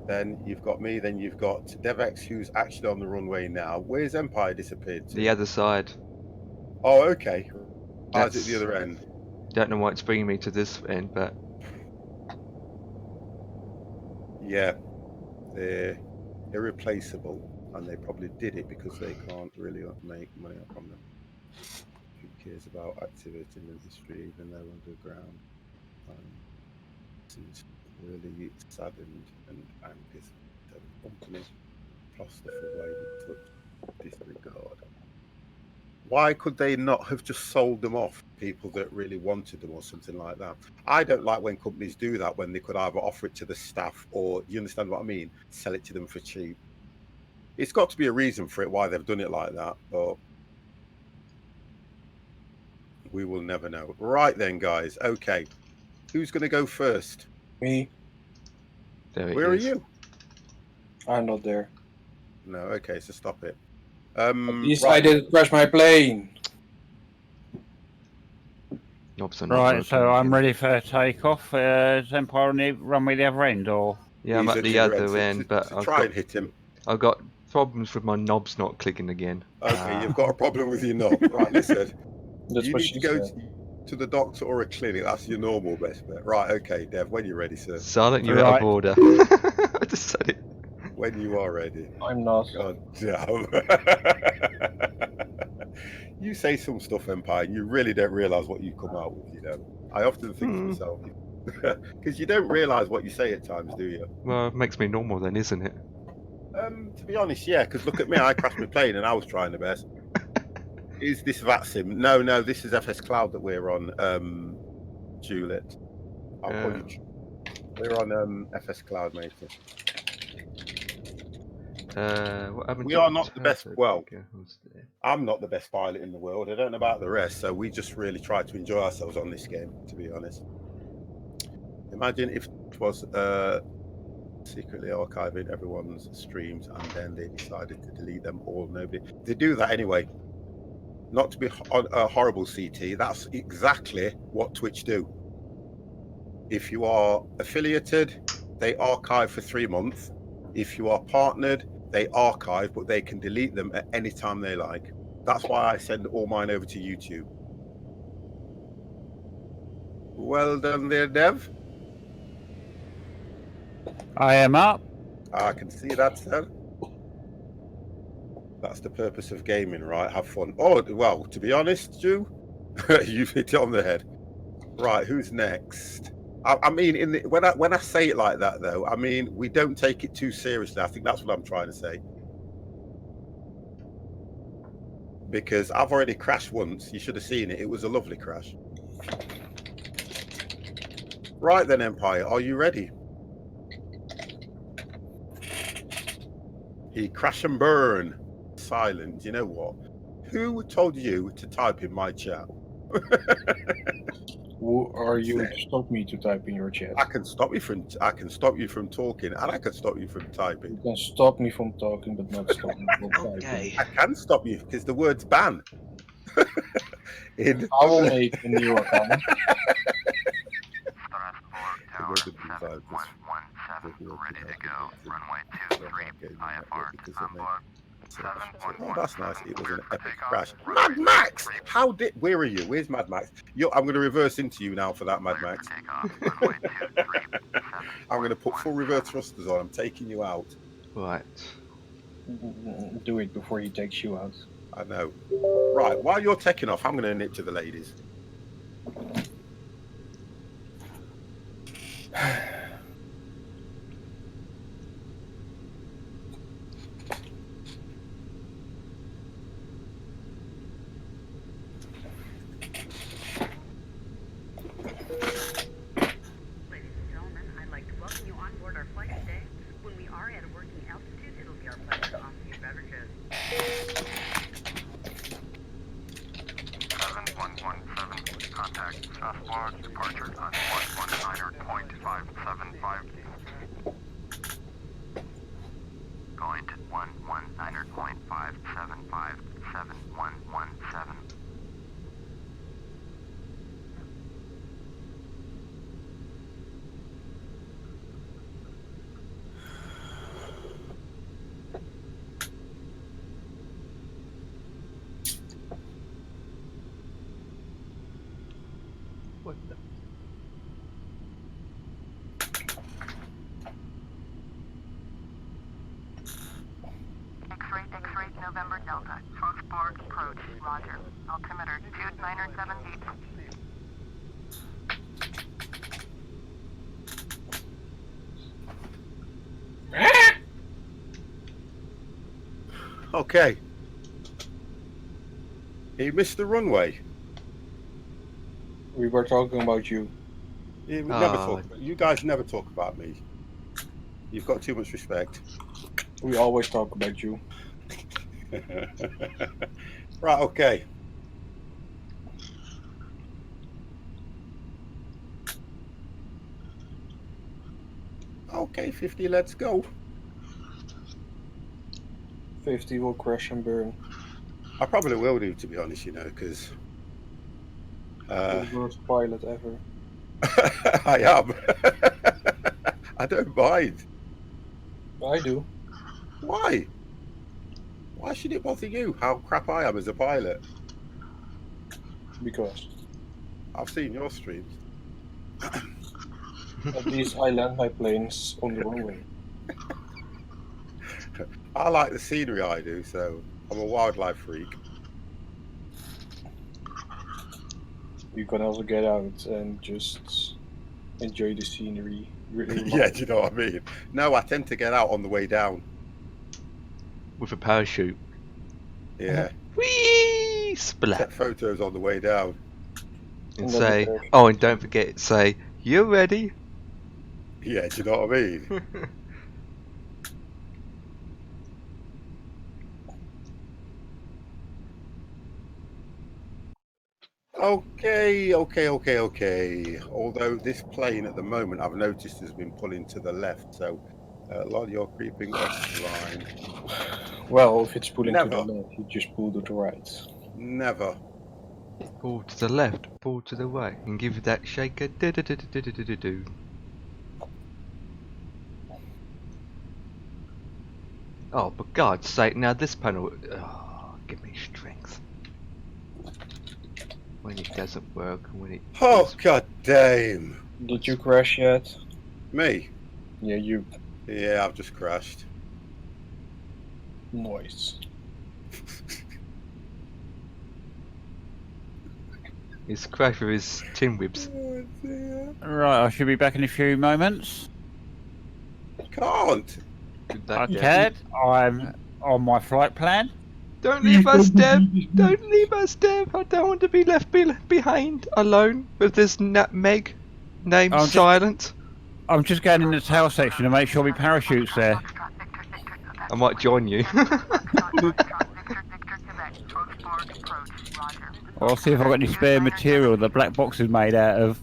Then you've got me. Then you've got DevX, who's actually on the runway now. Where's Empire disappeared to?
The other side.
Oh, okay.
That's
How's it the other end?
Don't know why it's bringing me to this end, but
yeah, they're irreplaceable, and they probably did it because they can't really make money from them. Who cares about activity in the industry, even though underground? Seems really saddened and angered that the company tossed stuff away with such disregard. Why could they not have just sold them off to people that really wanted them or something like that? I don't like when companies do that, when they could either offer it to the staff or, you understand what I mean, sell it to them for cheap. It's got to be a reason for it, why they've done it like that, but we will never know. Right then, guys. Okay. Who's going to go first?
Me.
Where are you?
I'm not there.
No, okay, so stop it.
At least I didn't crash my plane.
Right, so I'm ready for takeoff. Is Empire on the runway the other end, or?
Yeah, I'm at the other end, but
I've try and hit him.
I've got problems with my knobs not clicking again.
Okay, you've got a problem with your knob. Right, listen.
That's
you
what
need
she
to go
said.
to the doctor or a clinic. That's your normal best bet. Right, okay, Dev, when you're ready, sir.
Silent, you're out of order. I just said it.
When you are ready.
I'm not.
God damn. You say some stuff, Empire, and you really don't realise what you come out with, you know. I often think to myself, because you don't realise what you say at times, do you?
Well, it makes me normal then, isn't it?
To be honest, yeah, because look at me, I crashed my plane and I was trying the best. Is this VATSIM? No, this is FS Cloud that we're on, Juliet. I'll call you. We're on FS Cloud, mate.
What happened
we
to
are not the best. Well,
there?
I'm not the best pilot in the world. I don't know about the rest, so we just really try to enjoy ourselves on this game, to be honest. Imagine if it was secretly archiving everyone's streams and then they decided to delete them all. They do that anyway. Not to be a horrible CT, that's exactly what Twitch do. If you are affiliated, they archive for 3 months. If you are partnered, they archive, but they can delete them at any time they like. That's why I send all mine over to YouTube. Well done there, Dev.
I am up.
I can see that, sir. That's the purpose of gaming, right? Have fun. Oh, well, to be honest, Stu, you've hit it on the head. Right, who's next? I mean, when I say it like that, though, I mean, we don't take it too seriously. I think that's what I'm trying to say. Because I've already crashed once. You should have seen it. It was a lovely crash. Right then, Empire, are you ready? He crash and burn. Silent. You know what? Who told you to type in my chat?
Who are you to stop me to type in your chat?
I can stop you from talking, and I can stop you from typing.
You can stop me from talking, but not stop me from typing.
I can stop you because the word's ban.
I will make a new account.
Strasbourg Tower 7117, ready to go. Runway 23, IFR, Hamburg.
Oh, that's nice. It was an epic crash. Mad Max! Where are you? Where's Mad Max? I'm going to reverse into you now for that, Mad Max. I'm going to put full reverse thrusters on. I'm taking you out.
Right.
Do it before he takes you out.
I know. Right, while you're taking off, I'm going to nip to the ladies.
Strasbourg, departure on 119.575. Going to 119.575, 7117.
What the?
X-ray, November Delta. Strasbourg approach, roger. Altimeter 2907 deep.
Okay. He missed the runway.
We were talking about you.
We
Oh.
never talk. You guys never talk about me. You've got too much respect.
We always talk about you.
Right. Okay. Okay, 50. Let's go.
50 will crash and burn.
I probably will do, to be honest. You know, because
The worst pilot ever.
I am. I don't mind.
I do.
Why? Why should it bother you how crap I am as a pilot?
Because
I've seen your streams.
at least I land my planes on the runway.
I like the scenery I do, so I'm a wildlife freak.
You can also get out and just enjoy the scenery.
Yeah, do you know what I mean? No, I tend to get out on the way down.
With a parachute.
Yeah.
Whee! Splat.
Take photos on the way down.
And
And then
say,
the
oh, and don't forget, say, you ready?
Yeah, do you know what I mean? Okay. Although this plane at the moment I've noticed has been pulling to the left, so a lot of you're creeping off the line.
Well, if it's pulling to the
Never.
left, you just pull to the right.
Never.
Pull to the left, pull to the right, and give it that shaker. Do-do-do-do-do-do-do-do. Oh, for God's sake, now this panel. Oh, give me strength. When it doesn't work, and when it
Oh,
does.
god damn.
Did you crash yet?
Me?
Yeah, you.
Yeah, I've just crashed.
Nice.
He's crashed with his tin whips.
Oh, dear.
Right, I should be back in a few moments.
Can't.
Did that,
I
Deb?
can. I'm on my flight plan.
Don't leave us, Deb! Don't leave us, Deb! I don't want to be left behind alone with this nutmeg named
I'm just-
Silent.
I'm just going in the tail section to make sure my parachute's there.
I might join you.
I'll see if I've got any spare material the black box is made out of.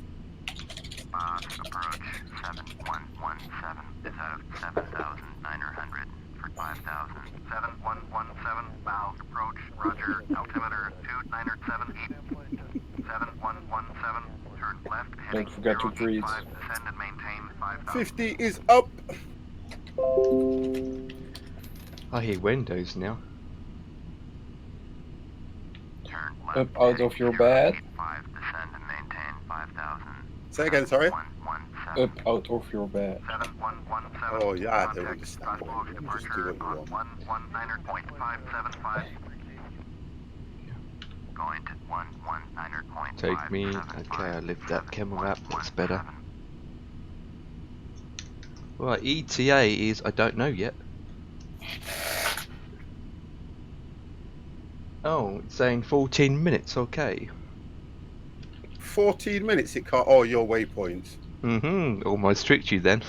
Approach 7117 is out of 7,900 for 5,000. 7117 miles approach, roger, altimeter 2907 east. 7117, turn left, heading
Don't forget to breathe.
025, descend and maintain 5,000.
50 is up.
I hear windows now.
Turn left,
Up out of your bed.
085, descend and maintain 5,000.
Say again, sorry.
117.
Up out of your bed.
7117.
Oh, yeah, I don't
Contact
understand.
Strasbourg
Just do
departure
what you
on
want.
119.575. Going to 119.575.
Take me. Okay, I lift that camera up. That's better. Right, ETA is I don't know yet. Oh, it's saying 14 minutes. Okay.
14 minutes it can't. Oh, your waypoints.
Almost tricked you then.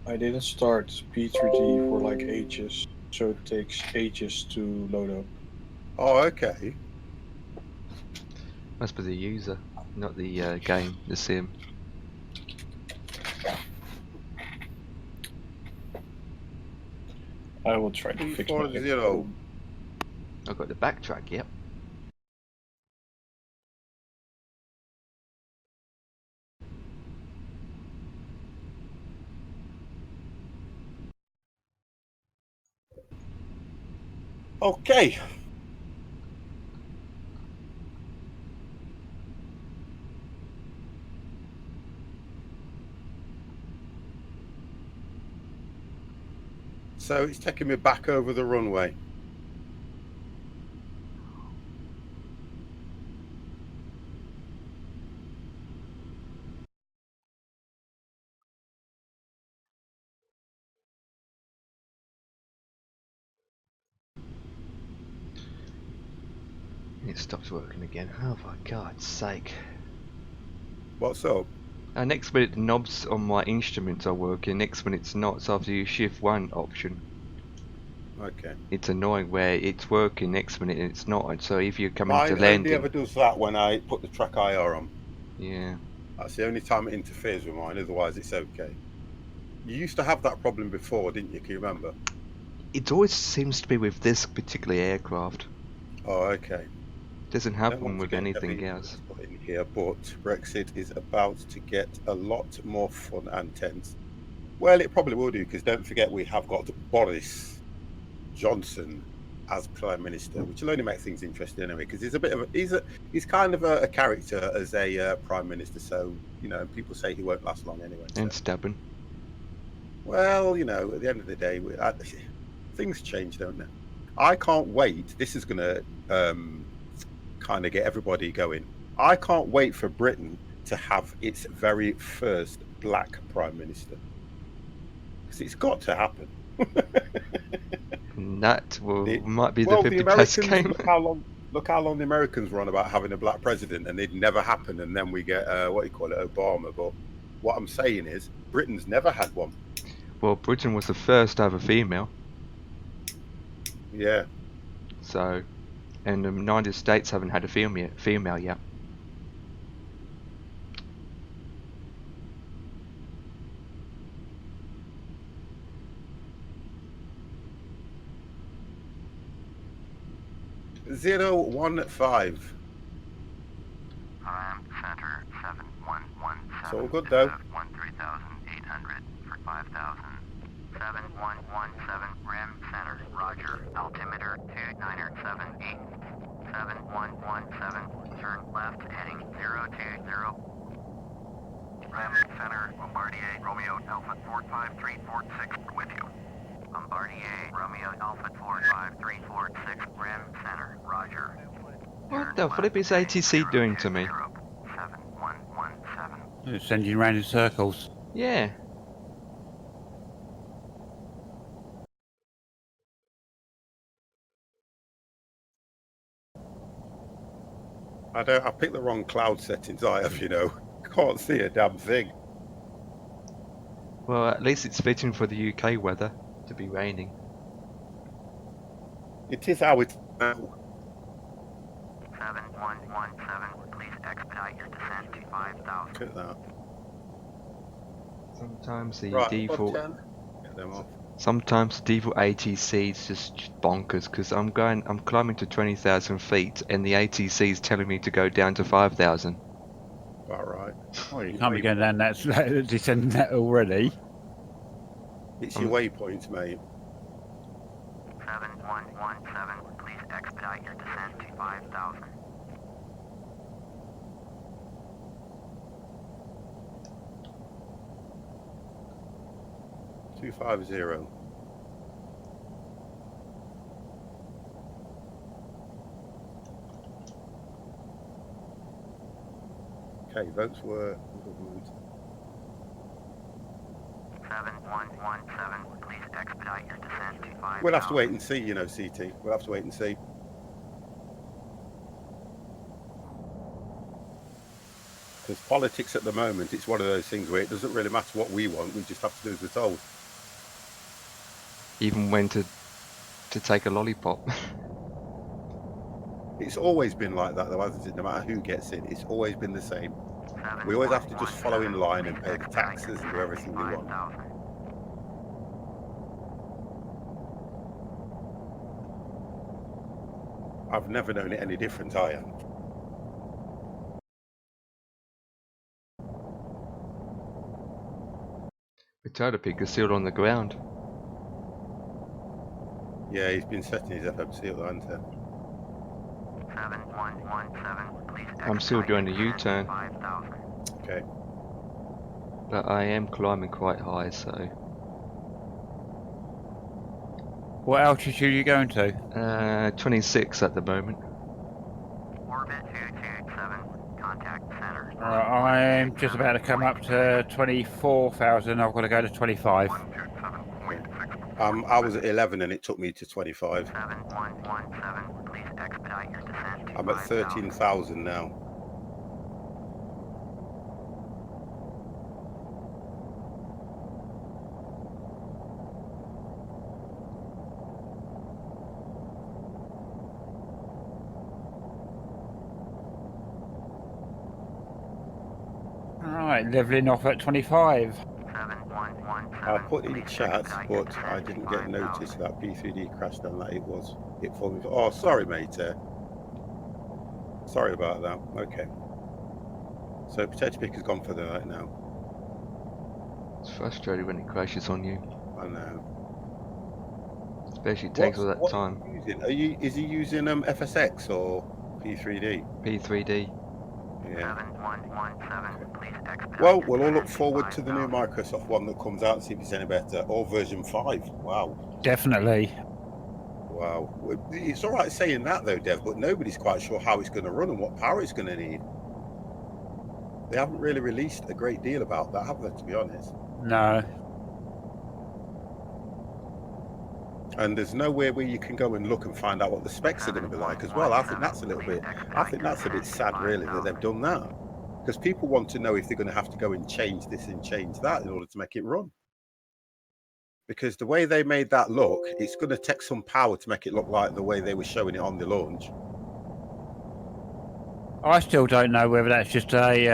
I didn't start P3G for like ages, so it takes ages to load up.
Oh, okay.
Must be the user, not the game, the sim.
I will try to fix my
340.
problem.
I've got the backtrack, yep.
Okay. So it's taking me back over the runway.
It stops working again. Oh, for God's sake.
What's up?
Next minute the knobs on my instruments are working, next minute it's not, so after you shift one option.
Okay.
It's annoying where it's working next minute and it's not, so if you're coming
Mine
to
only
landing...
ever does that when I put the track IR on.
Yeah.
That's the only time it interferes with mine, otherwise it's okay. You used to have that problem before, didn't you? Can you remember?
It always seems to be with this particular aircraft.
Oh, okay.
Doesn't
I don't
happen
want to
with
get
anything
heavy
else.
in here, but Brexit is about to get a lot more fun and tense. Well, it probably will do, because don't forget we have got Boris Johnson as Prime Minister, which will only make things interesting anyway, because he's a bit of he's kind of a character as a Prime Minister. So people say he won't last long anyway.
And
So.
stubborn.
Well, at the end of the day, things change, don't they? I can't wait. This is going to kind of get everybody going. I can't wait for Britain to have its very first black Prime Minister. Because it's got to happen.
And that might be the
the
50 plus
Americans,
game.
look how long the Americans were on about having a black president, and it never happened. And then we get, Obama. But what I'm saying is, Britain's never had one.
Well, Britain was the first to have a female.
Yeah.
So, and the United States haven't had a female yet.
.015.
Center 7117.
It's all good though.
13,800 for 5,000. 7117 Rim Center. Roger. Altimeter 2978. 7117. Turn left heading 020. Rim Center. Bombardier Romeo Alpha 45346 with you. Bombardier Romeo Alpha 45346 Rim Center. Roger.
What the flip is ATC doing to me?
7117.
It's sending you round in circles.
Yeah.
I picked the wrong cloud settings. Can't see a damn thing.
Well, at least it's fitting for the UK weather to be raining.
It is how it's now.
7117, please expedite your descent to 5,000.
Look at that.
Sometimes the
Right,
default.
Get them off.
Sometimes the default ATC is just bonkers because I'm climbing to 20,000 feet and the ATC is telling me to go down to 5,000.
About right.
Oh, you can't be going down that, descending that already.
It's your waypoints, mate.
7117, please expedite your descent to 5,000.
.250. Okay, votes were government.
7117, please expedite your descent to 5,000.
We'll have to wait and see, CT. We'll have to wait and see. Because politics at the moment, it's one of those things where it doesn't really matter what we want, we just have to do as we're told.
Even when to take a lollipop.
It's always been like that, though, hasn't it? No matter who gets in, it's always been the same. We always have to just follow in line and pay the taxes and do everything we want. I've never known it any different, I am.
Potato Pig is sealed on the ground.
Yeah, he's been setting his FMC at the hunter.
7117, please.
I'm still doing a U-turn,
Okay.
but I am climbing quite high, so...
What altitude are you going to?
26 at the moment.
Orbit 227, contact center.
I'm just about to come up to 24,000. I've got to go to 25.
I was at 11 and it took me to 25.
7117, please expedite your descent to
I'm at 13,000 now.
Alright, levelling off at 25.
7117.
I put in chat, but I didn't get notice that B3D crashed on that. It for me. Oh, sorry, mate. Sorry about that. Okay. So Potato Pick has gone for the night now.
It's frustrating when it crashes on you.
I know.
Especially takes all that
What
time.
is he using FSX or P3D?
P3D.
Yeah.
7117, please expedite
Well,
your
we'll all look
descent to
forward to the new
5000.
Microsoft one that comes out and see if it's any better, or version 5. Wow.
Definitely.
Wow. It's all right saying that though, Dev, but nobody's quite sure how it's going to run and what power it's going to need. They haven't really released a great deal about that, have they, to be honest?
No.
And there's nowhere where you can go and look and find out what the specs are going to be like as well. I think that's a bit sad, really, that they've done that. Because people want to know if they're going to have to go and change this and change that in order to make it run. Because the way they made that look, it's going to take some power to make it look like the way they were showing it on the launch.
I still don't know whether that's just a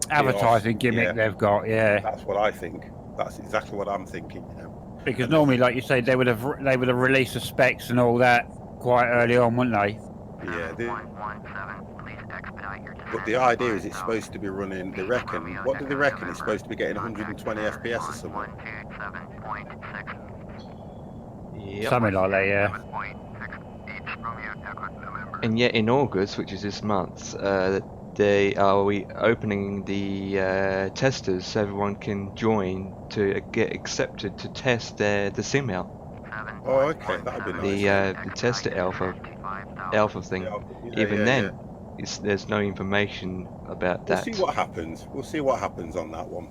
advertising gimmick they've got, yeah.
That's what I think. That's exactly what I'm thinking, you know.
Because
And
normally, like you say, they would have released the specs and all that quite early on, wouldn't they?
Yeah,
7117, please expedite your descent
but the
to
idea is
5000.
it's supposed to be running, they reckon, what do they reckon? It's supposed to be getting 120 FPS or something.
127.6.
Yep.
Something like that, yeah.
7.6 Romeo Echo November.
And yet in August, which is this month, they are opening the testers so everyone can join to get accepted to test the sim out.
Oh, okay, that'd be nice.
The tester alpha thing.
Yeah,
Even
yeah,
then,
yeah.
there's no information about
We'll
that.
see what happens. We'll see what happens on that one.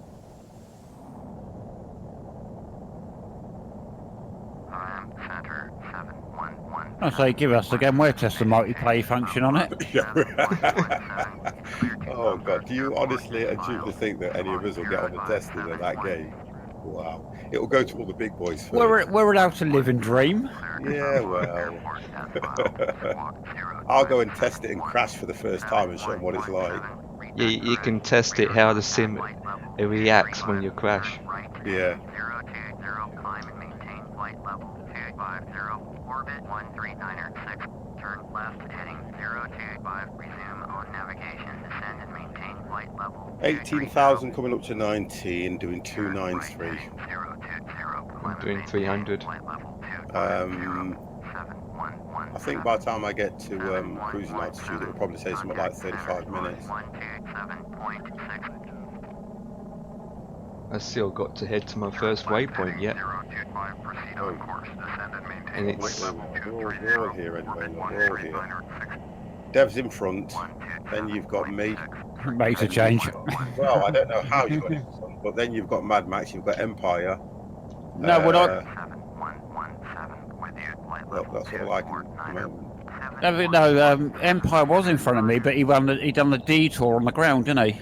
Center 711.
I say, give us again. We'll test the multiplayer function on it.
Oh God, do you honestly and truthfully think that any of us will get on the testers of that game? Wow, it'll go to all the big boys first.
We're allowed to live and dream.
Yeah, well, I'll go and test it and crash for the first time and show them what it's like.
Yeah, you can test it how the sim reacts when you crash.
Yeah.
020, climb and maintain flight level 250, orbit 13906, turn left heading 025, resume on navigation, descend and maintain flight level
18,000 coming up to 19, doing 293.
I'm doing 300.
I think by the time I get to cruising altitude, it'll probably say something like 35 minutes.
I still got to head to my first waypoint yet. And it's...
We're all here anyway, we're all here. Dev's in front, then you've got me.
Makes a change.
Well, I don't know how you got it, but then you've got Mad Max, you've got Empire.
No, what I...
Well, that's all I can remember.
No, Empire was in front of me, but he done the detour on the ground, didn't he?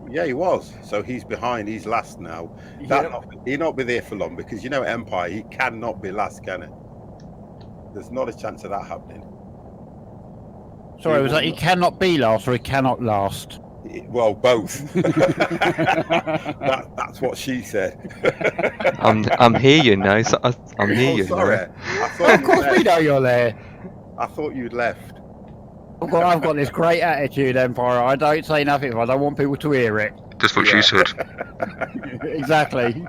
Yeah, he was. So he's behind. He's last now. He'll not be there for long because you know Empire. He cannot be last, can it? There's not a chance of that happening.
Sorry, was that he cannot be last or he cannot last?
Well, both. That's what she said.
I'm here, you know. So I'm here, you
sorry.
know.
I thought
Of course we know you're there.
I thought you'd left.
I've got this great attitude, Empire. I don't say nothing if I don't want people to hear it.
That's what she said.
Exactly.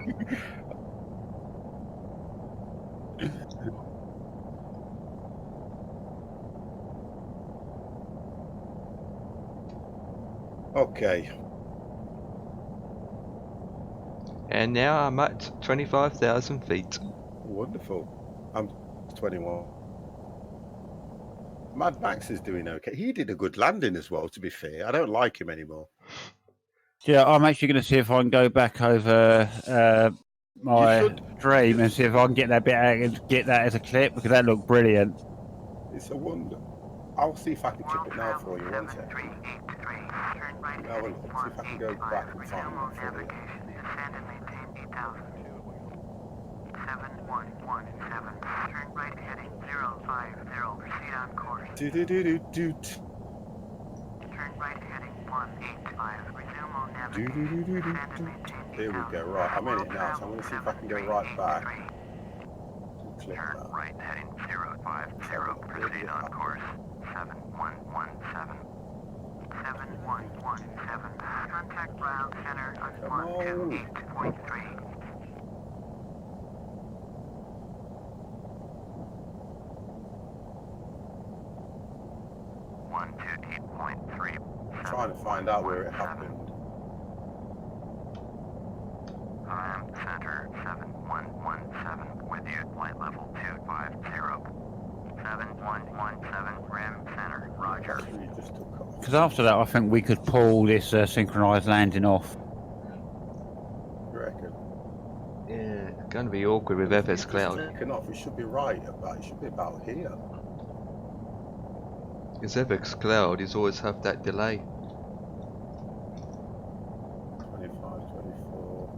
Okay.
And now I'm at 25,000 feet.
Wonderful. I'm 21. Mad Max is doing okay. He did a good landing as well, to be fair. I don't like him anymore.
Yeah, I'm actually going to see if I can go back over my dream and see if I can get that bit out and get that as a clip because that looked brilliant.
It's a wonder. I'll see if I can clip it now for you. One second. Now we'll see if I can go back and find it for you.
7117. Turn right heading 050. Proceed on course.
Do.
Turn right heading 185. Resume on navigation.
Here we go. Right, I'm in it now, so I'm going to see if I can go right back. Clip
Turn
that.
right heading 050. Proceed on course. 7117. 7117. Contact ground center on 128.3. 128.3.
I'm trying to find out where it happened.
Center 7117 with you, flight level 250. 7117, Rim Center, roger.
Actually, just took off.
Because after that, I think we could pull this synchronized landing off.
You reckon?
Yeah, it's going to be awkward with FS Cloud.
Taken off. It should be right about. It should be about here.
Because FX Cloud is always have that delay.
25, 24.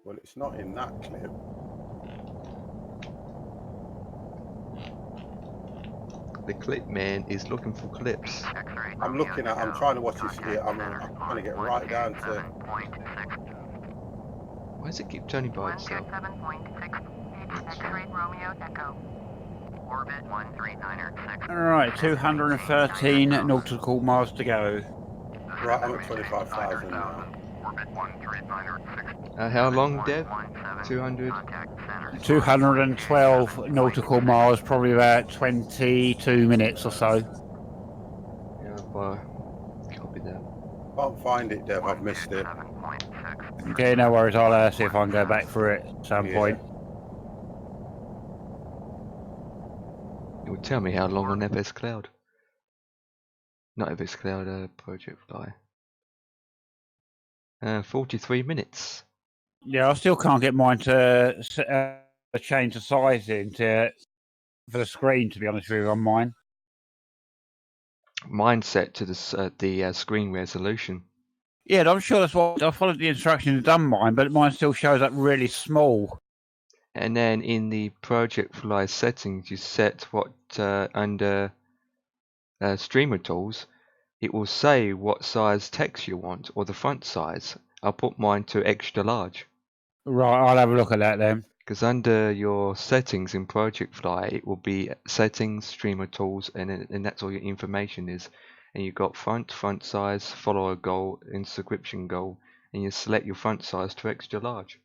Well, it's not in that clip.
The clip man is looking for clips.
I'm looking at. I'm trying to watch this here. I'm trying to get right down to.
Why does it keep turning by itself?
127.6. X-ray Romeo Echo. Orbit 139er.
Alright, 213 nautical miles to go.
Right, I'm at 25,000 now.
Orbit 139er.
How long, Dev? 200?
212 nautical miles, probably about 22 minutes or so.
Yeah, well, copy that.
Can't find it, Dev. I've missed it.
Okay, no worries. I'll see if I can go back for it at some point.
It will tell me how long on FS Cloud. Not FS Cloud, Project Fly. 43 minutes.
Yeah, I still can't get mine to change the sizing for the screen, to be honest with you, on mine.
Mine set to the screen resolution.
Yeah, I'm sure that's what I followed the instructions and done mine, but mine still shows up really small.
And then in the Project Fly settings, you set what under streamer tools, it will say what size text you want or the font size. I'll put mine to extra large.
Right, I'll have a look at that then.
Because under your settings in Project Fly, it will be settings, streamer tools, and that's all your information is. And you've got font size, follower goal, inscription goal, and you select your font size to extra large.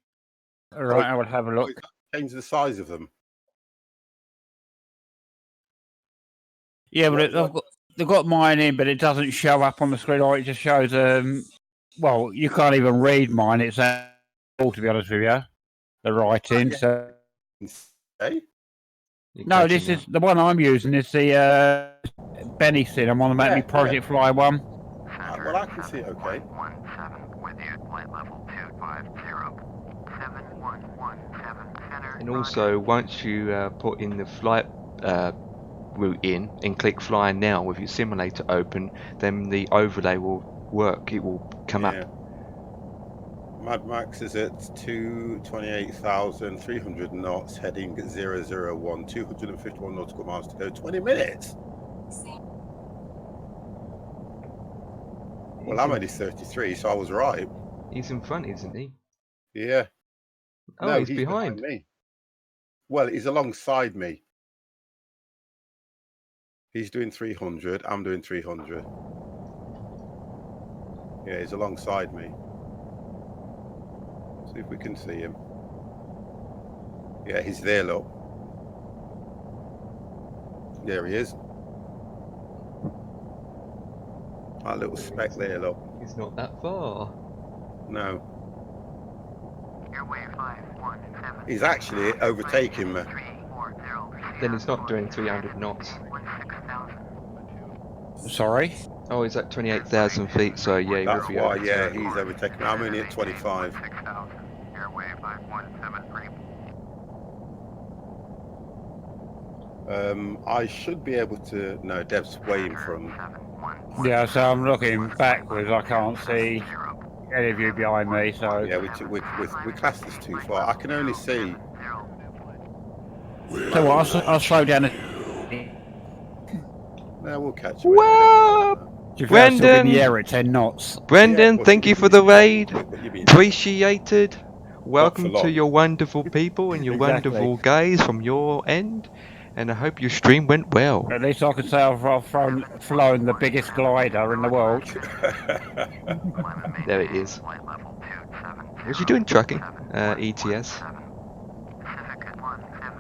Right, I will have a look.
Change the size of them.
Yeah, but they've got mine in, but it doesn't show up on the screen, or it just shows. Well, you can't even read mine. It's all, to be honest with you, the writing. So
Hey?
no, this is the one I'm using. Is the Benison. I'm on the Make Project Fly one.
Well, I can see it okay.
17 with you, flight level 250. 7117 center.
And also, once you put in the flight route in and click fly now with your simulator open, then the overlay will work. It will come up.
Mad Max is at 228,300 knots, heading 001, 251 nautical miles to go, 20 minutes. Well, I'm only 33, so I was right.
He's in front, isn't he?
Yeah.
Oh,
No,
he's behind
me. Well, he's alongside me. He's doing 300. I'm doing 300. Yeah, he's alongside me. See if we can see him. Yeah, he's there, look. There he is. That little speck there, look.
He's not that far.
No. He's actually overtaking me.
Then he's not doing 300 knots.
Sorry?
Oh, he's at 28,000 feet, so yeah, he will
That's
be
why,
over
yeah,
200.
he's overtaking me. I'm only at 25. I should be able to... No, Dev's way in front.
Yeah, so I'm looking backwards. I can't see any of you behind me, so...
Yeah, we classed this too far. I can only see...
So what, I'll slow down a...
No, we'll catch you.
Whoa!
Brendan! In the air at 10 knots.
Brendan,
Yeah,
thank you for the raid.
Appreciate.
Appreciated. Welcome
long.
to your wonderful people and your
Exactly.
wonderful guys from your end. And I hope your stream went well.
At least I can say I've flown the biggest glider in the world.
There it is. Was you doing trucking? ETS?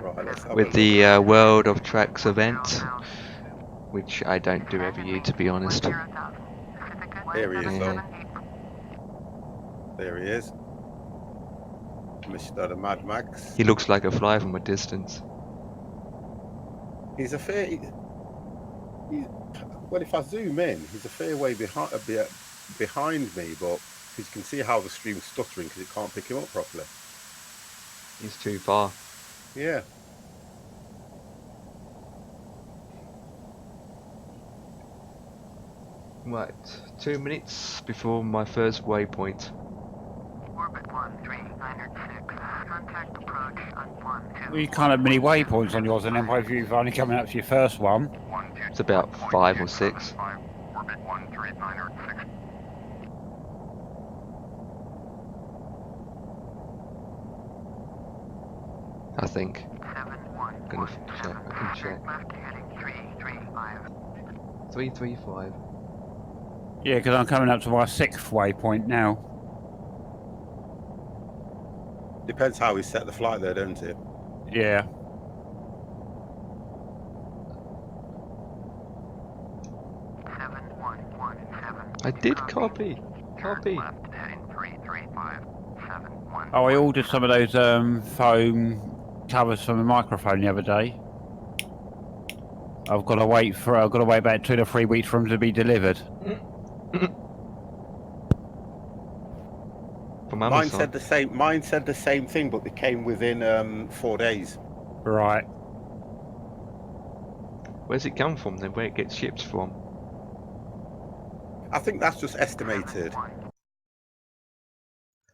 Right, let's have a
With
look.
the World of Tracks event, which I don't do every year, to be honest.
There he is,
Yeah.
though. There he is. Mr. Mad Max.
He looks like a fly from a distance.
He's a fair... Well, if I zoom in, he's a fair way behind me, but you can see how the stream's stuttering because it can't pick him up properly.
He's too far.
Yeah.
Right, 2 minutes before my first waypoint.
Orbit 13906. Contact approach on 12.
You kind of many waypoints on yours, and then by you've only coming up to your first one.
It's about 5 or 6.
Orbit 13906.
I think.
7117.
Gonna check. I can check.
Left heading 335.
335.
Yeah, because I'm coming up to my 6th waypoint now.
Depends how we set the flight there, don't it?
Yeah.
I did copy. Copy.
Oh, I ordered some of those foam covers for my microphone the other day. I've got to wait about 2 to 3 weeks for them to be delivered.
From
Mine
Amazon.
said the same. Mine said the same thing, but they came within 4 days.
Right.
Where's it come from then? Where it gets shipped from?
I think that's just estimated.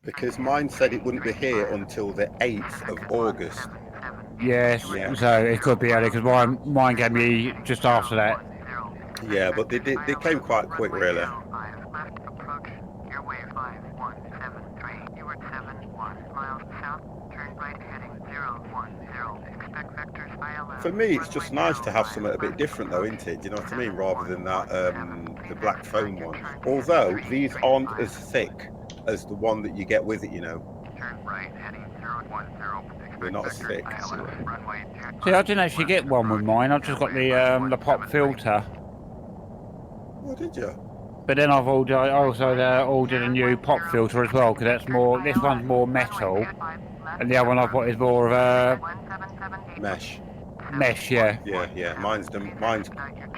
Because mine said it wouldn't be here until the 8th of August.
Yes.
Yeah.
So it could be early because mine gave me just after that.
Yeah, but they came quite quick, really. For me, it's just nice to have something a bit different, though, isn't it? Do you know what I mean? Rather than that, the black foam one. Although these aren't as thick as the one that you get with it, you know. They're not as thick.
See, I didn't actually get one with mine. I just got the pop filter.
Oh, did you?
But then I also ordered a new pop filter as well because that's more. This one's more metal, and the other one I've got is more of a
Mesh.
mesh. Yeah.
Yeah. Mine's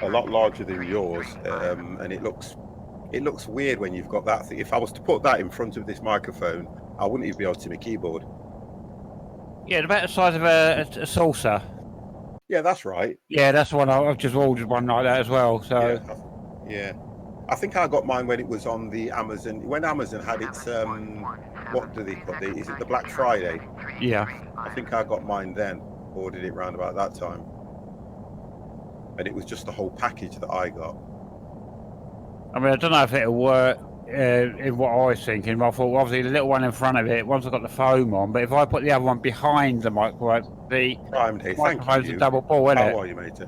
a lot larger than yours, and it looks weird when you've got that thing. If I was to put that in front of this microphone, I wouldn't even be able to see my keyboard.
Yeah, about the size of a saucer.
Yeah, that's right.
Yeah, that's the one. I've just ordered one like that as well. So
Yeah. I think I got mine when it was on the Amazon. When Amazon had its what do they call it? Is it the Black Friday?
yeah.
I think I got mine then. Ordered it round about that time, and it was just the whole package that I got.
I mean, I don't know if it'll work in what I was thinking. But I thought, obviously, the little one in front of it, once I've got the foam on, but if I put the other one behind the microwave, the
Prime Day, thank
microphone's
you.
a double ball, isn't it?
How are you, mate?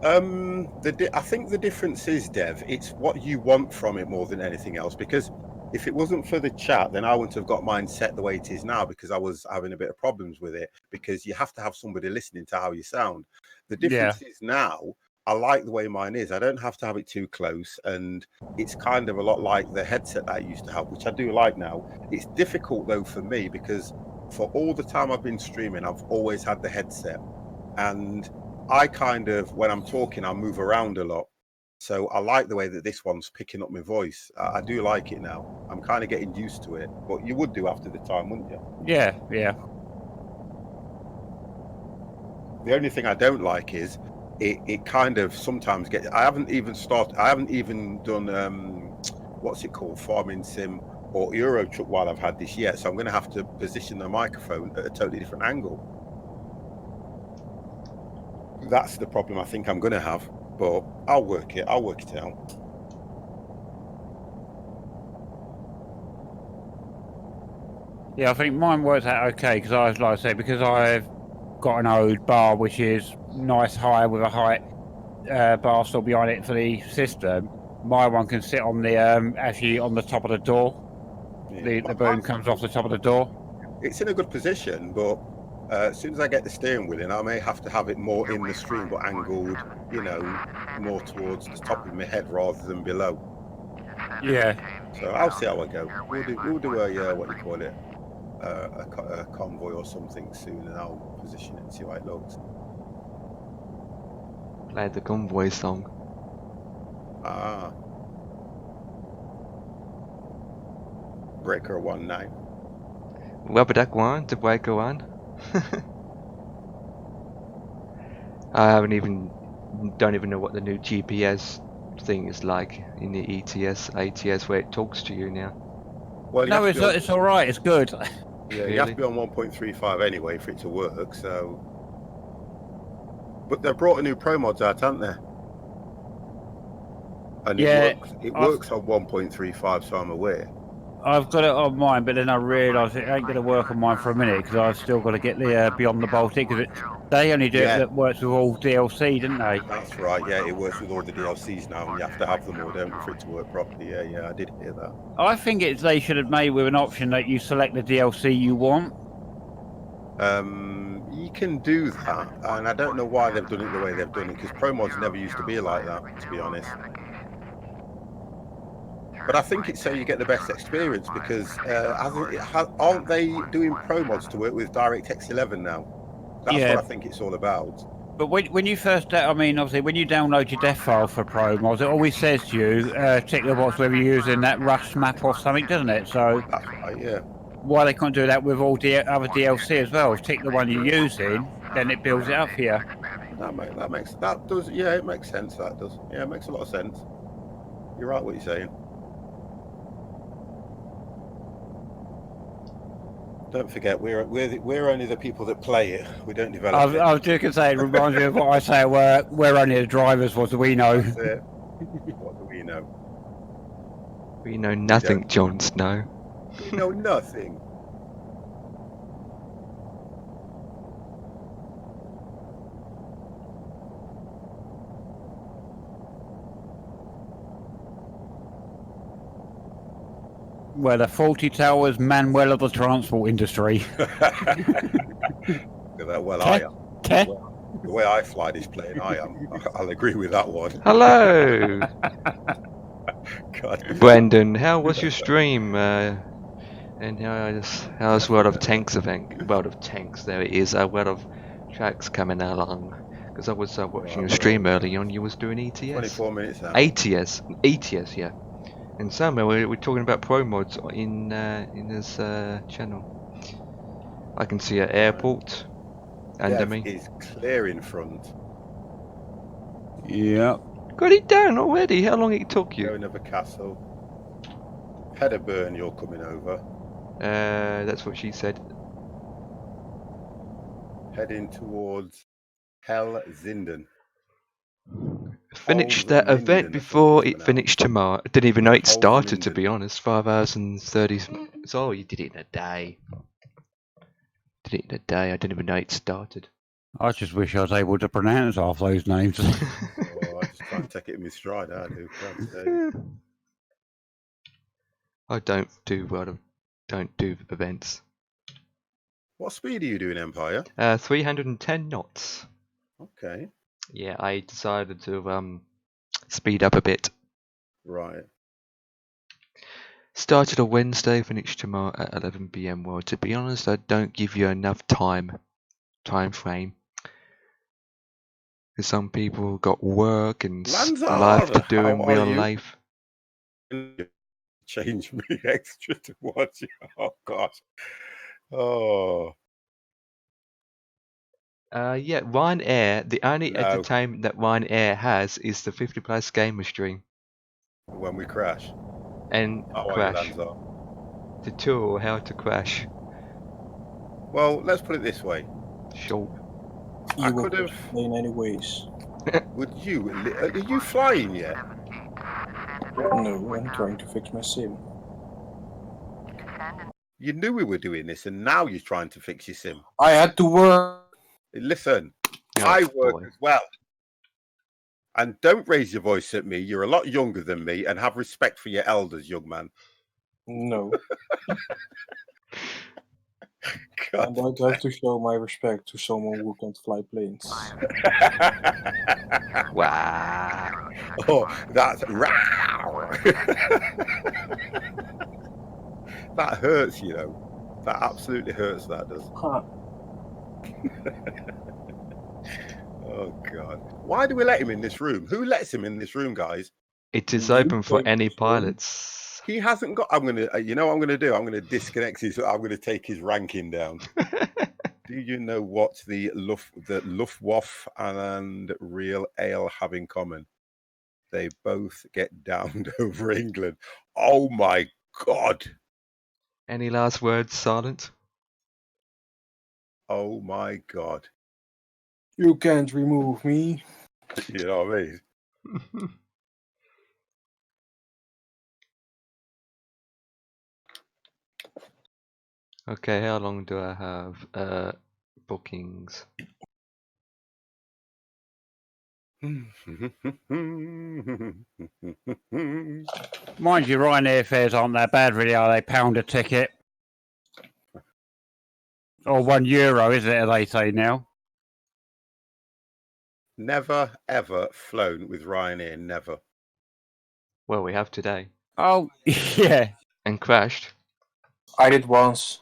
I think the difference is, Dev, it's what you want from it more than anything else. Because if it wasn't for the chat, then I wouldn't have got mine set the way it is now, because I was having a bit of problems with it. Because you have to have somebody listening to how you sound. The difference is now, I like the way mine is. I don't have to have it too close, and it's kind of a lot like the headset that I used to have, which I do like now. It's difficult though for me, because for all the time I've been streaming, I've always had the headset, and I kind of, when I'm talking, I move around a lot. So I like the way that this one's picking up my voice. I do like it now. I'm kind of getting used to it, but you would do after the time, wouldn't you?
Yeah, yeah.
The only thing I don't like is it kind of sometimes gets. I haven't even done what's it called, Farming Sim or Euro Truck while I've had this yet. So I'm going to have to position the microphone at a totally different angle. That's the problem I think I'm going to have, but I'll work it out.
Yeah, I think mine works out okay because like I said, because I've got an old bar which is nice high with a height bar still behind it for the system. My one can sit on the actually on the top of the door.
Yeah.
The boom comes off the top of the door.
It's in a good position, but as soon as I get the steering wheel in, I may have to have it more in the stream, but angled, you know, more towards the top of my head rather than below.
Yeah.
So I'll see how I go. We'll do a what do you call it, a convoy or something soon, and I'll position it and see how it looks.
Play the convoy song.
Ah. Breaker 19.
Rubber duck one, the breaker one. I don't even know what the new GPS thing is like in the ATS where it talks to you now.
Well,
no, it's all right. It's good.
Yeah,
Really?
you have to be on 1.35 anyway for it to work. So, but they've brought a new Pro mods out, haven't they? And
yeah,
it works on 1.35, so I'm aware.
I've got it on mine, but then I realised it ain't going to work on mine for a minute because I've still got to get the Beyond the Baltic because they only do it that works with all DLC, didn't they?
That's right. Yeah, it works with all the DLCs now, and you have to have them all, don't you, for it to work properly? Yeah, I did hear that.
I think they should have made with an option that you select the DLC you want.
You can do that, and I don't know why they've done it the way they've done it, because Pro mods never used to be like that, to be honest. But I think it's so you get the best experience, because aren't they doing Pro mods to work with DirectX 11 now? That's what I think it's all about.
But when you first, I mean, obviously, when you download your dev file for Pro mods, it always says to you, tick the box whether you're using that Rust map or something, doesn't it? So
that's right, yeah.
Why they can't do that with all the other DLC as well? Tick the one you're using, then it builds it up for you.
That does, yeah, it makes sense. That does, yeah, it makes a lot of sense. You're right, what you're saying. Don't forget, we're only the people that play it. We don't develop it.
I was just going to say, it reminds me of what I say, we're only the drivers, what do we know?
That's it. What do we know?
We know nothing, Jon Snow.
We know nothing.
Well, the 40 Towers Manuel of the transport industry.
Well, I am. The way I fly this plane, I am. I'll agree with that one.
Hello!
God.
Brendan, how was your stream? And how's World of Tanks event? World of Tanks, there it is. World of Tracks coming along. Because I was watching your stream early on. You was doing ETS.
24 minutes now.
ATS, yeah. And somewhere we're talking about pro mods in this channel. I can see an airport, under
Dev
me.
is clear in front.
Yep.
Got it down already. How long it took you?
Going over castle. Headerburn, you're coming over.
That's what she said.
Heading towards Hell-Zinden.
Finished that
Linden, I
event
think
before
it's
it
pronounced.
finished tomorrow. I didn't even know it started, to
Linden.
be honest. 5 hours and 30. So you did it in a day. Did it in a day. I didn't even know it started.
I just wish I was able to pronounce half those names.
Oh, I just try and take it in my stride, I do. God's sake.
I don't do events.
What speed are you doing, Empire?
310 knots.
Okay,
Yeah, I decided to speed up a bit.
right.
Started on Wednesday, finished tomorrow at 11 PM. Well, to be honest, I don't give you enough time frame. Because some people got work and
Lanzar,
life to do
how
in
are
real
you?
life.
Change me extra to watch you. Oh, gosh. Oh,
Yeah, Ryanair, the only
No.
entertainment that Ryanair has is the 50 plus gamer stream
when we crash.
and
How are you,
crash.
Lanzar?
Tutorial how to crash.
Well, let's put it this way.
Short.
I
You will
could have.
complain anyways.
Would you? Are you flying yet?
No, I'm trying to fix my sim.
You knew we were doing this, and now you're trying to fix your sim.
I had to work.
Listen,
Oh,
I work
boy.
as well. And don't raise your voice at me. You're a lot younger than me, and have respect for your elders, young man.
No.
God.
And I'd like to show my respect to someone who can't fly planes.
Wow.
Oh, that's that hurts, you know. That absolutely hurts. That does.
Huh.
Oh God! Why do we let him in this room? Who lets him in this room, guys?
It is
You
open for
take
any
this one.
pilots.
He hasn't got. I'm gonna. You know what I'm gonna do? I'm gonna disconnect his. I'm gonna take his ranking down. Do you know what the Luftwaffe and Real Ale have in common? They both get downed over England. Oh my God!
Any last words, Silent?
Oh my God!
You can't remove me.
You know what I mean?
Okay, how long do I have? Bookings.
Mind you, Ryanair fares aren't that bad, really, are they? £1 a ticket. Or €1, is it, they say now?
Never ever flown with Ryanair. Never.
Well, we have today.
Oh, yeah.
And crashed.
I did once.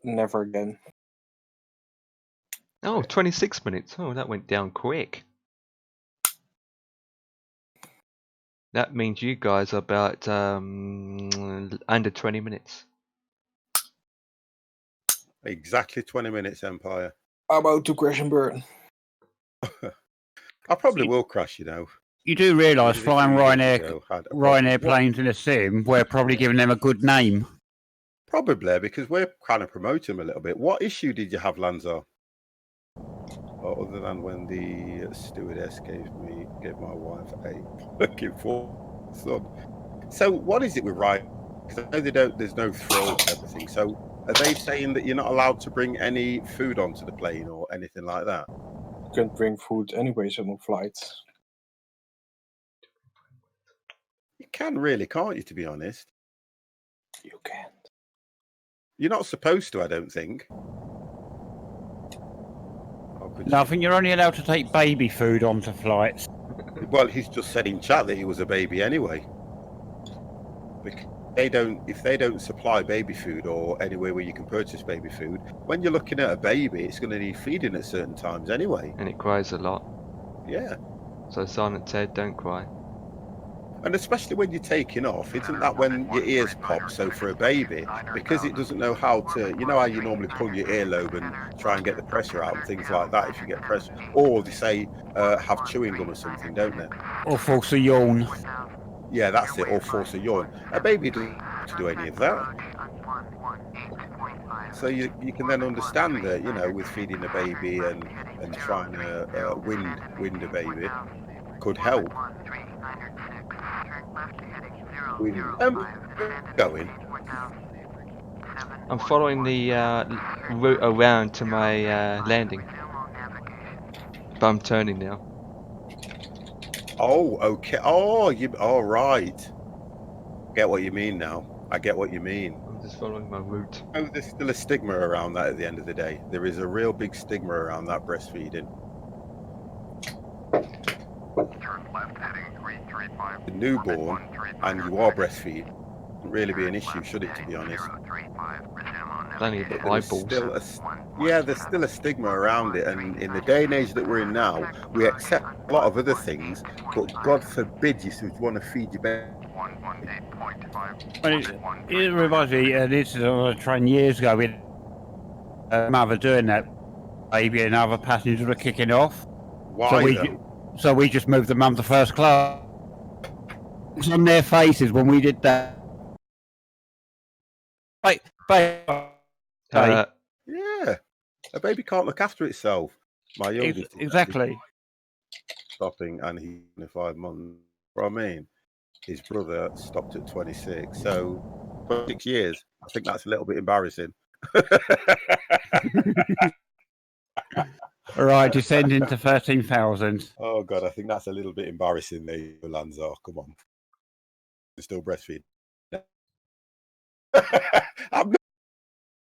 Never again.
Oh, 26 minutes. Oh, that went down quick. That means you guys are about under 20 minutes.
Exactly 20 minutes, Empire.
About to crash and burn.
I probably will crash, you know.
You do realise flying
Ryanair
Ryanair planes in a sim, we're probably giving them a good name.
Probably, because we're kind of promoting them a little bit. What issue did you have, Lanzar? Other than when the stewardess gave my wife a looking for son. So what is it with Ryanair? Because I know there's no thrills and everything. So are they saying that you're not allowed to bring any food onto the plane or anything like that?
You can't bring food anyways on a flight.
You can really, can't you, to be honest?
You can't.
You're not supposed to, I don't think.
No, I think you're only allowed to take baby food onto flights.
Well, he's just said in chat that he was a baby anyway. Because if they don't supply baby food or anywhere where you can purchase baby food, when you're looking at a baby, it's going to need feeding at certain times anyway.
And it cries a lot.
Yeah.
So Silent said, don't cry.
And especially when you're taking off, isn't that when your ears pop? So for a baby, because it doesn't know how to, you know how you normally pull your earlobe and try and get the pressure out and things like that if you get pressure, or they say have chewing gum or something, don't they?
Or force a yawn.
Yeah, that's it, or force a yawn. A baby doesn't have to do any of that. So you can then understand that, you know, with feeding a baby and trying to wind a baby could help. Going.
I'm following the route around to my landing, but I'm turning now.
Oh, okay. Oh, you. All right. Get what you mean now. I get what you mean.
I'm just following my route.
Oh, there's still a stigma around that at the end of the day. There is a real big stigma around that breastfeeding. The newborn, and you are breastfeeding, wouldn't really be an issue, should it? To be honest.
Plenty of
But there is
eyeballs.
still there's still a stigma around it, and in the day and age that we're in now, we accept a lot of other things, but God forbid you should want to feed your baby.
It reminds me, this is on a train years ago with a mother doing that, baby and other passengers were kicking off.
Why
So we just moved the mum to first class. It's on their faces when we did that.
Yeah, a baby can't look after itself. My youngest
exactly
stopping, and he's 5 months. What I mean, his brother stopped at 26, so 6 years. I think that's a little bit embarrassing.
All right, descending to 13,000.
Oh God, I think that's a little bit embarrassing. There, Lanzar. Come on, you're still breastfeeding. I'm